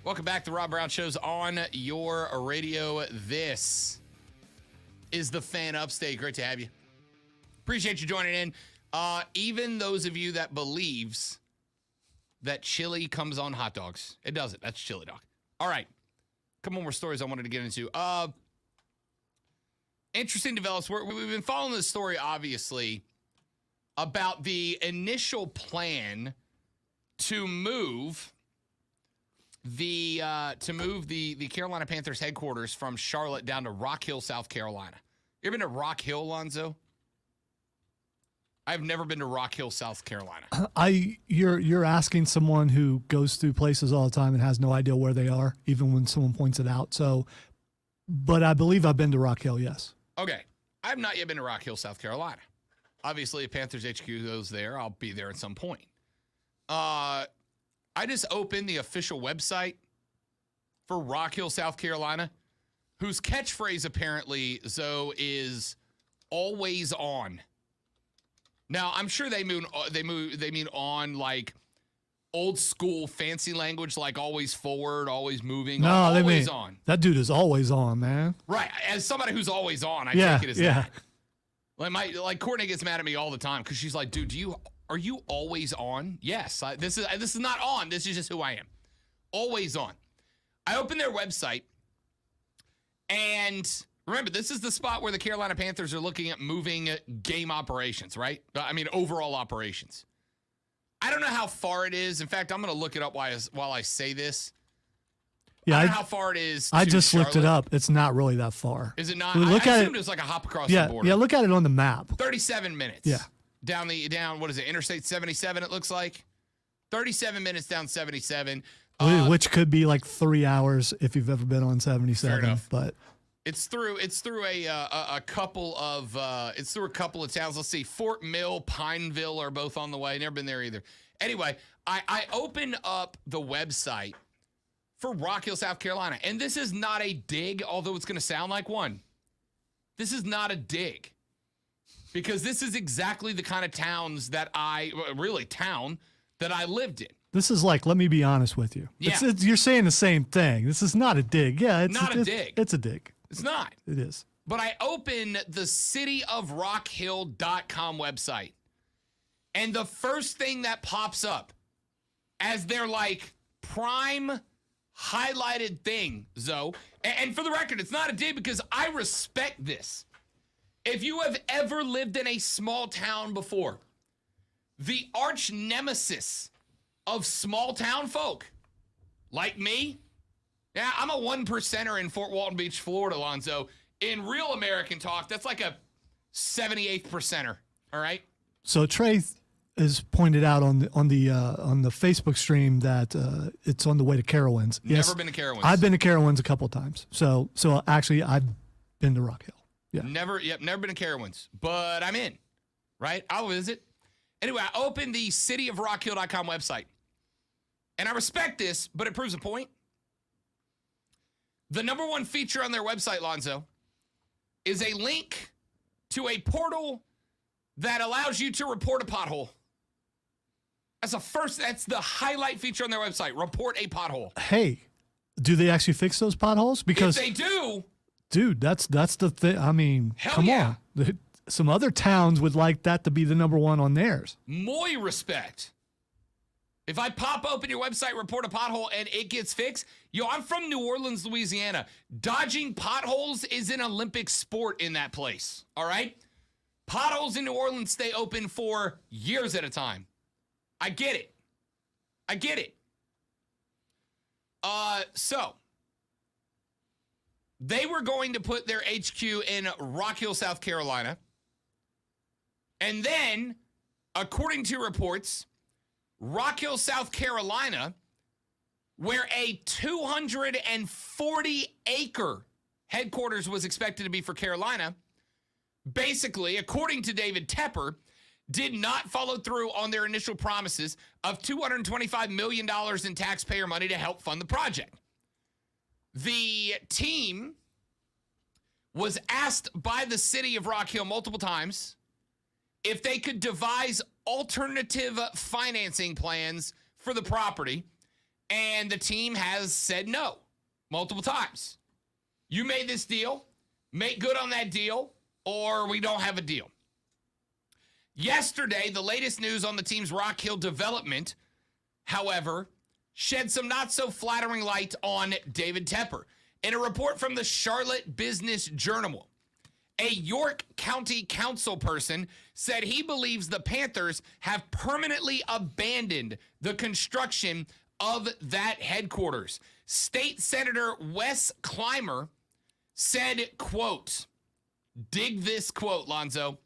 Welcome back to Rob Brown Show's on your radio. This is the Fan Upstate. Great to have you. Appreciate you joining in. Even those of you that believes that chili comes on hot dogs. It doesn't. That's chili dog. All right. Couple more stories I wanted to get into. Interesting developments. We've been following this story, obviously, about the initial plan to move the Carolina Panthers headquarters from Charlotte down to Rock Hill, South Carolina. You ever been to Rock Hill, Alonzo? I've never been to Rock Hill, South Carolina. You're asking someone who goes through places all the time and has no idea where they are, even when someone points it out. So, but I believe I've been to Rock Hill, yes. Okay. I have not yet been to Rock Hill, South Carolina. Obviously, if Panthers HQ goes there, I'll be there at some point. I just opened the official website for Rock Hill, South Carolina, whose catchphrase apparently, Zoe, is always on. Now, I'm sure they mean on like old school fancy language, like always forward, always moving. No, always they mean on. that dude is always on, man. Right. As somebody who's always on, I Yeah, take it as yeah. that. Like Courtney gets mad at me all the time because she's like, dude, are you always on? Yes. This is not on. This is just who I am. Always on. I opened their website, and remember, this is the spot where the Carolina Panthers are looking at moving game operations, right? I mean, overall operations. I don't know how far it is. In fact, I'm going to look it up while I say this. Yeah, I don't know how far it is. I to just Charlotte. looked it up. It's not really that far. Is it not? Look I at assumed it. it was like a hop across Yeah, the border. yeah. Look at it on the map. 37 minutes. Yeah. Down, what is it, Interstate 77, it looks like? 37 minutes down 77. Which could be like 3 hours if you've ever been on 77. Fair enough. But It's through a couple of towns. Let's see, Fort Mill, Pineville are both on the way. Never been there either. Anyway, I open up the website for Rock Hill, South Carolina, and this is not a dig, although it's going to sound like one. This is not a dig, because this is exactly the kind of town that I lived in. this is like, let me be honest with you. Yeah. You're saying the same thing. This is not a dig. Yeah, it's Not a dig. It's a dig. It's not. It is. But I open the cityofrockhill.com website, and the first thing that pops up as their like prime highlighted thing, Zoe, and for the record, it's not a dig because I respect this. If you have ever lived in a small town before, the arch nemesis of small town folk like me, yeah, I'm a 1%er in Fort Walton Beach, Florida, Alonzo. In real American talk, that's like a 78th percenter. All right. So Trey has pointed out on the Facebook stream that it's on the way to Carowinds. Yes, Never been to Carowinds. I've been to Carowinds a couple of times. So actually, I've been to Rock Hill. Yeah. Never been to Carowinds, but I'm in. Right. I'll visit. Anyway, I opened the cityofrockhill.com website, and I respect this, but it proves a point. The number one feature on their website, Lonzo, is a link to a portal that allows you to report a pothole. That's the highlight feature on their website. Report a pothole. Hey, do they actually fix those potholes? Because if they do, dude, that's the thing. I mean, hell come yeah. on. Some other towns would like that to be the number one on theirs. Muy respect. If I pop open your website, report a pothole, and it gets fixed, I'm from New Orleans, Louisiana. Dodging potholes is an Olympic sport in that place, all right? Potholes in New Orleans stay open for years at a time. I get it. So, they were going to put their HQ in Rock Hill, South Carolina. And then, according to reports, Rock Hill, South Carolina, where a 240-acre headquarters was expected to be for Carolina, basically, according to David Tepper, did not follow through on their initial promises of $225 million in taxpayer money to help fund the project. The team was asked by the city of Rock Hill multiple times if they could devise alternative financing plans for the property, and the team has said no multiple times. You made this deal, make good on that deal, or we don't have a deal. Yesterday, the latest news on the team's Rock Hill development, however, shed some not so flattering light on David Tepper. In a report from the Charlotte Business Journal, a York County Council person said he believes the Panthers have permanently abandoned the construction of that headquarters. State Senator Wes Clymer said, quote, dig this quote, Lonzo.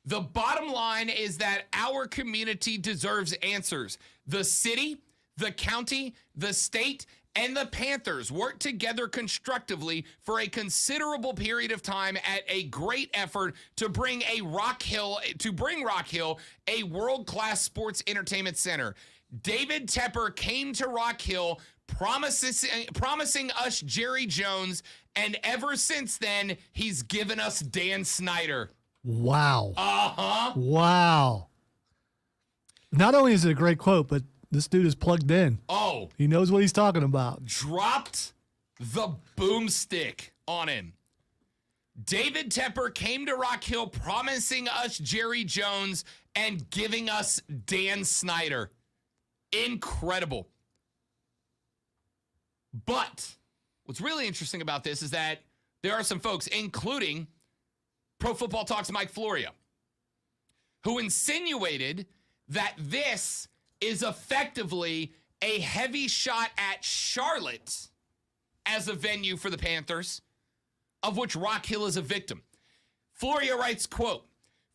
The bottom line is that our community deserves answers. The city, the county, the state, and the Panthers worked together constructively for a considerable period of time at a great effort to bring Rock Hill a world-class sports entertainment center. David Tepper came to Rock Hill promising us Jerry Jones, and ever since then, he's given us Dan Snyder. Wow. Uh-huh. Wow. Not only is it a great quote, but this dude is plugged in. Oh. He knows what he's talking about. Dropped the boomstick on him. David Tepper came to Rock Hill promising us Jerry Jones and giving us Dan Snyder. Incredible. But what's really interesting about this is that there are some folks, including Pro Football Talk's Mike Florio, who insinuated that this is effectively a heavy shot at Charlotte as a venue for the Panthers, of which Rock Hill is a victim. Florio writes, quote,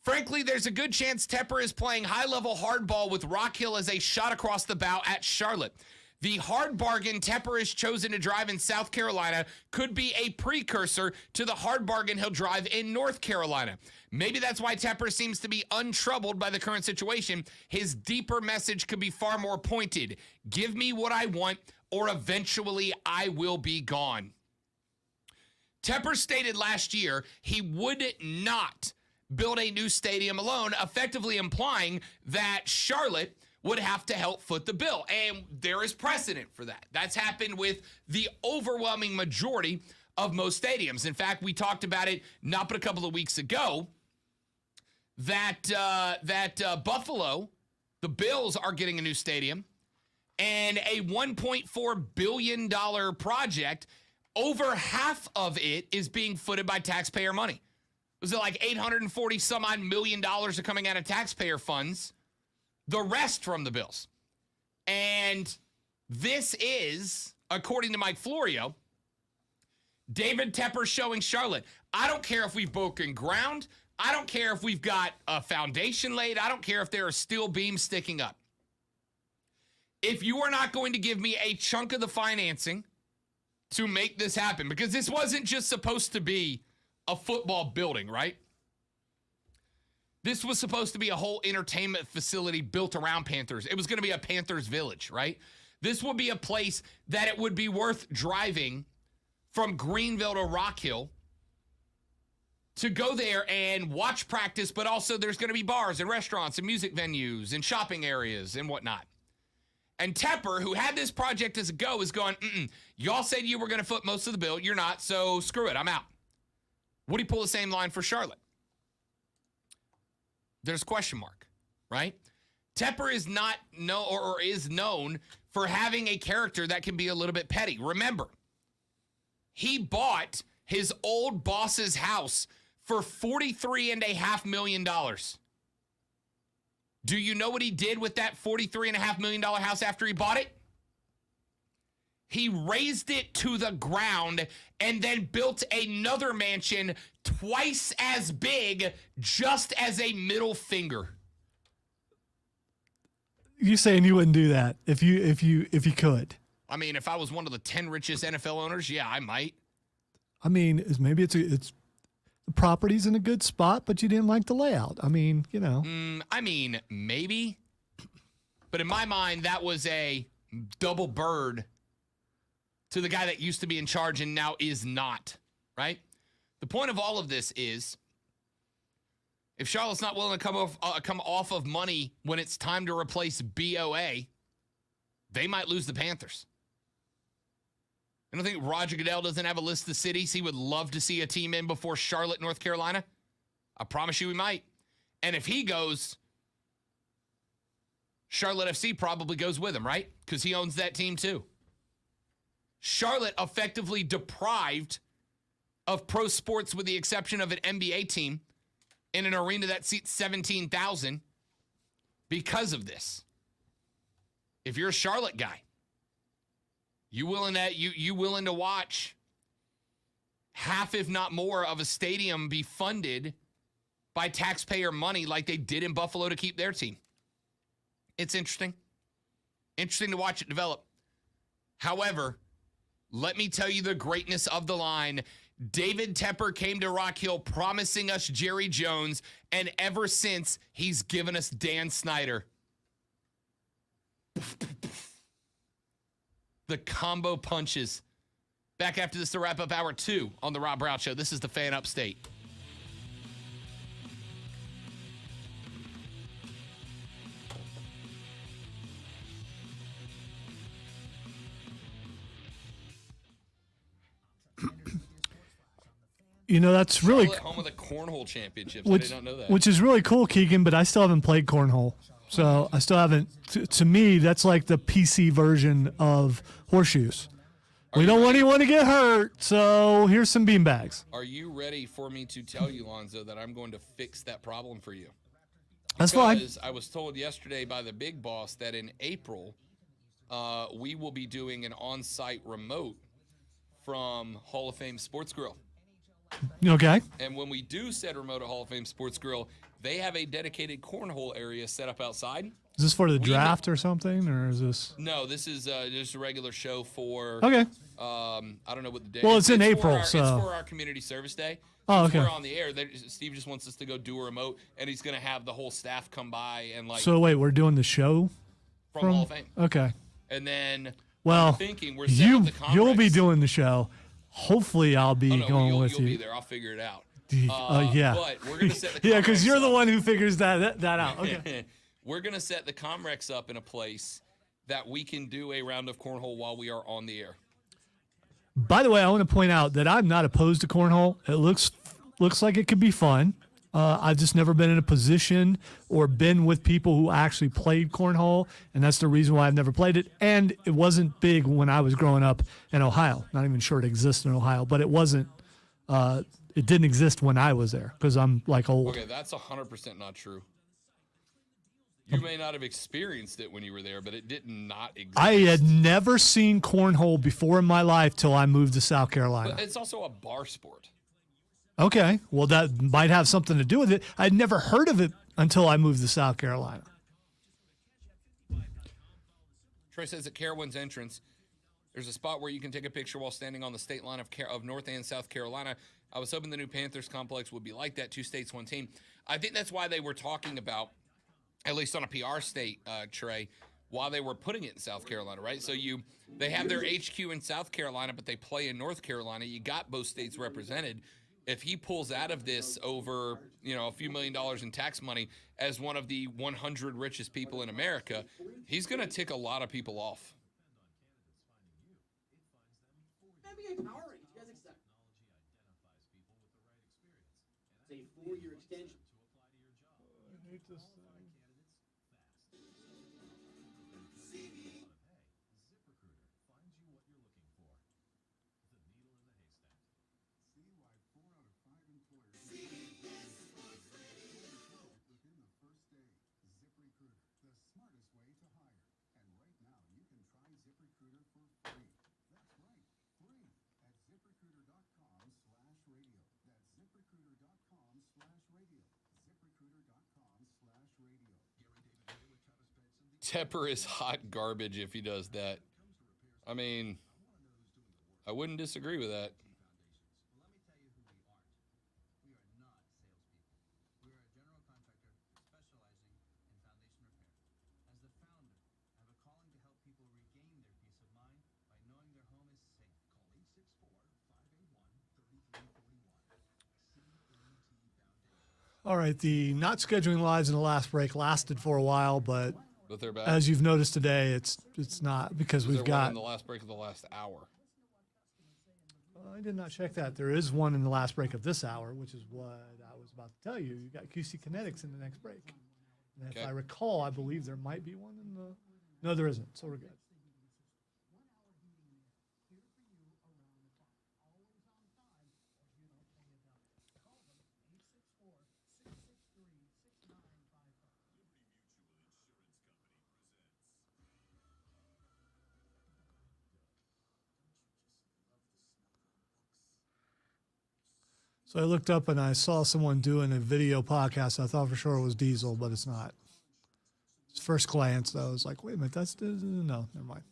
frankly, there's a good chance Tepper is playing high-level hardball with Rock Hill as a shot across the bow at Charlotte. The hard bargain Tepper has chosen to drive in South Carolina could be a precursor to the hard bargain he'll drive in North Carolina. Maybe that's why Tepper seems to be untroubled by the current situation. His deeper message could be far more pointed. Give me what I want, or eventually I will be gone. Tepper stated last year he would not build a new stadium alone, effectively implying that Charlotte would have to help foot the bill. And there is precedent for that. That's happened with the overwhelming majority of most stadiums. In fact, we talked about it not but a couple of weeks ago that Buffalo, the Bills, are getting a new stadium, and a $1.4 billion project, over half of it is being footed by taxpayer money. Was it like 840 some odd million dollars are coming out of taxpayer funds? The rest from the Bills. And this is, according to Mike Florio, David Tepper showing Charlotte, I don't care if we've broken ground. I don't care if we've got a foundation laid. I don't care if there are steel beams sticking up. If you are not going to give me a chunk of the financing to make this happen, because this wasn't just supposed to be a football building, right? This was supposed to be a whole entertainment facility built around Panthers. It was going to be a Panthers village, right? This would be a place that it would be worth driving from Greenville to Rock Hill to go there and watch practice, but also there's going to be bars and restaurants and music venues and shopping areas and whatnot. And Tepper, who had this project as a go, is going, y'all said you were going to foot most of the bill. You're not, so screw it. I'm out. Would he pull the same line for Charlotte? There's a question mark, right? Tepper is not is known for having a character that can be a little bit petty. Remember, he bought his old boss's house for $43.5 million. Do you know what he did with that $43.5 million house after he bought it? He raised it to the ground and then built another mansion twice as big, just as a middle finger. You saying you wouldn't do that if you could? I mean, if I was one of the 10 richest NFL owners, yeah, I might. I mean, maybe it's the property's in a good spot, but you didn't like the layout. I mean, you know. I mean, maybe. But in my mind, that was a double bird to the guy that used to be in charge and now is not, right? The point of all of this is, if Charlotte's not willing to come off of money when it's time to replace BOA, they might lose the Panthers. I don't think Roger Goodell doesn't have a list of cities he would love to see a team in before Charlotte, North Carolina. I promise you he might. And if he goes, Charlotte FC probably goes with him, right? Because he owns that team too. Charlotte effectively deprived of pro sports with the exception of an NBA team in an arena that seats 17,000 because of this. If you're a Charlotte guy, you willing to watch half, if not more, of a stadium be funded by taxpayer money like they did in Buffalo to keep their team? It's interesting. Interesting to watch it develop. However, let me tell you the greatness of the line. David Tepper came to Rock Hill promising us Jerry Jones, and ever since, he's given us Dan Snyder. The combo punches. Back after this to wrap up hour 2 on the Rob Brown Show. This is the Fan Upstate. You know, that's really Charlotte, home of the cornhole championships. I did not know that. Which is really cool, Keegan, but I still haven't played cornhole. So I still haven't. To me, that's like the PC version of horseshoes. We don't want anyone to get hurt, so here's some beanbags. Are you ready for me to tell you, Lonzo, that I'm going to fix that problem for you? That's fine. Because I was told yesterday by the big boss that in April, we will be doing an on-site remote from Hall of Fame Sports Grill. Okay. And when we do said remote at Hall of Fame Sports Grill, they have a dedicated cornhole area set up outside. Is this for the draft or something, or is this? No, this is just a regular show for. Okay. I don't know what the day. Well, it's in April, It's so. for our community service day. Oh, Since okay. we're on the air. Steve just wants us to go do a remote, and he's going to have the whole staff come by and So wait, we're doing the show from Hall of Fame. Okay. And then Well, I'm thinking we're setting up the you'll be Comrex. doing the show. Hopefully, I'll be going with you'll you. be there. I'll figure it out. Yeah. But we're going to set the Yeah, because Comrex you're the up. one who figures that out. Okay. We're going to set the Comrex up in a place that we can do a round of cornhole while we are on the air. By the way, I want to point out that I'm not opposed to cornhole. It looks like it could be fun. I've just never been in a position or been with people who actually played cornhole, and that's the reason why I've never played it. And it wasn't big when I was growing up in Ohio. Not even sure it exists in Ohio, but it wasn't. It didn't exist when I was there because I'm like old. Okay, that's 100% not true. You may not have experienced it when you were there, but it did not exist. I had never seen cornhole before in my life till I moved to South Carolina. But it's also a bar sport. Okay, well, that might have something to do with it. I'd never heard of it until I moved to South Carolina. Troy says at Carowinds entrance, there's a spot where you can take a picture while standing on the state line of North and South Carolina. I was hoping the new Panthers complex would be like that, 2 states, 1 team. I think that's why they were talking about, at least on a PR state, Trey, while they were putting it in South Carolina, right? So they have their HQ in South Carolina, but they play in North Carolina. You got both states represented. If he pulls out of this over, a few $1 million in tax money as one of the 100 richest people in America, he's going to tick a lot of people off. NBA Power Range, you guys accept. It's a 4-year extension. Tepper is hot garbage if he does that. I mean, I wouldn't disagree with that. All right, the not scheduling lives in the last break lasted for a while, but they're back. as you've noticed today, it's not because we've got in the last break of the last hour. I did not check that. There is one in the last break of this hour, which is what I was about to tell you. You got QC Kinetics in the next break. And if I recall, I believe there might be one in the. No, there isn't. So we're good. So I looked up and I saw someone doing a video podcast. I thought for sure it was Diesel, but it's not. First glance, though, I was like, wait a minute, that's no, never mind.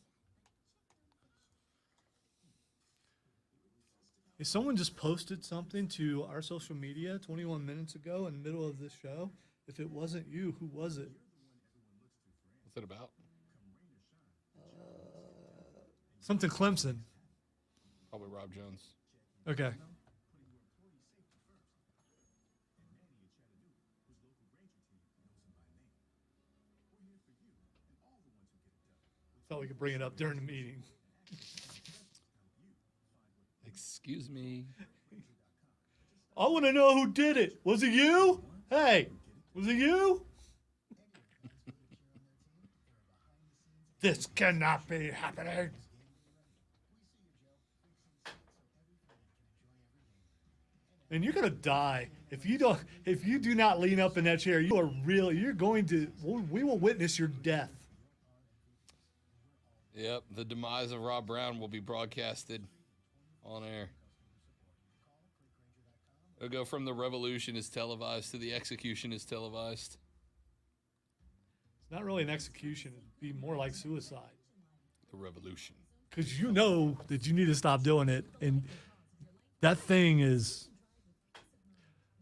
Hey, someone just posted something to our social media 21 minutes ago in the middle of this show. If it wasn't you, who was it? What's it about? Something Clemson. Probably Rob Jones. Okay. Thought we could bring it up during the meeting. Excuse me. I want to know who did it. Was it you? Hey, was it you? This cannot be happening. And you're gonna die if you don't. If you do not lean up in that chair, you are really. You're going to. We will witness your death. Yep, the demise of Rob Brown will be broadcasted on air. It'll go from the revolution is televised to the execution is televised. It's not really an execution. It'd be more like suicide. The revolution. Because you know that you need to stop doing it, and that thing is.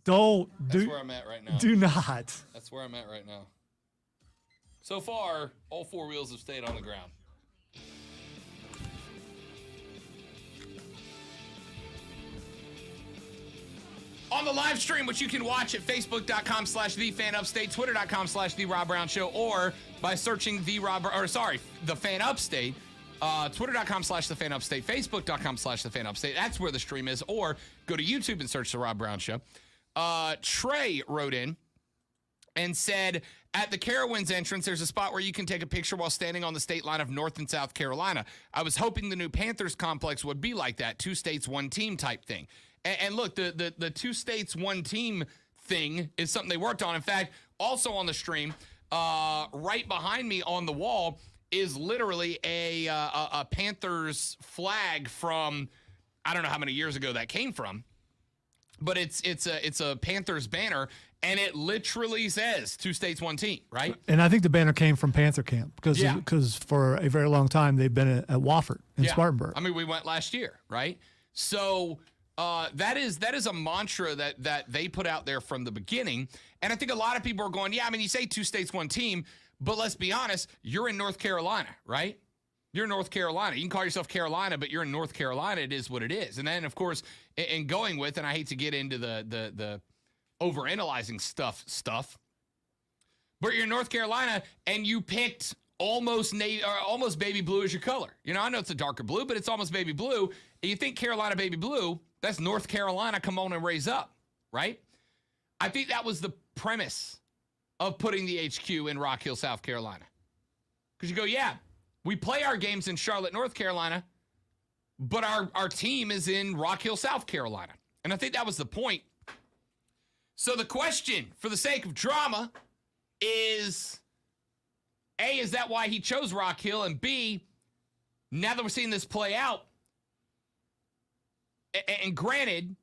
That's where I'm at right now. Do not. That's where I'm at right now. So far, all four wheels have stayed on the ground. On the live stream, which you can watch at facebook.com/thefanupstate, twitter.com/the Rob Brown Show, or by searching the Fan Upstate, twitter.com/the Fan Upstate, facebook.com/the Fan Upstate. That's where the stream is. Or go to YouTube and search the Rob Brown Show. Trey wrote in and said, at the Carowinds entrance, there's a spot where you can take a picture while standing on the state line of North and South Carolina. I was hoping the new Panthers complex would be like that, 2 states, 1 team type thing. And look, the 2 states, 1 team thing is something they worked on. In fact, also on the stream, right behind me on the wall is literally a Panthers flag from, I don't know how many years ago that came from, but it's a Panthers banner, and it literally says 2 states, 1 team, right? And I think the banner came from Panther Camp because for a very long time they've been at Wofford in Spartanburg. I mean, we went last year, right? So that is a mantra that they put out there from the beginning, and I think a lot of people are going, yeah, I mean, you say 2 states, 1 team, but let's be honest, you're in North Carolina, right? You're in North Carolina. You can call yourself Carolina, but you're in North Carolina. It is what it is. And then, of course, and going with, and I hate to get into the overanalyzing stuff, but you're in North Carolina and you picked almost baby blue as your color. You know, I know it's a darker blue, but it's almost baby blue. And you think Carolina baby blue, that's North Carolina, come on and raise up, right? I think that was the premise of putting the HQ in Rock Hill, South Carolina. Because you go, yeah, we play our games in Charlotte, North Carolina, but our team is in Rock Hill, South Carolina. And I think that was the point. So the question, for the sake of drama, is, A, is that why he chose Rock Hill? And B, now that we're seeing this play out, and granted,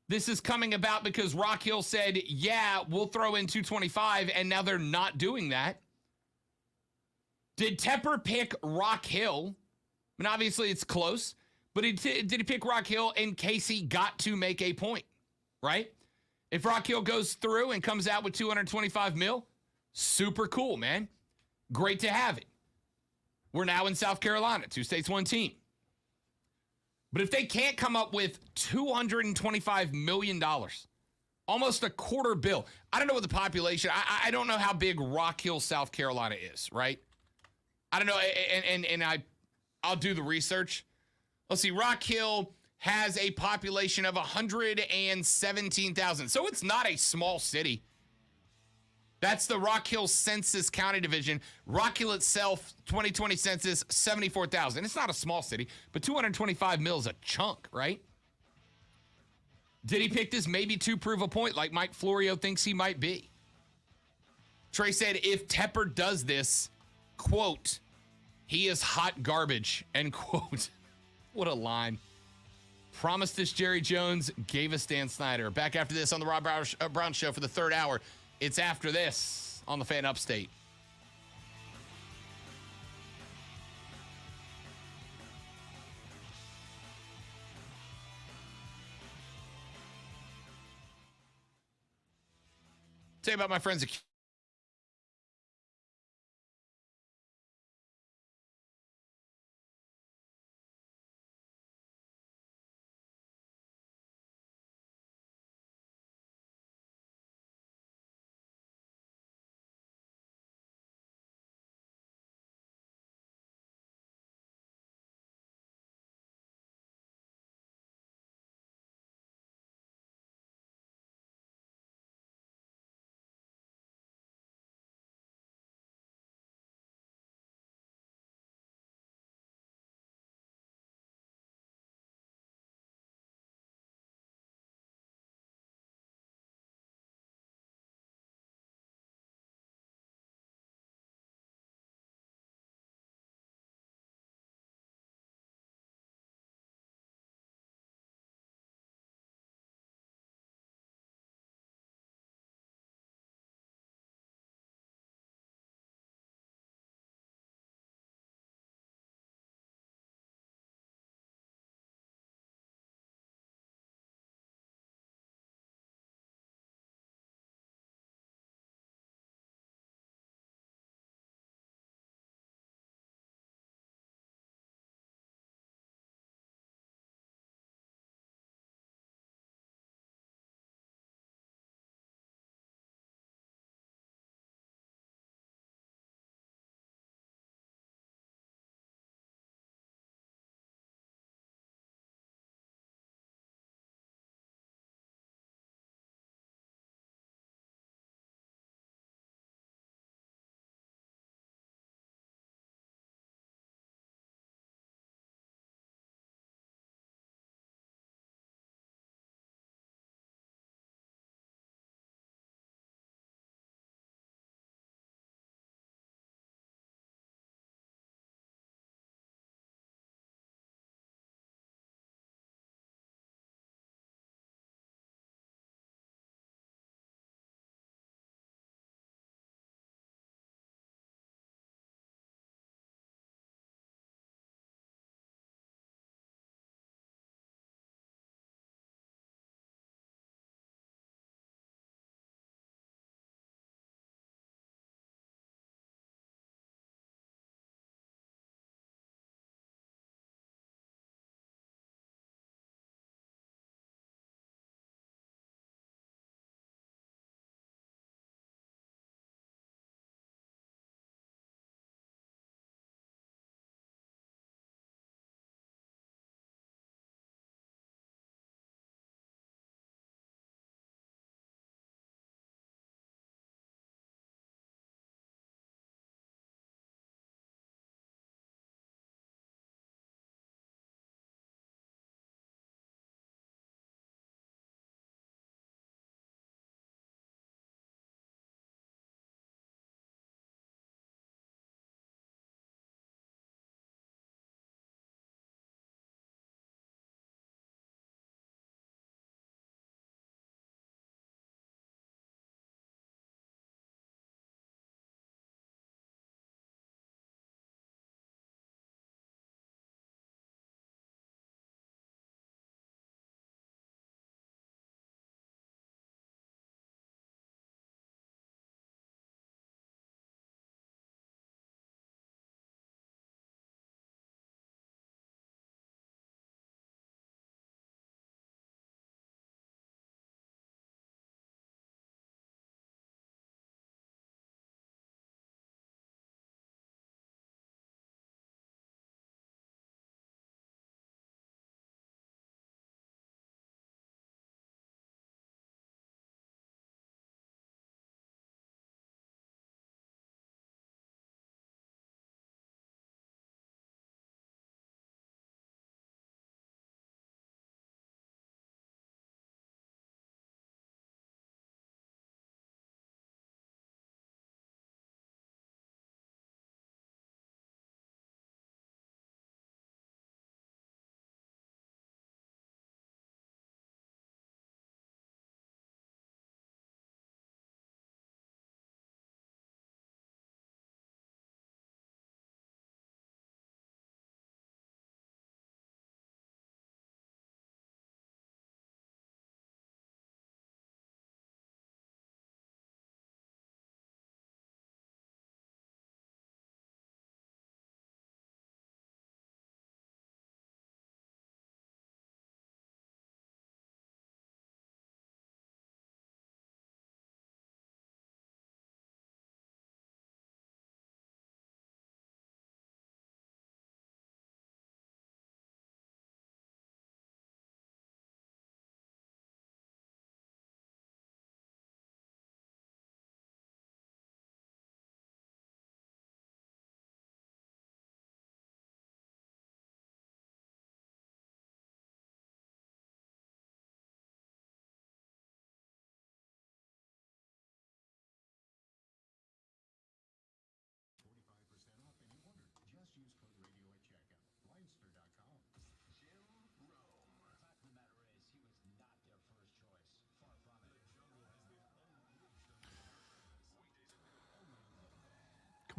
this is coming about because Rock Hill said, yeah, we'll throw in 225, and now they're not doing that. Did Tepper pick Rock Hill? I mean, obviously it's close, but did he pick Rock Hill in case he got to make a point, right? If Rock Hill goes through and comes out with 225 mil, super cool, man. Great to have it. We're now in South Carolina, 2 states, 1 team. But if they can't come up with $225 million, almost a quarter bill, I don't know what the population, I don't know how big Rock Hill, South Carolina is, right? I don't know, and I'll do the research. Let's see, Rock Hill has a population of 117,000. So it's not a small city. That's the Rock Hill Census County Division. Rock Hill itself, 2020 census, 74,000. It's not a small city, but 225 mil is a chunk, right? Did he pick this maybe to prove a point like Mike Florio thinks he might be? Trey said, if Tepper does this, quote, he is hot garbage, end quote. What a line. Promised us Jerry Jones, gave us Dan Snyder. Back after this on the Rob Brown Show for the 3rd hour. It's after this on the Fan Upstate. Tell you about my friends at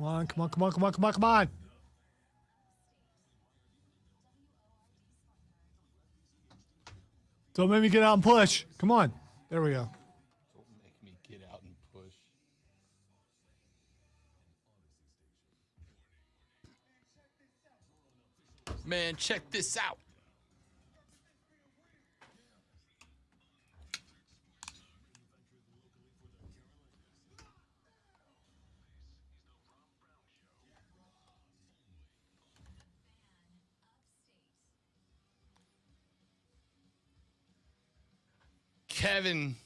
Come on, come on, come on, come on, come on, come on. Don't make me get out and push. Come on. There we go. Don't make me get out and push. Man, check this out. Kevin.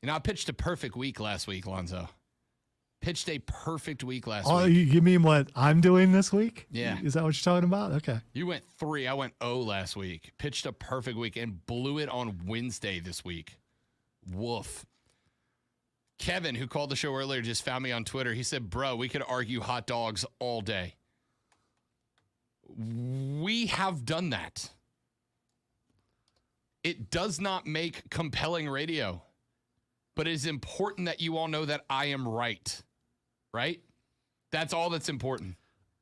You know, I pitched a perfect week last week, Lonzo. Pitched a perfect week last Oh, week. you mean what I'm doing this week? Yeah. Is that what you're talking about? Okay. You went 3. I went 0 last week. Pitched a perfect week and blew it on Wednesday this week. Woof. Kevin, who called the show earlier, just found me on Twitter. He said, bro, we could argue hot dogs all day. We have done that. It does not make compelling radio, but it is important that you all know that I am right. Right? That's all that's important.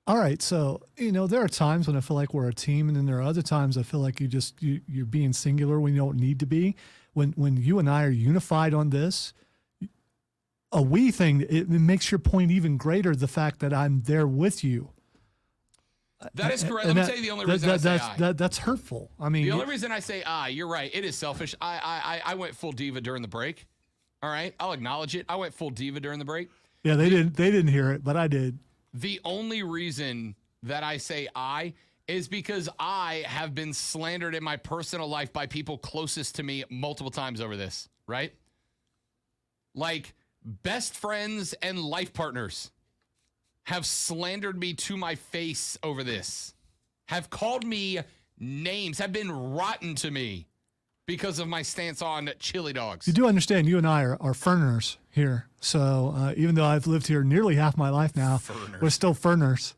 All right. So, there are times when I feel like we're a team, and then there are other times I feel like you're being singular when you don't need to be. When you and I are unified on this, a we thing, it makes your point even greater, the fact that I'm there with you. That is correct. Let me tell you the only reason I say I. That's hurtful. I mean, the only reason I say I, you're right. It is selfish. I went full diva during the break. All right. I'll acknowledge it. I went full diva during the break. Yeah, they didn't hear it, but I did. The only reason that I say I is because I have been slandered in my personal life by people closest to me multiple times over this, right? Like best friends and life partners have slandered me to my face over this, have called me names, have been rotten to me because of my stance on chili dogs. You do understand you and I are Ferners here. So even though I've lived here nearly half my life now, we're still Ferners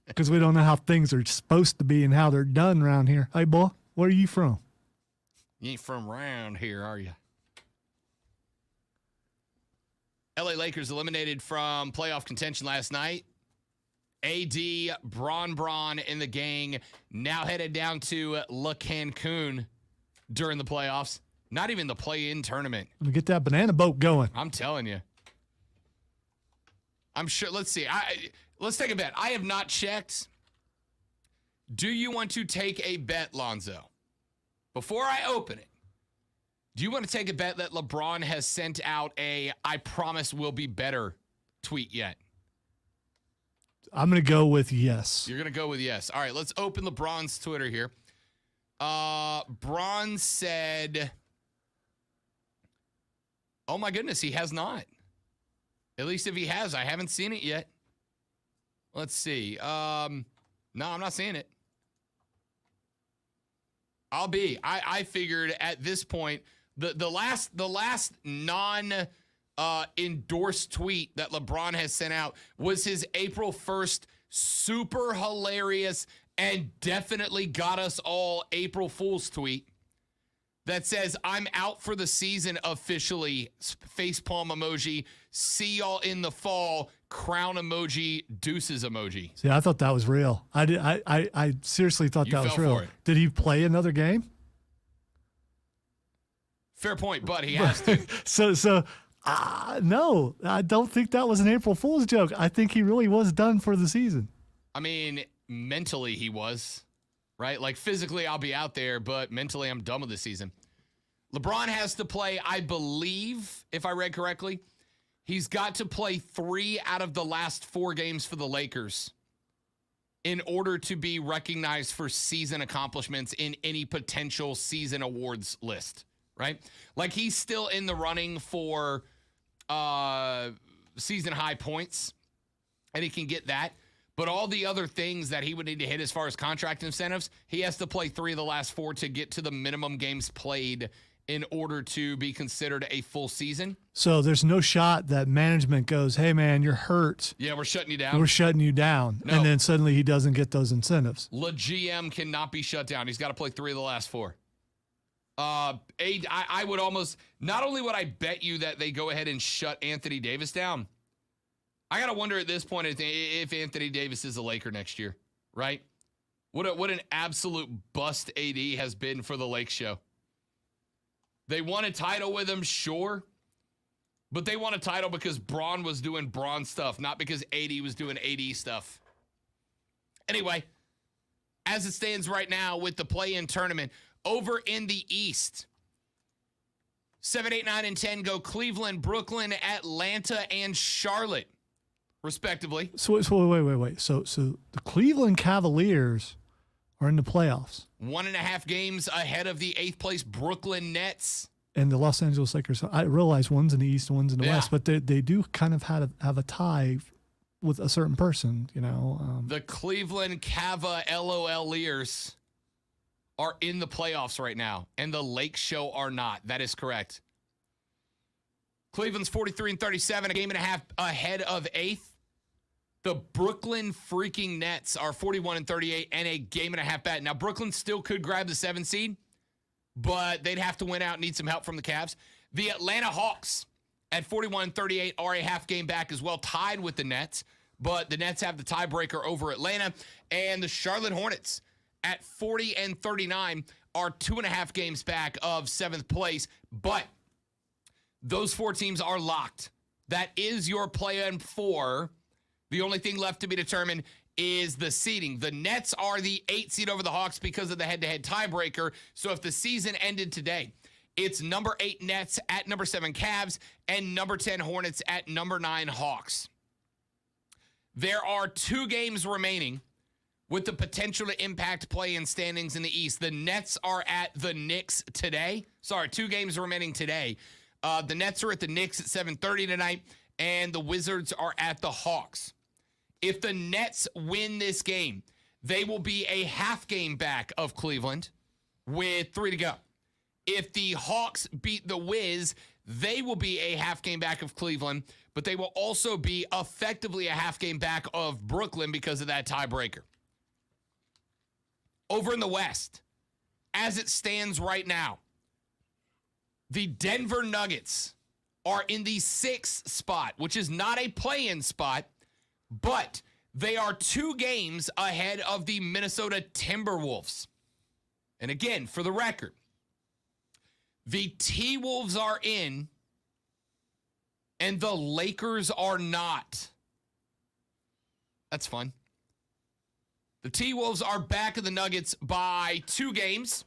because we don't know how things are supposed to be and how they're done around here. Hey, boy, where are you from? You ain't from around here, are you? LA Lakers eliminated from playoff contention last night. AD, Bron, and the gang now headed down to La Cancun during the playoffs. Not even the play-in tournament. Let me get that banana boat going. I'm telling you. I'm sure. Let's see. Let's take a bet. I have not checked. Do you want to take a bet, Lonzo? Before I open it, do you want to take a bet that LeBron has sent out a "I promise we'll be better" tweet yet? I'm going to go with yes. You're going to go with yes. All right, let's open LeBron's Twitter here. Bron said, oh my goodness, he has not. At least if he has, I haven't seen it yet. Let's see. No, I'm not seeing it. I figured at this point, the last non endorsed tweet that LeBron has sent out was his April 1st super hilarious and definitely got us all April Fool's tweet that says, I'm out for the season officially, facepalm emoji, see y'all in the fall, crown emoji, deuces emoji. See, I thought that was real. I seriously thought that was fell real. for it. Did he play another game? Fair point, but he has to. No, I don't think that was an April Fool's joke. I think he really was done for the season. I mean, mentally he was, right? Like physically I'll be out there, but mentally I'm done with the season. LeBron has to play, I believe, if I read correctly, he's got to play 3 out of the last 4 games for the Lakers in order to be recognized for season accomplishments in any potential season awards list, right? Like he's still in the running for season high points, and he can get that. But all the other things that he would need to hit as far as contract incentives, he has to play 3 of the last 4 to get to the minimum games played in order to be considered a full season. So there's no shot that management goes, hey, man, you're hurt. Yeah, we're shutting you down. We're shutting you down. No. And then suddenly he doesn't get those incentives. GM cannot be shut down. He's got to play 3 of the last 4. I would almost, not only would I bet you that they go ahead and shut Anthony Davis down, I got to wonder at this point if Anthony Davis is a Laker next year, right? What an absolute bust AD has been for the Lake Show. They won a title with him, sure. But they won a title because Braun was doing Braun stuff, not because AD was doing AD stuff. Anyway, as it stands right now with the play-in tournament, over in the East, 7, 8, 9, and 10 go Cleveland, Brooklyn, Atlanta, and Charlotte, respectively. So wait. So the Cleveland Cavaliers are in the playoffs. 1.5 games ahead of the 8th place Brooklyn Nets. And the Los Angeles Lakers. I realize one's in the East and one's in the Yeah. West, but they do kind of have a tie with a certain person, you know. The Cleveland Cava LOLers are in the playoffs right now, and the Lake Show are not. That is correct. Cleveland's 43-37, a game and a half ahead of 8th. The Brooklyn freaking Nets are 41-38 and a game and a half back. Now, Brooklyn still could grab the 7th seed, but they'd have to win out, need some help from the Cavs. The Atlanta Hawks at 41-38 are a half game back as well, tied with the Nets, but the Nets have the tiebreaker over Atlanta. And the Charlotte Hornets at 40-39 are 2.5 games back of 7th place, but those 4 teams are locked. That is your play-in 4. The only thing left to be determined is the seeding. The Nets are the 8th seed over the Hawks because of the head-to-head tiebreaker. So if the season ended today, it's number 8 Nets at number 7 Cavs and number 10 Hornets at number 9 Hawks. There are 2 games remaining with the potential to impact play-in standings in the East. The Nets are at the Knicks today. 2 games remaining today. The Nets are at the Knicks at 7:30 tonight, and the Wizards are at the Hawks. If the Nets win this game, they will be a half game back of Cleveland with 3 to go. If the Hawks beat the Wiz, they will be a half game back of Cleveland, but they will also be effectively a half game back of Brooklyn because of that tiebreaker. Over in the West, as it stands right now, the Denver Nuggets are in the 6th spot, which is not a play-in spot, but they are 2 games ahead of the Minnesota Timberwolves. And again, for the record, the T-Wolves are in and the Lakers are not. That's fun. The T-Wolves are back of the Nuggets by 2 games.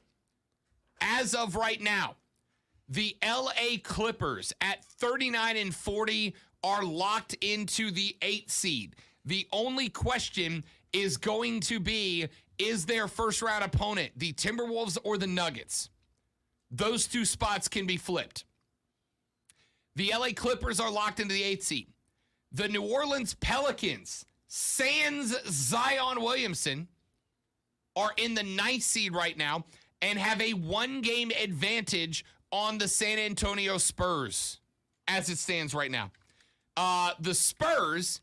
As of right now, the LA Clippers at 39-40 are locked into the 8th seed. The only question is going to be, is their first round opponent the Timberwolves or the Nuggets? Those 2 spots can be flipped. The LA Clippers are locked into the 8th seed. The New Orleans Pelicans, sans Zion Williamson, are in the 9th seed right now and have a 1-game advantage on the San Antonio Spurs as it stands right now. The Spurs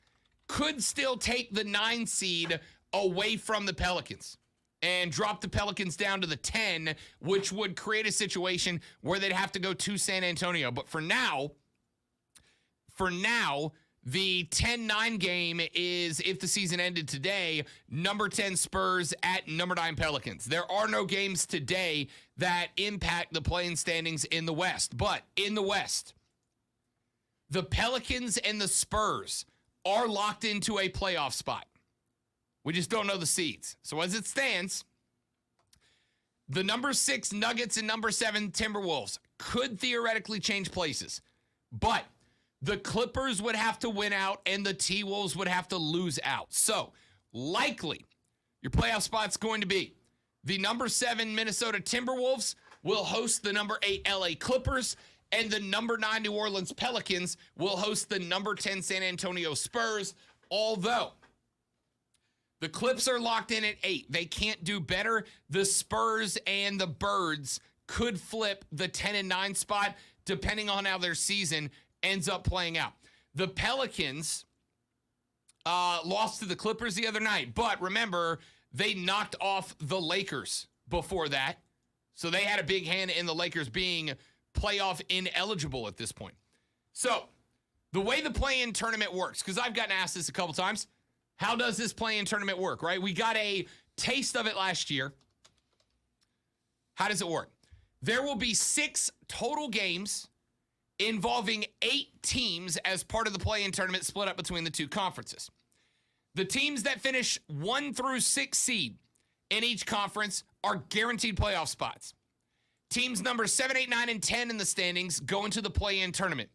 could still take the 9 seed away from the Pelicans and drop the Pelicans down to the 10, which would create a situation where they'd have to go to San Antonio. But for now, the 10-9 game is, if the season ended today, number 10 Spurs at number 9 Pelicans. There are no games today that impact the play-in standings in the West. But in the West, the Pelicans and the Spurs are locked into a playoff spot. We just don't know the seeds. So as it stands, the number 6 Nuggets and number 7 Timberwolves could theoretically change places. But the Clippers would have to win out and the T-Wolves would have to lose out. So likely your playoff spot's going to be the number 7 Minnesota Timberwolves will host the number 8 LA Clippers, and the number 9 New Orleans Pelicans will host the number 10 San Antonio Spurs. Although the Clips are locked in at 8. They can't do better. The Spurs and the Birds could flip the 10 and 9 spot depending on how their season ends up playing out. The Pelicans lost to the Clippers the other night, but remember, they knocked off the Lakers before that. So they had a big hand in the Lakers being playoff ineligible at this point. So the way the play-in tournament works, because I've gotten asked this a couple times, how does this play-in tournament work, right? We got a taste of it last year. How does it work? There will be 6 total games involving 8 teams as part of the play-in tournament split up between the 2 conferences. The teams that finish 1 through 6 seed in each conference are guaranteed playoff spots. Teams number 7, 8, 9, and 10 in the standings go into the play-in tournament.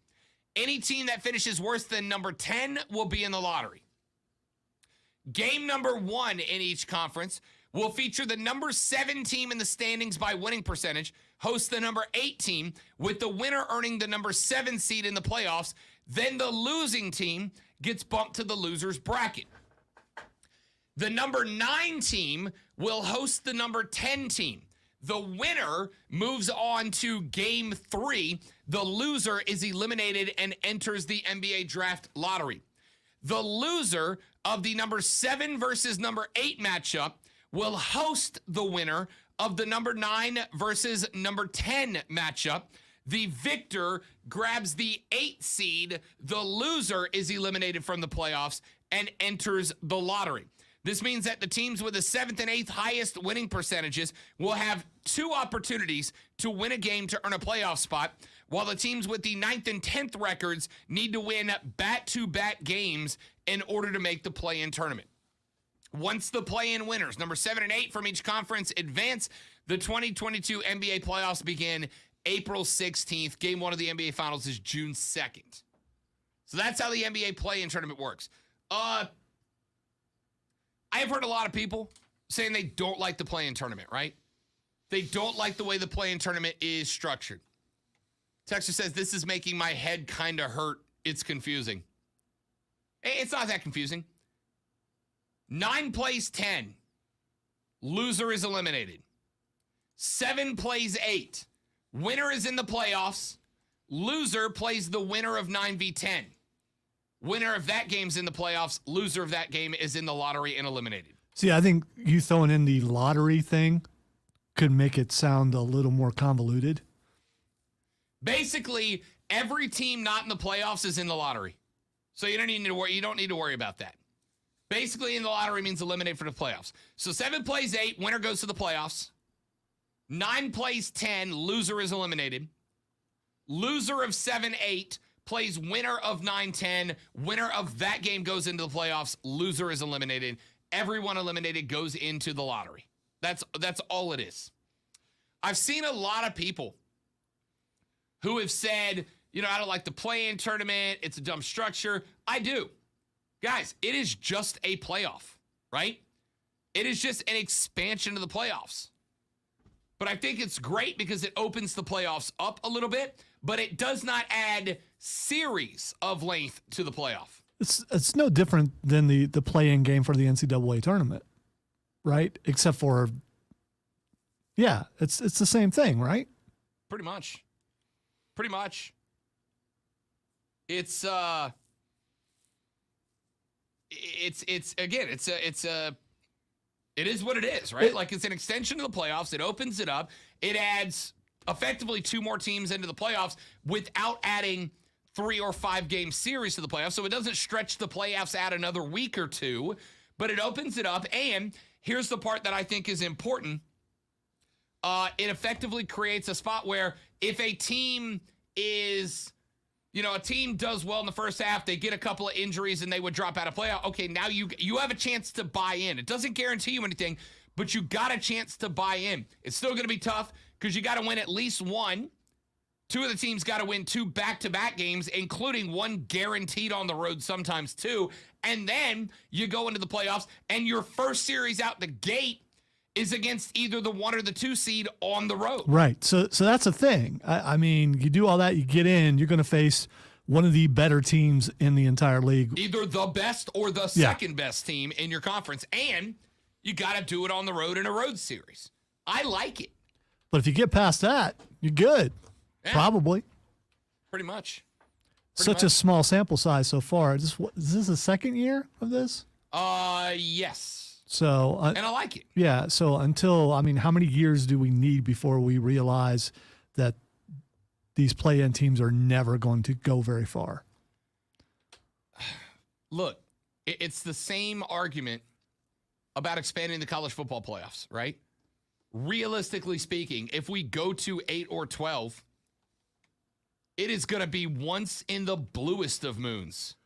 Any team that finishes worse than number 10 will be in the lottery. Game number 1 in each conference will feature the number 7 team in the standings by winning percentage, host the number 8 team, with the winner earning the number 7 seed in the playoffs. Then the losing team gets bumped to the loser's bracket. The number 9 team will host the number 10 team. The winner moves on to game 3. The loser is eliminated and enters the NBA draft lottery. The loser of the number 7 versus number 8 matchup will host the winner of the number 9 versus number 10 matchup. The victor grabs the 8 seed. The loser is eliminated from the playoffs and enters the lottery. This means that the teams with the 7th and 8th highest winning percentages will have 2 opportunities to win a game to earn a playoff spot, while the teams with the 9th and 10th records need to win back-to-back games in order to make the play-in tournament. Once the play-in winners, number 7 and 8 from each conference, advance, the 2022 NBA playoffs begin April 16th. Game 1 of the NBA Finals is June 2nd. So that's how the NBA play-in tournament works. I have heard a lot of people saying they don't like the play-in tournament, right? They don't like the way the play-in tournament is structured. Texter says, this is making my head kind of hurt. It's confusing. It's not that confusing. 9 plays 10. Loser is eliminated. 7 plays 8. Winner is in the playoffs. Loser plays the winner of 9v10. Winner of that game's in the playoffs. Loser of that game is in the lottery and eliminated. See, I think you throwing in the lottery thing could make it sound a little more convoluted. Basically, every team not in the playoffs is in the lottery. So you don't need to worry about that. Basically, in the lottery means eliminate for the playoffs. So 7 plays 8, winner goes to the playoffs. 9 plays 10, loser is eliminated. Loser of 7-8 plays winner of 9-10. Winner of that game goes into the playoffs. Loser is eliminated. Everyone eliminated goes into the lottery. That's all it is. I've seen a lot of people who have said, I don't like the play-in tournament. It's a dumb structure. I do. Guys, it is just a playoff, right? It is just an expansion of the playoffs. But I think it's great because it opens the playoffs up a little bit, but it does not add series of length to the playoff. It's no different than the play-in game for the NCAA tournament, right? Except for, it's the same thing, right? Pretty much. It's it is what it is, right? Like, it's an extension of the playoffs. It opens it up. It adds effectively 2 more teams into the playoffs without adding 3 or 5 game series to the playoffs. So it doesn't stretch the playoffs out another week or 2, but it opens it up. And here's the part that I think is important. It effectively creates a spot where if a team is, a team does well in the first half, they get a couple of injuries and they would drop out of playoff. Okay, now you have a chance to buy in. It doesn't guarantee you anything, but you got a chance to buy in. It's still going to be tough because you got to win at least 1. 2 of the teams got to win 2 back-to-back games, including 1 guaranteed on the road, sometimes 2. And then you go into the playoffs, and your first series out the gate is against either the 1 or the 2 seed on the road. Right. So that's a thing. I mean, you do all that, you get in, you're going to face one of the better teams in the entire league. Either the best or the second best team in your conference. And you got to do it on the road in a road series. I like it. But if you get past that, you're good. Yeah. Probably. Pretty much. A small sample size so far. Is this the second year of this? Yes. So, And I like it. yeah. So how many years do we need before we realize that these play-in teams are never going to go very far? Look, it's the same argument about expanding the college football playoffs, right? Realistically speaking, if we go to 8 or 12, it is going to be once in the bluest of moons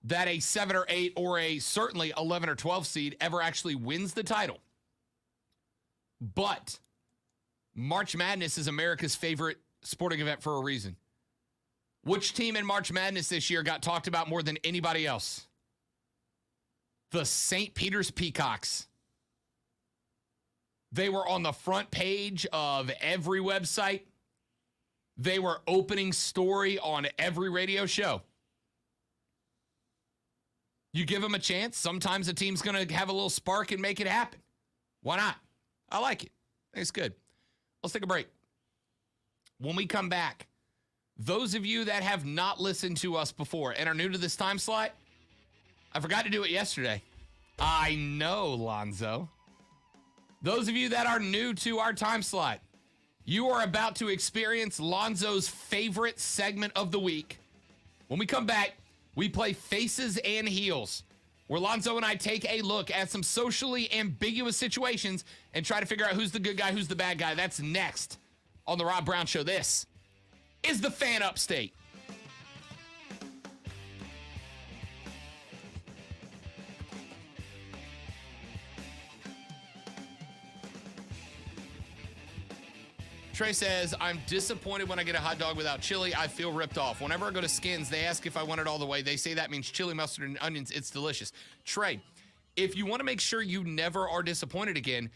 that a 7 or 8 or a certainly 11 or 12 seed ever actually wins the title. But March Madness is America's favorite sporting event for a reason. Which team in March Madness this year got talked about more than anybody else? The St. Peter's Peacocks. They were on the front page of every website. They were opening story on every radio show. You give them a chance, sometimes a team's going to have a little spark and make it happen. Why not? I like it. I think it's good. Let's take a break. When we come back, those of you that have not listened to us before and are new to this time slot, I forgot to do it yesterday. I know, Lonzo. Those of you that are new to our time slot, you are about to experience Lonzo's favorite segment of the week. When we come back, we play Faces and Heels, where Lonzo and I take a look at some socially ambiguous situations and try to figure out who's the good guy, who's the bad guy. That's next on The Rob Brown Show. This is the Fan Upstate. Trey says, I'm disappointed when I get a hot dog without chili. I feel ripped off. Whenever I go to Skins, they ask if I want it all the way. They say that means chili, mustard, and onions. It's delicious. Trey, if you want to make sure you never are disappointed again,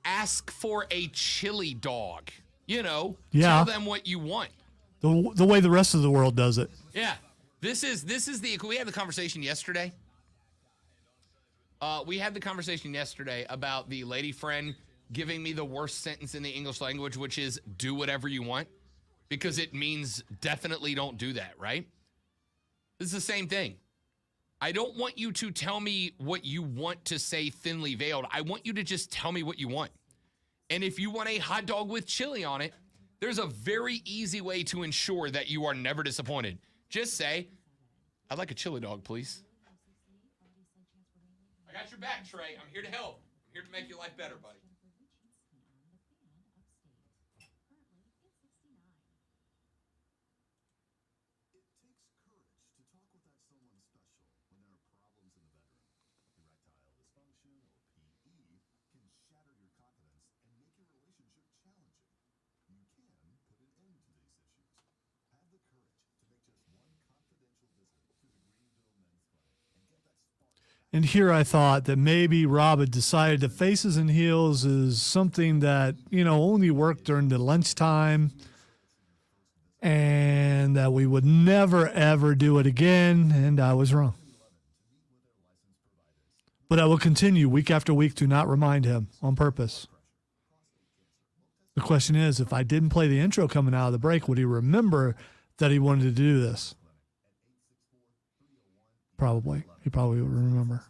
ask for a chili dog. Tell them what you want. The way the rest of the world does it. Yeah. We had the conversation yesterday. We had the conversation yesterday about the lady friend giving me the worst sentence in the English language, which is do whatever you want, because it means definitely don't do that, right? This is the same thing. I don't want you to tell me what you want to say thinly veiled. I want you to just tell me what you want. And if you want a hot dog with chili on it, there's a very easy way to ensure that you are never disappointed. Just say, I'd like a chili dog, please. I got your back, Trey. I'm here to help. I'm here to make your life better, buddy. And here I thought that maybe Rob had decided that Faces and Heels is something that, only worked during the lunchtime and that we would never, ever do it again. And I was wrong. But I will continue week after week to not remind him on purpose. The question is, if I didn't play the intro coming out of the break, would he remember that he wanted to do this? Probably. He probably would remember.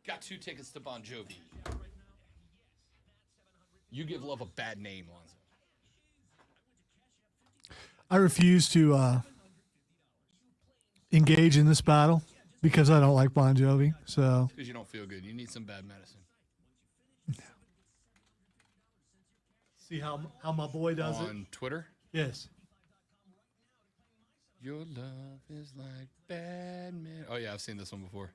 Got 2 tickets to Bon Jovi. You give love a bad name, Lonzo. I refuse to engage in this battle because I don't like Bon Jovi. So Because you don't feel good. You need some bad medicine. see how my boy does it. On Twitter? Yes. Your love is like bad man. Oh, yeah, I've seen this one before.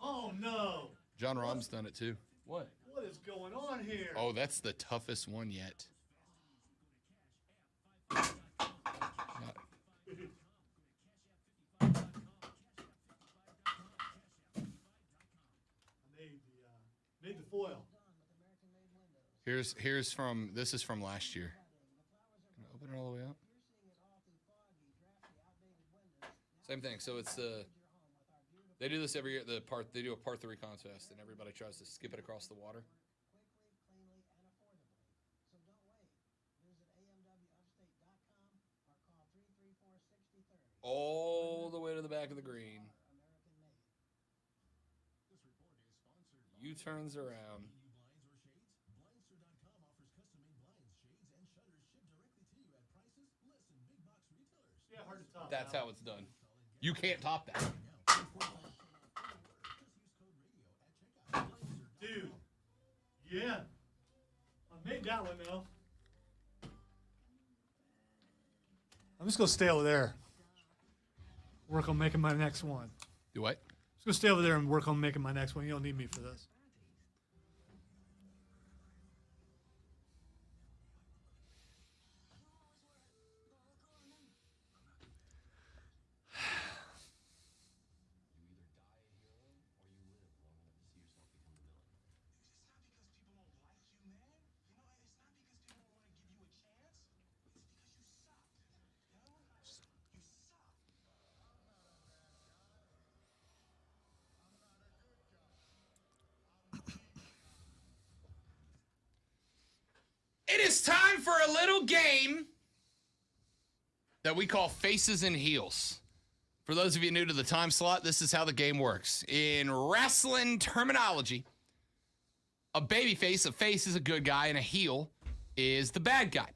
Oh no! John Rahm's done it too. What? What is going on here? Oh, that's the toughest one yet. Made the foil. Here's from, this is from last year. Can I open it all the way up? Same thing. So it's they do this every year. They do a par 3 contest, and everybody tries to skip it across the water. All the way to the back of the green. U-turns around. That's how it's done. You can't top that. Dude. Yeah. I made that one though. I'm just gonna stay over there. Work on making my next one. Do what? Just gonna stay over there and work on making my next one. You don't need me for this. It is time for a little game that we call Faces and Heels. For those of you new to the time slot, this is how the game works. In wrestling terminology, a babyface, a face is a good guy, and a heel is the bad guy.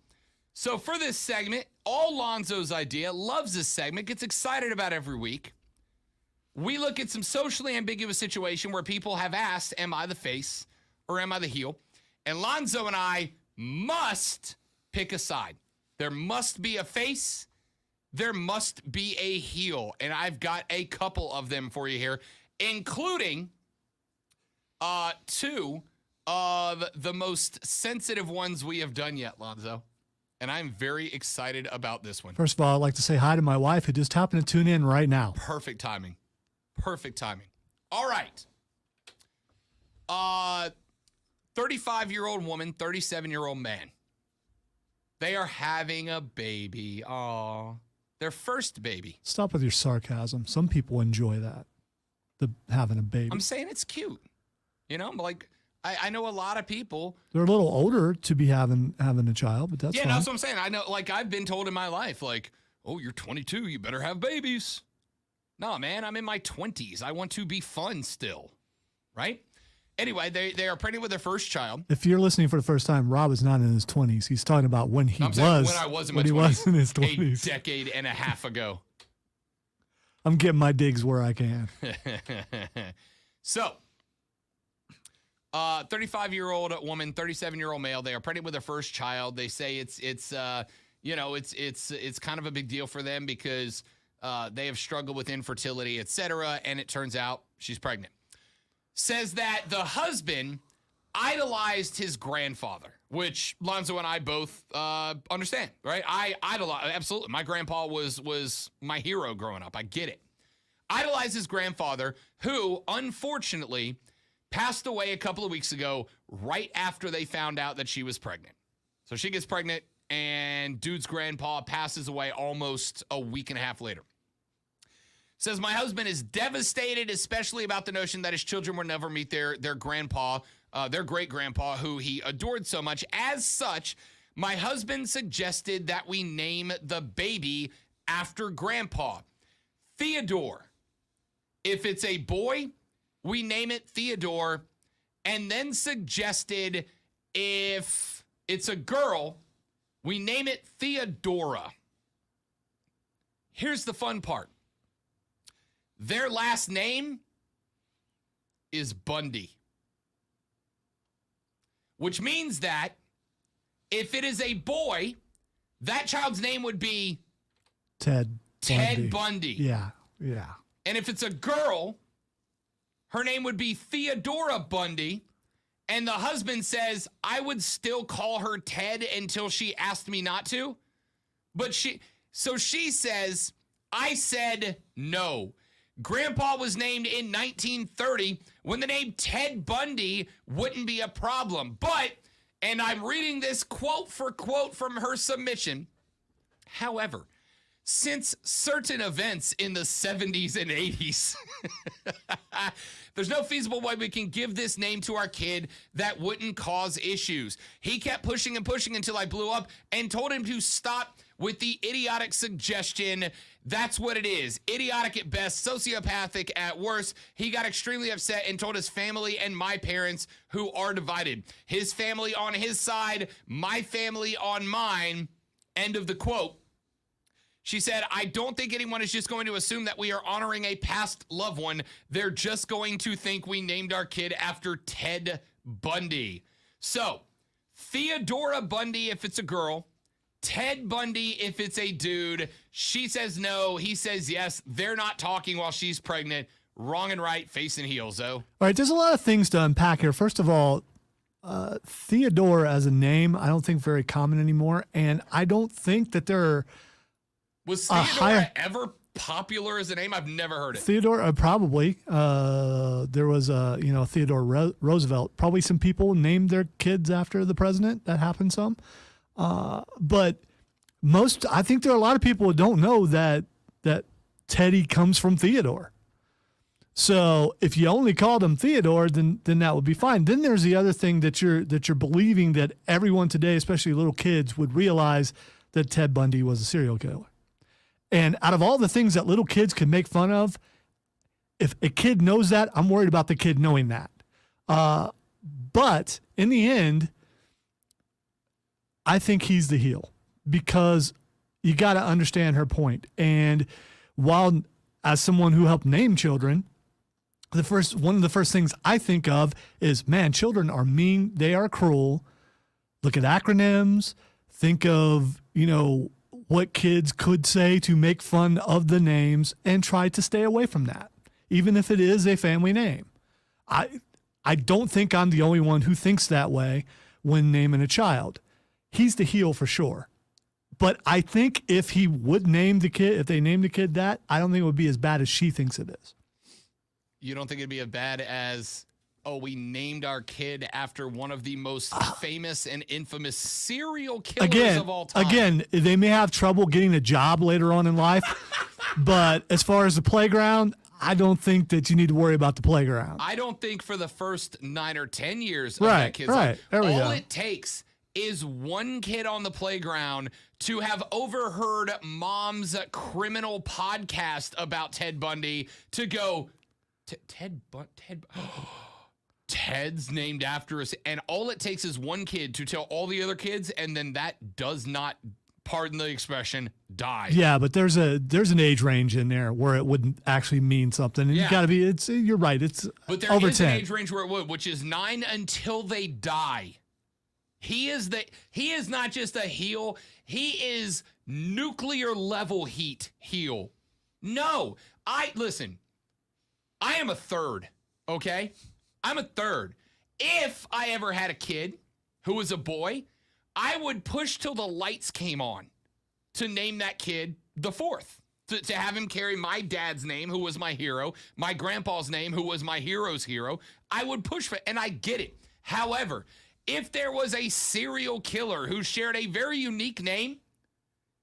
So for this segment, all Lonzo's idea, loves this segment, gets excited about every week. We look at some socially ambiguous situation where people have asked, am I the face or am I the heel? And Lonzo and I must pick a side. There must be a face. There must be a heel. And I've got a couple of them for you here, including 2 of the most sensitive ones we have done yet, Lonzo. And I'm very excited about this one. First of all, I'd like to say hi to my wife who just happened to tune in right now. Perfect timing. Perfect timing. All right. 35-year-old woman, 37-year-old man. They are having a baby. Aw. Their first baby. Stop with your sarcasm. Some people enjoy that. Having a baby. I'm saying it's cute. You know, like I know a lot of people. They're a little older to be having a child, but that's Yeah, fine. that's what I'm saying. I know, like, I've been told in my life, like, oh, you're 22, you better have babies. No, man, I'm in my 20s. I want to be fun still, right? Anyway, they are pregnant with their first child. If you're listening for the first time, Rob is not in his 20s. He's talking about when he I'm saying was. when I was in my when he 20s, was in his 20s. a decade and a half ago. I'm getting my digs where I can. So, 35-year-old woman, 37-year-old male. They are pregnant with their first child. They say it's kind of a big deal for them because they have struggled with infertility, etc. And it turns out she's pregnant. Says that the husband idolized his grandfather, which Lonzo and I both understand, right? I idolize, absolutely. My grandpa was my hero growing up. I get it. Idolized his grandfather, who unfortunately passed away a couple of weeks ago right after they found out that she was pregnant. So she gets pregnant, and dude's grandpa passes away almost a week and a half later. Says, my husband is devastated, especially about the notion that his children will never meet their grandpa, their great-grandpa, who he adored so much. As such, my husband suggested that we name the baby after grandpa. Theodore If it's a boy, we name it Theodore, and then suggested if it's a girl, we name it Theodora. Here's the fun part. Their last name is Bundy, which means that if it is a boy, that child's name would be Ted Bundy. Yeah. And if it's a girl, her name would be Theodora Bundy. And the husband says, I would still call her Ted until she asked me not to. But she says, I said no. Grandpa was named in 1930 when the name Ted Bundy wouldn't be a problem. But, and I'm reading this quote for quote from her submission, however, since certain events in the 70s and 80s, there's no feasible way we can give this name to our kid that wouldn't cause issues. He kept pushing and pushing until I blew up and told him to stop with the idiotic suggestion. That's what it is. Idiotic at best, sociopathic at worst. He got extremely upset and told his family and my parents, who are divided. His family on his side, my family on mine. End of the quote. She said, I don't think anyone is just going to assume that we are honoring a past loved one. They're just going to think we named our kid after Ted Bundy. So, Theodora Bundy if it's a girl, Ted Bundy if it's a dude. She says no, he says yes. They're not talking while she's pregnant. Wrong and right, face and heels, though. All right, there's a lot of things to unpack here. First of all, Theodore as a name, I don't think very common anymore. And I don't think that there are... Was Theodora ever popular as a name? I've never heard it. Theodore, probably. There was, Theodore Roosevelt. Probably some people named their kids after the president. That happened some. But I think there are a lot of people who don't know that Teddy comes from Theodore. So if you only called him Theodore, then that would be fine. Then there's the other thing that you're believing that everyone today, especially little kids, would realize that Ted Bundy was a serial killer. And out of all the things that little kids can make fun of, if a kid knows that, I'm worried about the kid knowing that. But in the end, I think he's the heel because you got to understand her point. And while as someone who helped name children, one of the first things I think of is, man, children are mean. They are cruel. Look at acronyms. Think of, what kids could say to make fun of the names and try to stay away from that, even if it is a family name. I don't think I'm the only one who thinks that way when naming a child. He's the heel for sure. But I think if they named the kid that, I don't think it would be as bad as she thinks it is. You don't think it'd be as bad as, we named our kid after one of the most famous and infamous serial killers of all time. Again, they may have trouble getting a job later on in life, but as far as the playground, I don't think that you need to worry about the playground. I don't think for the first 9 or 10 years of that kid's life. There we go. All it takes is one kid on the playground to have overheard mom's criminal podcast about Ted Bundy to go, Ted's named after us. And all it takes is one kid to tell all the other kids, and then that does not, pardon the expression, die. Yeah, but there's an age range in there where it wouldn't actually mean something. And you got to be, you're right. It's but there over is 10. an age range where it would, which is 9 until they die. He is not just a heel. He is nuclear level heel. No, listen, I am a third. Okay. I'm a third. If I ever had a kid who was a boy, I would push till the lights came on to name that kid the fourth, to have him carry my dad's name, who was my hero, my grandpa's name, who was my hero's hero. I would push for it, and I get it. However, if there was a serial killer who shared a very unique name,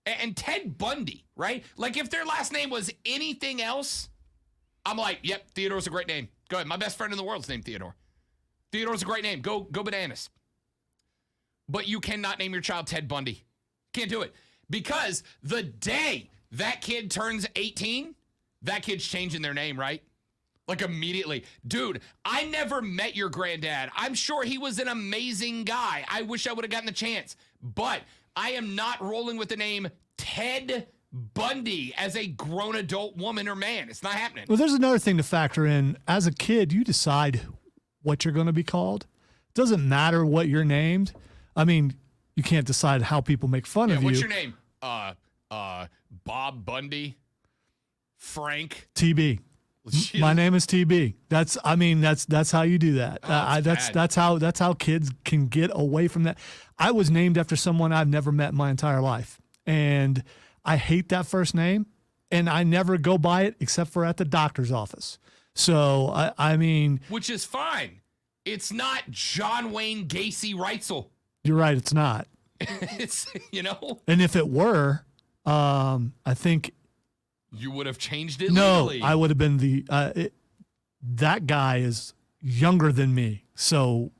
and Ted Bundy, right? Like if their last name was anything else, I'm like, yep, Theodore's a great name. Go ahead. My best friend in the world is named Theodore. Theodore's a great name. Go bananas. But you cannot name your child Ted Bundy. Can't do it. Because the day that kid turns 18, that kid's changing their name, right? Like immediately. Dude, I never met your granddad. I'm sure he was an amazing guy. I wish I would have gotten the chance. But I am not rolling with the name Ted Bundy as a grown adult woman or man. It's not happening. Well, there's another thing to factor in. As a kid, you decide what you're going to be called. It doesn't matter what you're named. I mean, you can't decide how people make fun of you. What's your name? Bob Bundy? Frank? TB. My name is TB. That's how you do that. That's how kids can get away from that. I was named after someone I've never met in my entire life, and I hate that first name, and I never go by it except for at the doctor's office. So I mean, which is fine. It's not John Wayne Gacy Reitzel. You're right. It's not. It's And if it were, I think. You would have changed it legally. No, I would have been that guy is younger than me. So,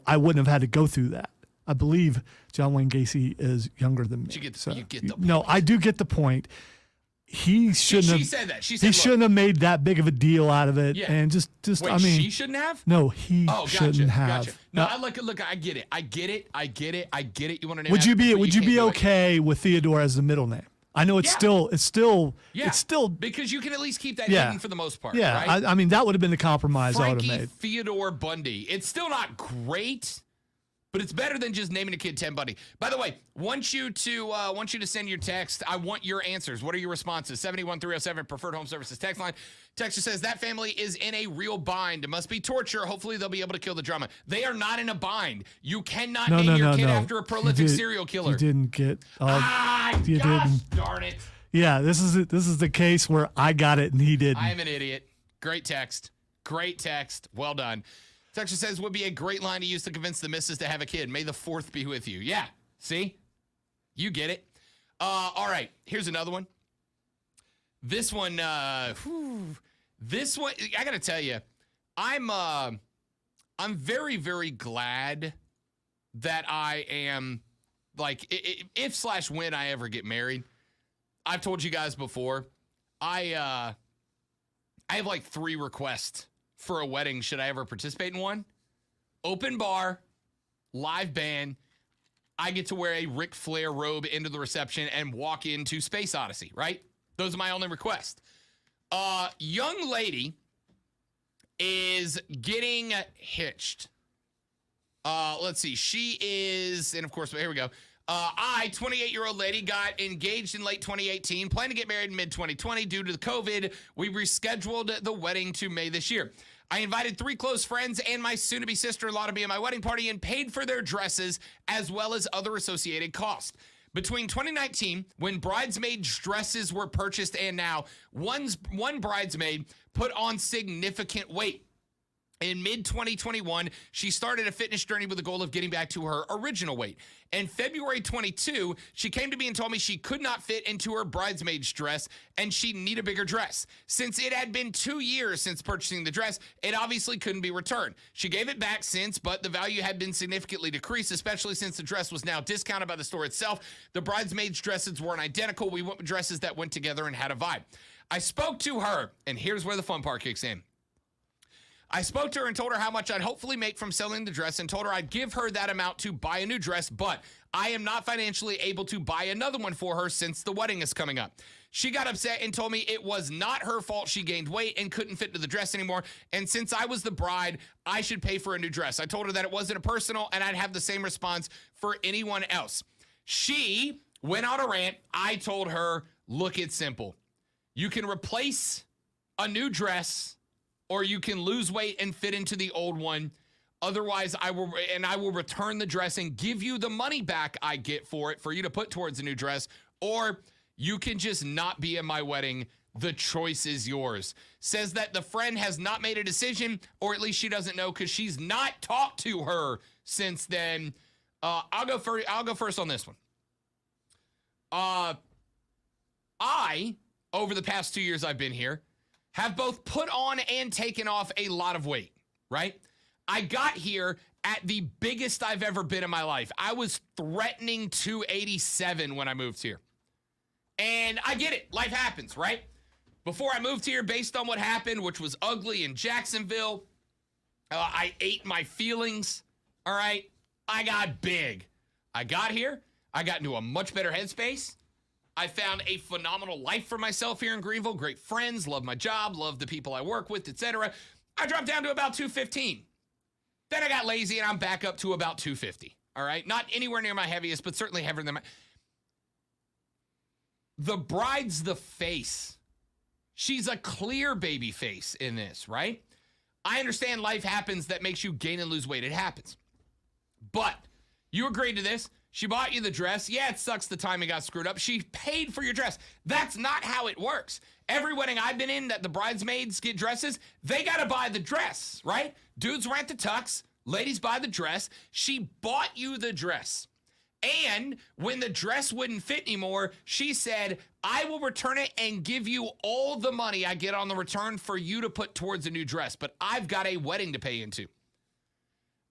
I wouldn't have had to go through that. I believe John Wayne Gacy is younger than me. You get the point. No, I do get the point. He shouldn't have. She said that. She said, he shouldn't have made that big of a deal out of it. Yeah. And just wait, I mean. She shouldn't have? No, he shouldn't have. Gotcha. No, look, I get it. I get it. You want to name Would you be okay with Theodore as the middle name? I know it's still because you can at least keep that hidden for the most part. Yeah, right? I mean that would have been the compromise I would have made. Theodore Bundy. It's still not great, but it's better than just naming a kid Ted Bundy. By the way, want you to send your text. I want your answers. What are your responses? 71307 Preferred Home Services text line. Texter says that family is in a real bind. It must be torture. Hopefully they'll be able to kill the drama. They are not in a bind. You cannot name your kid after a prolific serial killer. You didn't get. Gosh darn it. Yeah, this is the case where I got it and he didn't. I am an idiot. Great text. Well done. Texter says would be a great line to use to convince the missus to have a kid. May the 4th be with you. Yeah. See? You get it. All right. Here's another one. This one, I got to tell you, I'm very, very glad that I am, like, if/when I ever get married. I've told you guys before, I have like 3 requests for a wedding should I ever participate in one. Open bar, live band. I get to wear a Ric Flair robe into the reception and walk into Space Odyssey, right? Those are my only requests. Young lady is getting hitched. Let's see. She is, and of course, here we go. 28-year-old lady, got engaged in late 2018, plan to get married in mid-2020. Due to the COVID, we rescheduled the wedding to May this year. I invited 3 close friends and my soon-to-be sister-in-law to be at my wedding party and paid for their dresses as well as other associated costs. Between 2019, when bridesmaids' dresses were purchased, and now, one bridesmaid put on significant weight. In mid-2021, she started a fitness journey with the goal of getting back to her original weight. In February 22, she came to me and told me she could not fit into her bridesmaid's dress and she needed a bigger dress. Since it had been 2 years since purchasing the dress, it obviously couldn't be returned. She gave it back since, but the value had been significantly decreased, especially since the dress was now discounted by the store itself. The bridesmaids' dresses weren't identical. We went with dresses that went together and had a vibe. I spoke to her, and here's where the fun part kicks in. I spoke to her and told her how much I'd hopefully make from selling the dress and told her I'd give her that amount to buy a new dress, but I am not financially able to buy another one for her since the wedding is coming up. She got upset and told me it was not her fault she gained weight and couldn't fit into the dress anymore, and since I was the bride, I should pay for a new dress. I told her that it wasn't a personal and I'd have the same response for anyone else. She went on a rant. I told her, look, it's simple. You can replace a new dress or you can lose weight and fit into the old one. Otherwise, I will return the dress and give you the money back I get for it for you to put towards a new dress. Or you can just not be at my wedding. The choice is yours. Says that the friend has not made a decision, or at least she doesn't know because she's not talked to her since then. I'll go first on this one. I, over the past 2 years I've been here, have both put on and taken off a lot of weight, right? I got here at the biggest I've ever been in my life. I was threatening 287 when I moved here. And I get it. Life happens, right? Before I moved here, based on what happened, which was ugly in Jacksonville, I ate my feelings. All right. I got big. I got here. I got into a much better headspace. I found a phenomenal life for myself here in Greenville. Great friends, love my job, love the people I work with, etc. I dropped down to about 215. Then I got lazy and I'm back up to about 250. All right. Not anywhere near my heaviest, but certainly heavier than my. The bride's the face. She's a clear baby face in this, right? I understand life happens that makes you gain and lose weight. It happens. But you agreed to this. She bought you the dress. Yeah, it sucks the timing got screwed up. She paid for your dress. That's not how it works. Every wedding I've been in that the bridesmaids get dresses, they got to buy the dress, right? Dudes rent the tux. Ladies buy the dress. She bought you the dress. And when the dress wouldn't fit anymore, she said, I will return it and give you all the money I get on the return for you to put towards a new dress. But I've got a wedding to pay into.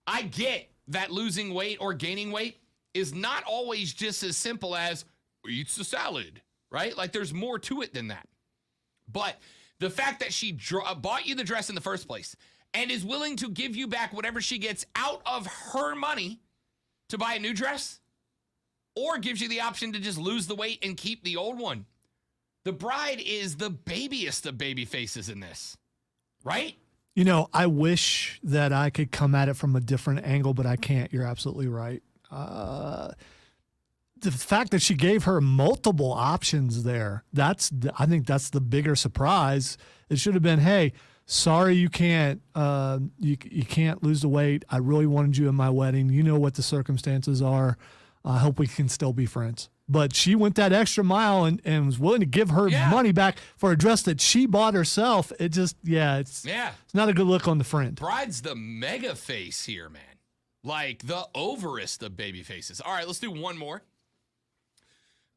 I get that losing weight or gaining weight is not always just as simple as eats the salad, right? Like there's more to it than that. But the fact that she bought you the dress in the first place and is willing to give you back whatever she gets out of her money to buy a new dress, or gives you the option to just lose the weight and keep the old one. The bride is the babiest of baby faces in this, right? You know, I wish that I could come at it from a different angle, but I can't. You're absolutely right. The fact that she gave her multiple options there, I think that's the bigger surprise. It should have been, hey, sorry you can't you can't lose the weight. I really wanted you in my wedding. You know what the circumstances are. I hope we can still be friends. But she went that extra mile and was willing to give her money back for a dress that she bought herself. It just, it's not a good look on the friend. Bride's the mega face here, man. Like the overest of baby faces. All right, let's do one more.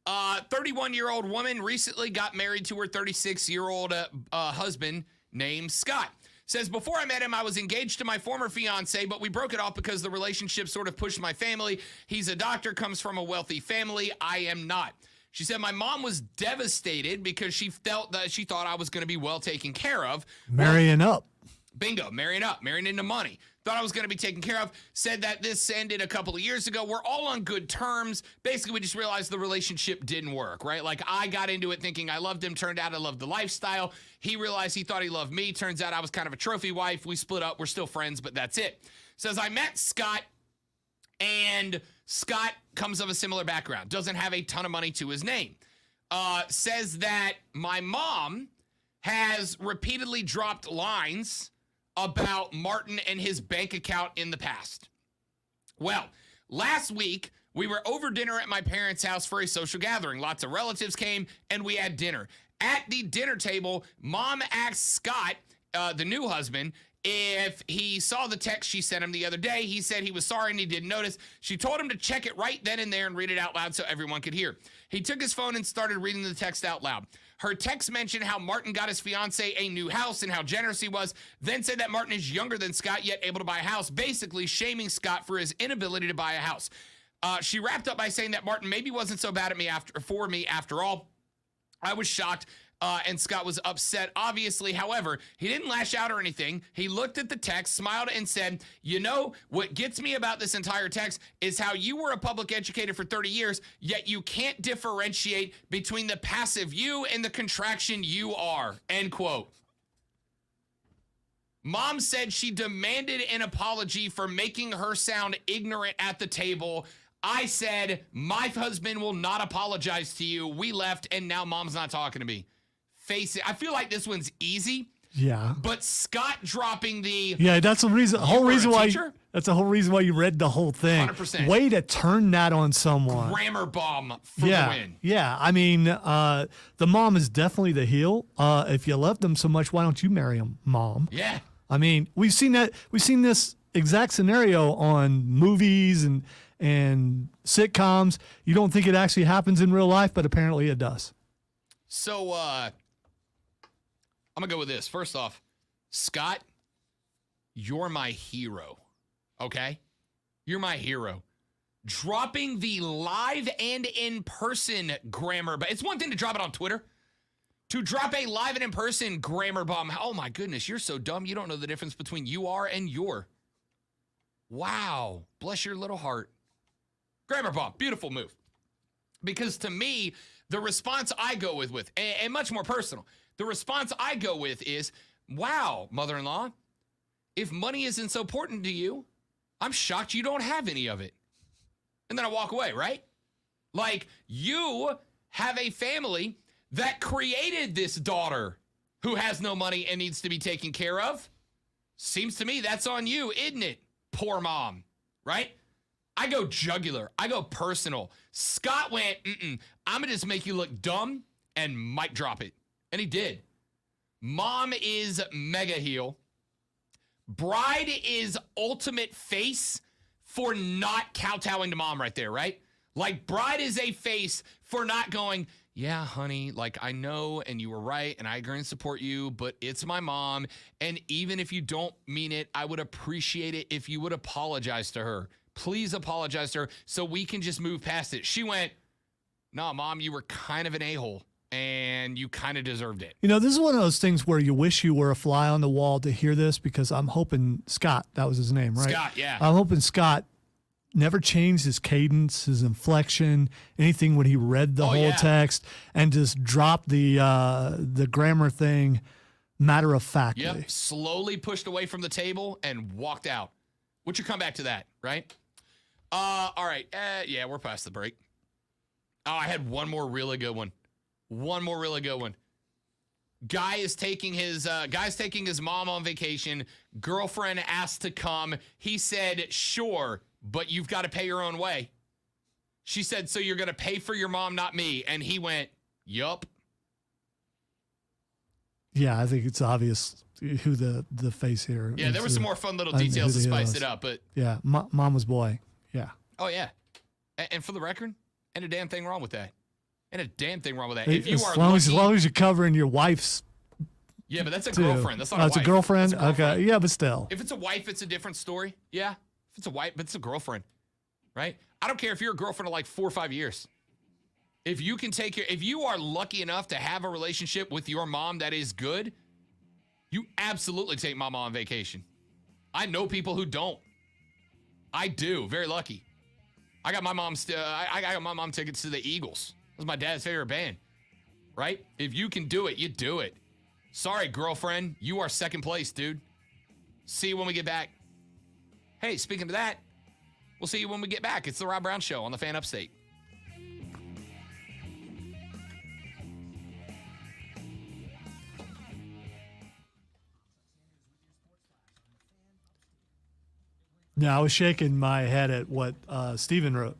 31-year-old woman recently got married to her 36-year-old husband named Scott. Says, before I met him, I was engaged to my former fiance, but we broke it off because the relationship sort of pushed my family. He's a doctor, comes from a wealthy family. I am not. She said, my mom was devastated because she felt that she thought I was going to be well taken care of. Marrying up. Bingo, marrying up, marrying into money. Thought I was going to be taken care of. Said that this ended a couple of years ago. We're all on good terms. Basically, we just realized the relationship didn't work, right? Like I got into it thinking I loved him. Turned out I loved the lifestyle. He realized he thought he loved me. Turns out I was kind of a trophy wife. We split up. We're still friends, but that's it. Says I met Scott, and Scott comes of a similar background. Doesn't have a ton of money to his name. Says that my mom has repeatedly dropped lines about Martin and his bank account in the past. Well, last week, we were over dinner at my parents' house for a social gathering. Lots of relatives came, and we had dinner. At the dinner table, Mom asked Scott, the new husband, if he saw the text she sent him the other day. He said he was sorry and he didn't notice. She told him to check it right then and there and read it out loud so everyone could hear. He took his phone and started reading the text out loud. Her text mentioned how Martin got his fiance a new house and how generous he was, then said that Martin is younger than Scott, yet able to buy a house, basically shaming Scott for his inability to buy a house. She wrapped up by saying that Martin maybe wasn't so bad for me after all. I was shocked. And Scott was upset, obviously. However, he didn't lash out or anything. He looked at the text, smiled, and said, you know, what gets me about this entire text is how you were a public educator for 30 years, yet you can't differentiate between the passive you and the contraction you are, end quote. Mom said she demanded an apology for making her sound ignorant at the table. I said, my husband will not apologize to you. We left, and now Mom's not talking to me. Face it. I feel like this one's easy. Yeah. But Scott dropping the that's the reason. Whole reason why. That's the whole reason why you read the whole thing. 100%. Way to turn that on someone. Grammar bomb for the win. Yeah. I mean, the mom is definitely the heel. If you love them so much, why don't you marry him, Mom? Yeah. I mean, we've seen this exact scenario on movies and sitcoms. You don't think it actually happens in real life, but apparently it does. So, I'm going to go with this. First off, Scott, you're my hero, okay? You're my hero. Dropping the live and in-person grammar, but it's one thing to drop it on Twitter. To drop a live and in-person grammar bomb. Oh, my goodness. You're so dumb. You don't know the difference between you are and your. Wow. Bless your little heart. Grammar bomb. Beautiful move. Because to me, the response I go with and much more personal, the response I go with is, wow, mother-in-law, if money isn't so important to you, I'm shocked you don't have any of it. And then I walk away, right? Like, you have a family that created this daughter who has no money and needs to be taken care of. Seems to me that's on you, isn't it? Poor mom, right? I go jugular. I go personal. Scott went, I'm going to just make you look dumb and mic drop it. And he did. Mom is mega heel. Bride is ultimate face for not kowtowing to mom right there, right? Like, bride is a face for not going, yeah, honey, like, I know, and you were right, and I agree and support you, but it's my mom, and even if you don't mean it, I would appreciate it if you would apologize to her. Please apologize to her so we can just move past it. She went, no, mom, you were kind of an a-hole, and you kind of deserved it. You know, this is one of those things where you wish you were a fly on the wall to hear this, because I'm hoping Scott, that was his name, right? Scott, yeah. I'm hoping Scott never changed his cadence, his inflection, anything when he read the whole text, and just dropped the grammar thing matter of factly. Yep, slowly pushed away from the table and walked out. What's your comeback to that, right? All right, yeah, we're past the break. Oh, I had one more really good one. Guy's taking his mom on vacation. Girlfriend asked to come. He said, sure, but you've got to pay your own way. She said, so you're going to pay for your mom, not me. And he went, yup. Yeah, I think it's obvious who the face here. Yeah, there were some more fun little details to spice it up, but yeah, mama's boy. Yeah. Oh yeah, and for the record, ain't a damn thing wrong with that. If you are as long as you're covering your wife's. Yeah, but that's a girlfriend. That's not a wife. It's a girlfriend? That's a girlfriend. Okay, yeah, but still. If it's a wife, it's a different story. Yeah, if it's a wife, but it's a girlfriend, right? I don't care if you're a girlfriend of like 4 or 5 years. If you can take care, if you are lucky enough to have a relationship with your mom that is good, you absolutely take mama on vacation. I know people who don't. I do. Very lucky. I got my mom's. I got my mom tickets to the Eagles. That's my dad's favorite band. Right? If you can do it, you do it. Sorry, girlfriend. You are second place, dude. See you when we get back. Hey, speaking of that, we'll see you when we get back. It's the Rob Brown Show on the Fan Upstate. Now, I was shaking my head at what Steven wrote.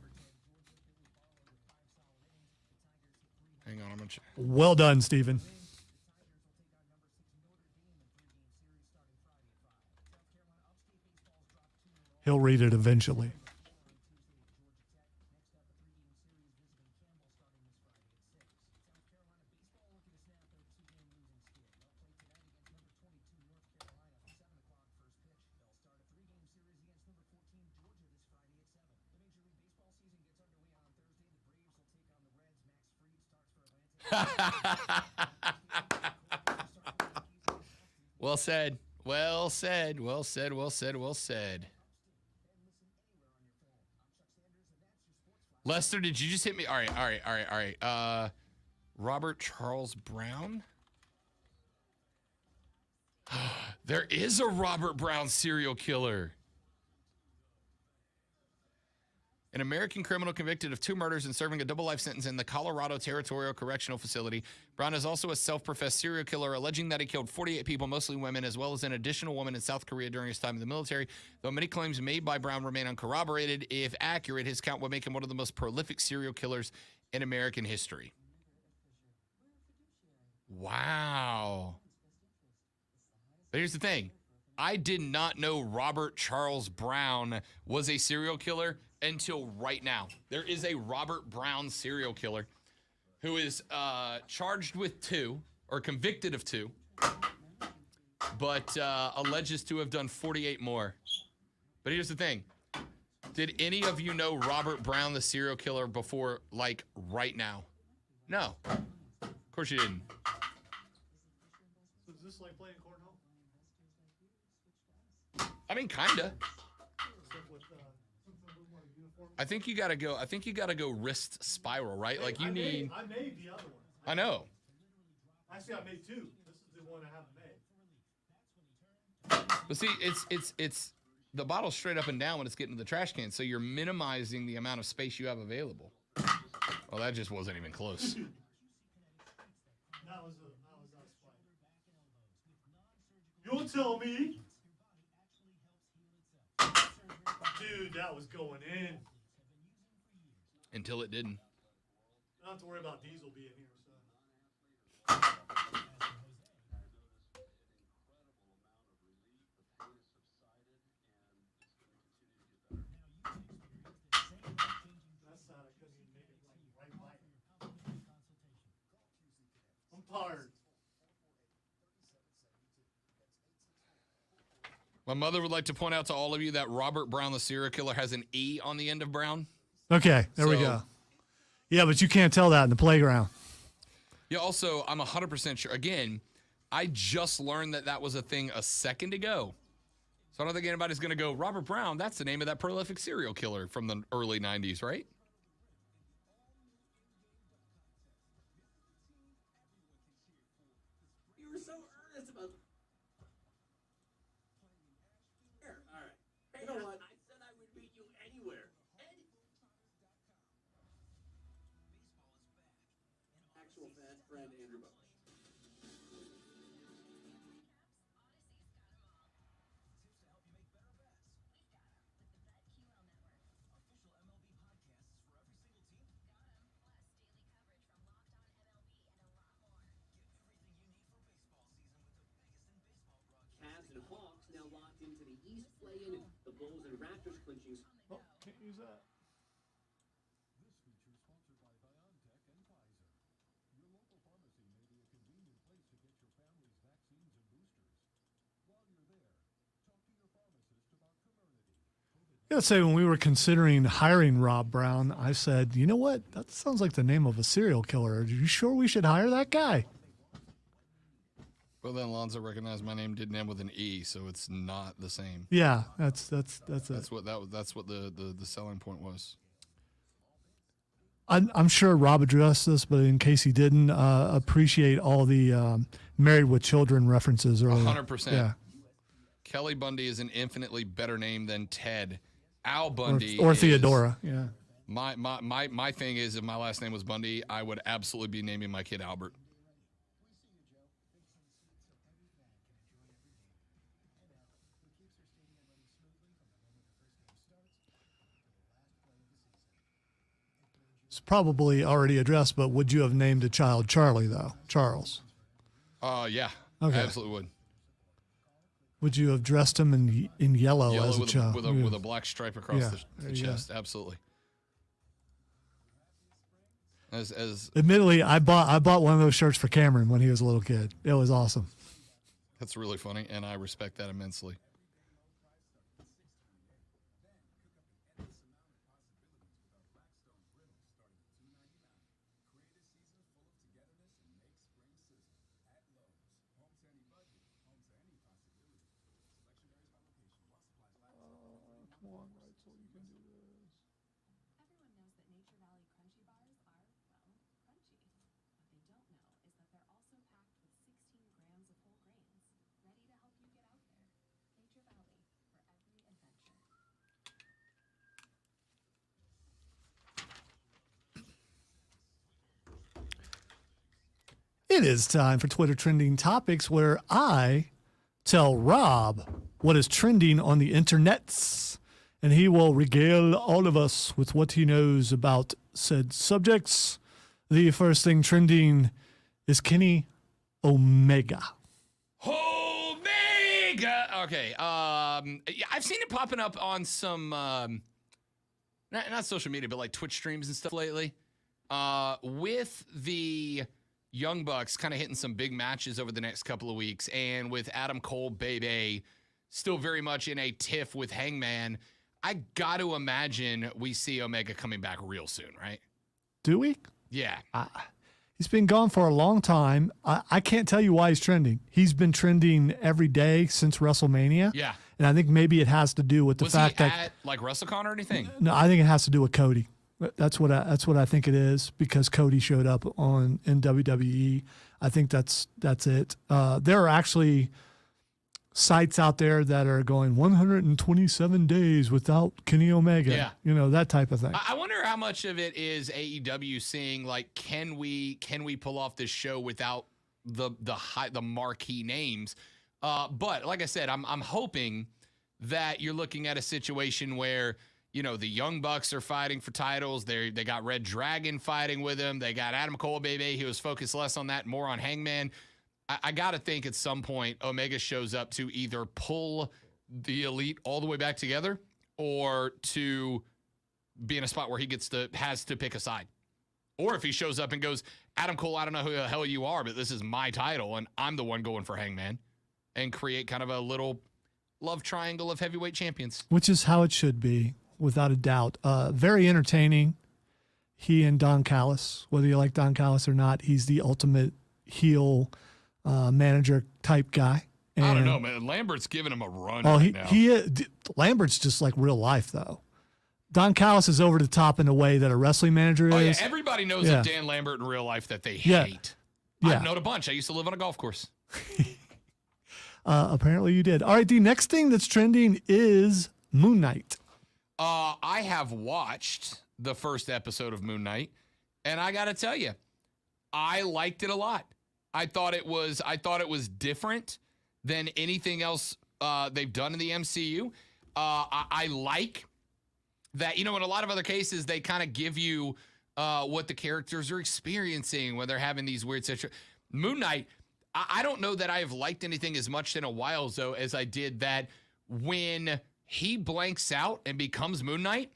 Hang on, I'm gonna check. Well done, Steven. He'll read it eventually. Well said. Well said. Well said. Well said. Well said. Lester, did you just hit me? All right. Robert Charles Brown? There is a Robert Brown serial killer. An American criminal convicted of 2 murders and serving a double life sentence in the Colorado Territorial Correctional Facility. Brown is also a self-professed serial killer, alleging that he killed 48 people, mostly women, as well as an additional woman in South Korea during his time in the military. Though many claims made by Brown remain uncorroborated, if accurate, his count would make him one of the most prolific serial killers in American history. Wow. But here's the thing. I did not know Robert Charles Brown was a serial killer until right now. There is a Robert Brown serial killer who is charged with 2 or convicted of 2, but alleges to have done 48 more. But here's the thing. Did any of you know Robert Brown, the serial killer, before, like, right now? No. Of course you didn't. this like playing cornhole? I mean, kinda. I think you gotta go. I think you gotta go wrist spiral, right? Like you need. I made the other one. I know. Actually, I made two. This is the one I haven't made. But see, it's the bottle's straight up and down when it's getting to the trash can, so you're minimizing the amount of space you have available. Well, that just wasn't even close. That was us fighting. You'll tell me. Dude, that was going in. Until it didn't. I don't have to worry about Diesel being here, so. That's sad. I couldn't even make it like right by it. I'm tired. My mother would like to point out to all of you that Robert Brown, the serial killer, has an E on the end of Brown. Okay, there we go. Yeah, but you can't tell that in the playground. Yeah, also, I'm 100% sure. Again, I just learned that was a thing a second ago. So I don't think anybody's going to go, Robert Brown, that's the name of that prolific serial killer from the early 90s, right? You were so earnest about. Here, all right. Hey, you know what? I said I would beat you anywhere. Actual fast friend Andrew Bosch. Cavs and Hawks now locked into the East play-in, and the Bulls and Raptors clinching. Oh, can't use that. Yeah, say when we were considering hiring Rob Brown, I said, you know what? That sounds like the name of a serial killer. Are you sure we should hire that guy? Well, then Alonzo recognized my name didn't end with an E, so it's not the same. Yeah, that's That's what the selling point was. I'm sure Rob addressed this, but in case he didn't, appreciate all the Married with Children references earlier. 100%. Yeah. Kelly Bundy is an infinitely better name than Ted. Al Bundy Or Theodora. Yeah. My thing is, if my last name was Bundy, I would absolutely be naming my kid Albert. It's probably already addressed, but would you have named a child Charlie, though? Charles. Yeah. Okay. I absolutely would. Would you have dressed him in yellow as a child? With a black stripe across Yeah, the chest? Absolutely. As Admittedly, I bought one of those shirts for Cameron when he was a little kid. It was awesome. That's really funny, and I respect that immensely. Everyone knows that Nature Valley Crunchy Bars are, well, crunchy. What they don't know is that they're also packed with 16 grams of whole grains, ready to help you get out there. Nature Valley, for every adventure. It is time for Twitter Trending Topics, where I tell Rob what is trending on the internets, and he will regale all of us with what he knows about said subjects. The first thing trending is Kenny Omega. Omega. Okay. Yeah, I've seen it popping up on some not social media, but like Twitch streams and stuff lately. With the Young Bucks kind of hitting some big matches over the next couple of weeks, and with Adam Cole, baby, still very much in a tiff with Hangman, I got to imagine we see Omega coming back real soon, right? Do we? Yeah. He's been gone for a long time. I can't tell you why he's trending. He's been trending every day since WrestleMania. Yeah. And I think maybe it has to do with the Was fact he that at like WrestleCon or anything? no, I think it has to do with Cody. That's what I think it is, because Cody showed up in WWE. I think that's it. There are actually sites out there that are going 127 days without Kenny Omega. Yeah. You know, that type of thing. I wonder how much of it is AEW seeing like, can we pull off this show without the marquee names? But like I said, I'm hoping that you're looking at a situation where, you know, the Young Bucks are fighting for titles. They got Red Dragon fighting with him. They got Adam Cole, baby. He was focused less on that, more on Hangman. I got to think at some point Omega shows up to either pull the Elite all the way back together or to be in a spot where he has to pick a side. Or if he shows up and goes, Adam Cole, I don't know who the hell you are, but this is my title and I'm the one going for Hangman, and create kind of a little love triangle of heavyweight champions. Which is how it should be, without a doubt. Very entertaining. He and Don Callis, whether you like Don Callis or not, he's the ultimate heel manager type guy. And, I don't know, man. Lambert's giving him a run oh, right now. Lambert's just like real life, though. Don Callis is over the top in a way that a wrestling manager is. Oh, yeah. Everybody knows Yeah. of Dan Lambert in real life that they Yeah. hate. Yeah. I've known a bunch. I used to live on a golf course. Apparently you did. All right, the next thing that's trending is Moon Knight. I have watched the first episode of Moon Knight, and I got to tell you, I liked it a lot. I thought it was different than anything else they've done in the MCU. I like that, you know, in a lot of other cases, they kind of give you what the characters are experiencing when they're having these weird situations. Moon Knight, I don't know that I have liked anything as much in a while, though, as I did that when he blanks out and becomes Moon Knight,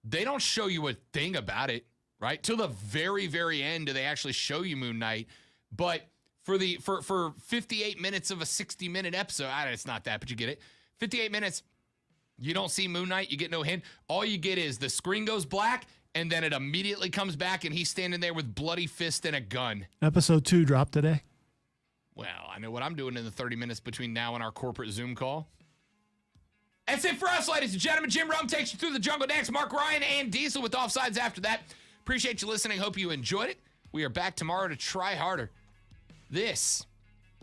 they don't show you a thing about it, right? Till the very, very end do they actually show you Moon Knight. But for 58 minutes of a 60-minute episode, it's not that, but you get it. 58 minutes, you don't see Moon Knight, you get no hint. All you get is the screen goes black, and then it immediately comes back, and he's standing there with bloody fist and a gun. Episode 2 dropped today. Well, I know what I'm doing in the 30 minutes between now and our corporate Zoom call. That's it for us, ladies and gentlemen. Jim Rome takes you through the jungle dance. Mark Ryan and Diesel with Offsides after that. Appreciate you listening. Hope you enjoyed it. We are back tomorrow to try harder. This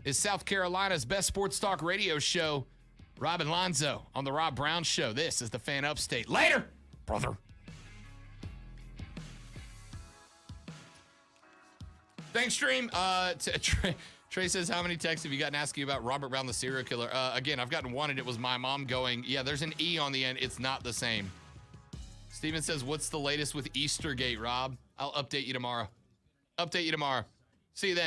is South Carolina's best sports talk radio show. Rob and Lonzo on the Rob Brown Show. This is the Fan Upstate. Later, brother. Thanks, Stream. Trey says, how many texts have you gotten asking you about Robert Brown, the serial killer? Again, I've gotten one, and it was my mom going, yeah, there's an E on the end. It's not the same. Steven says, what's the latest with Eastergate, Rob? I'll update you tomorrow. See you then.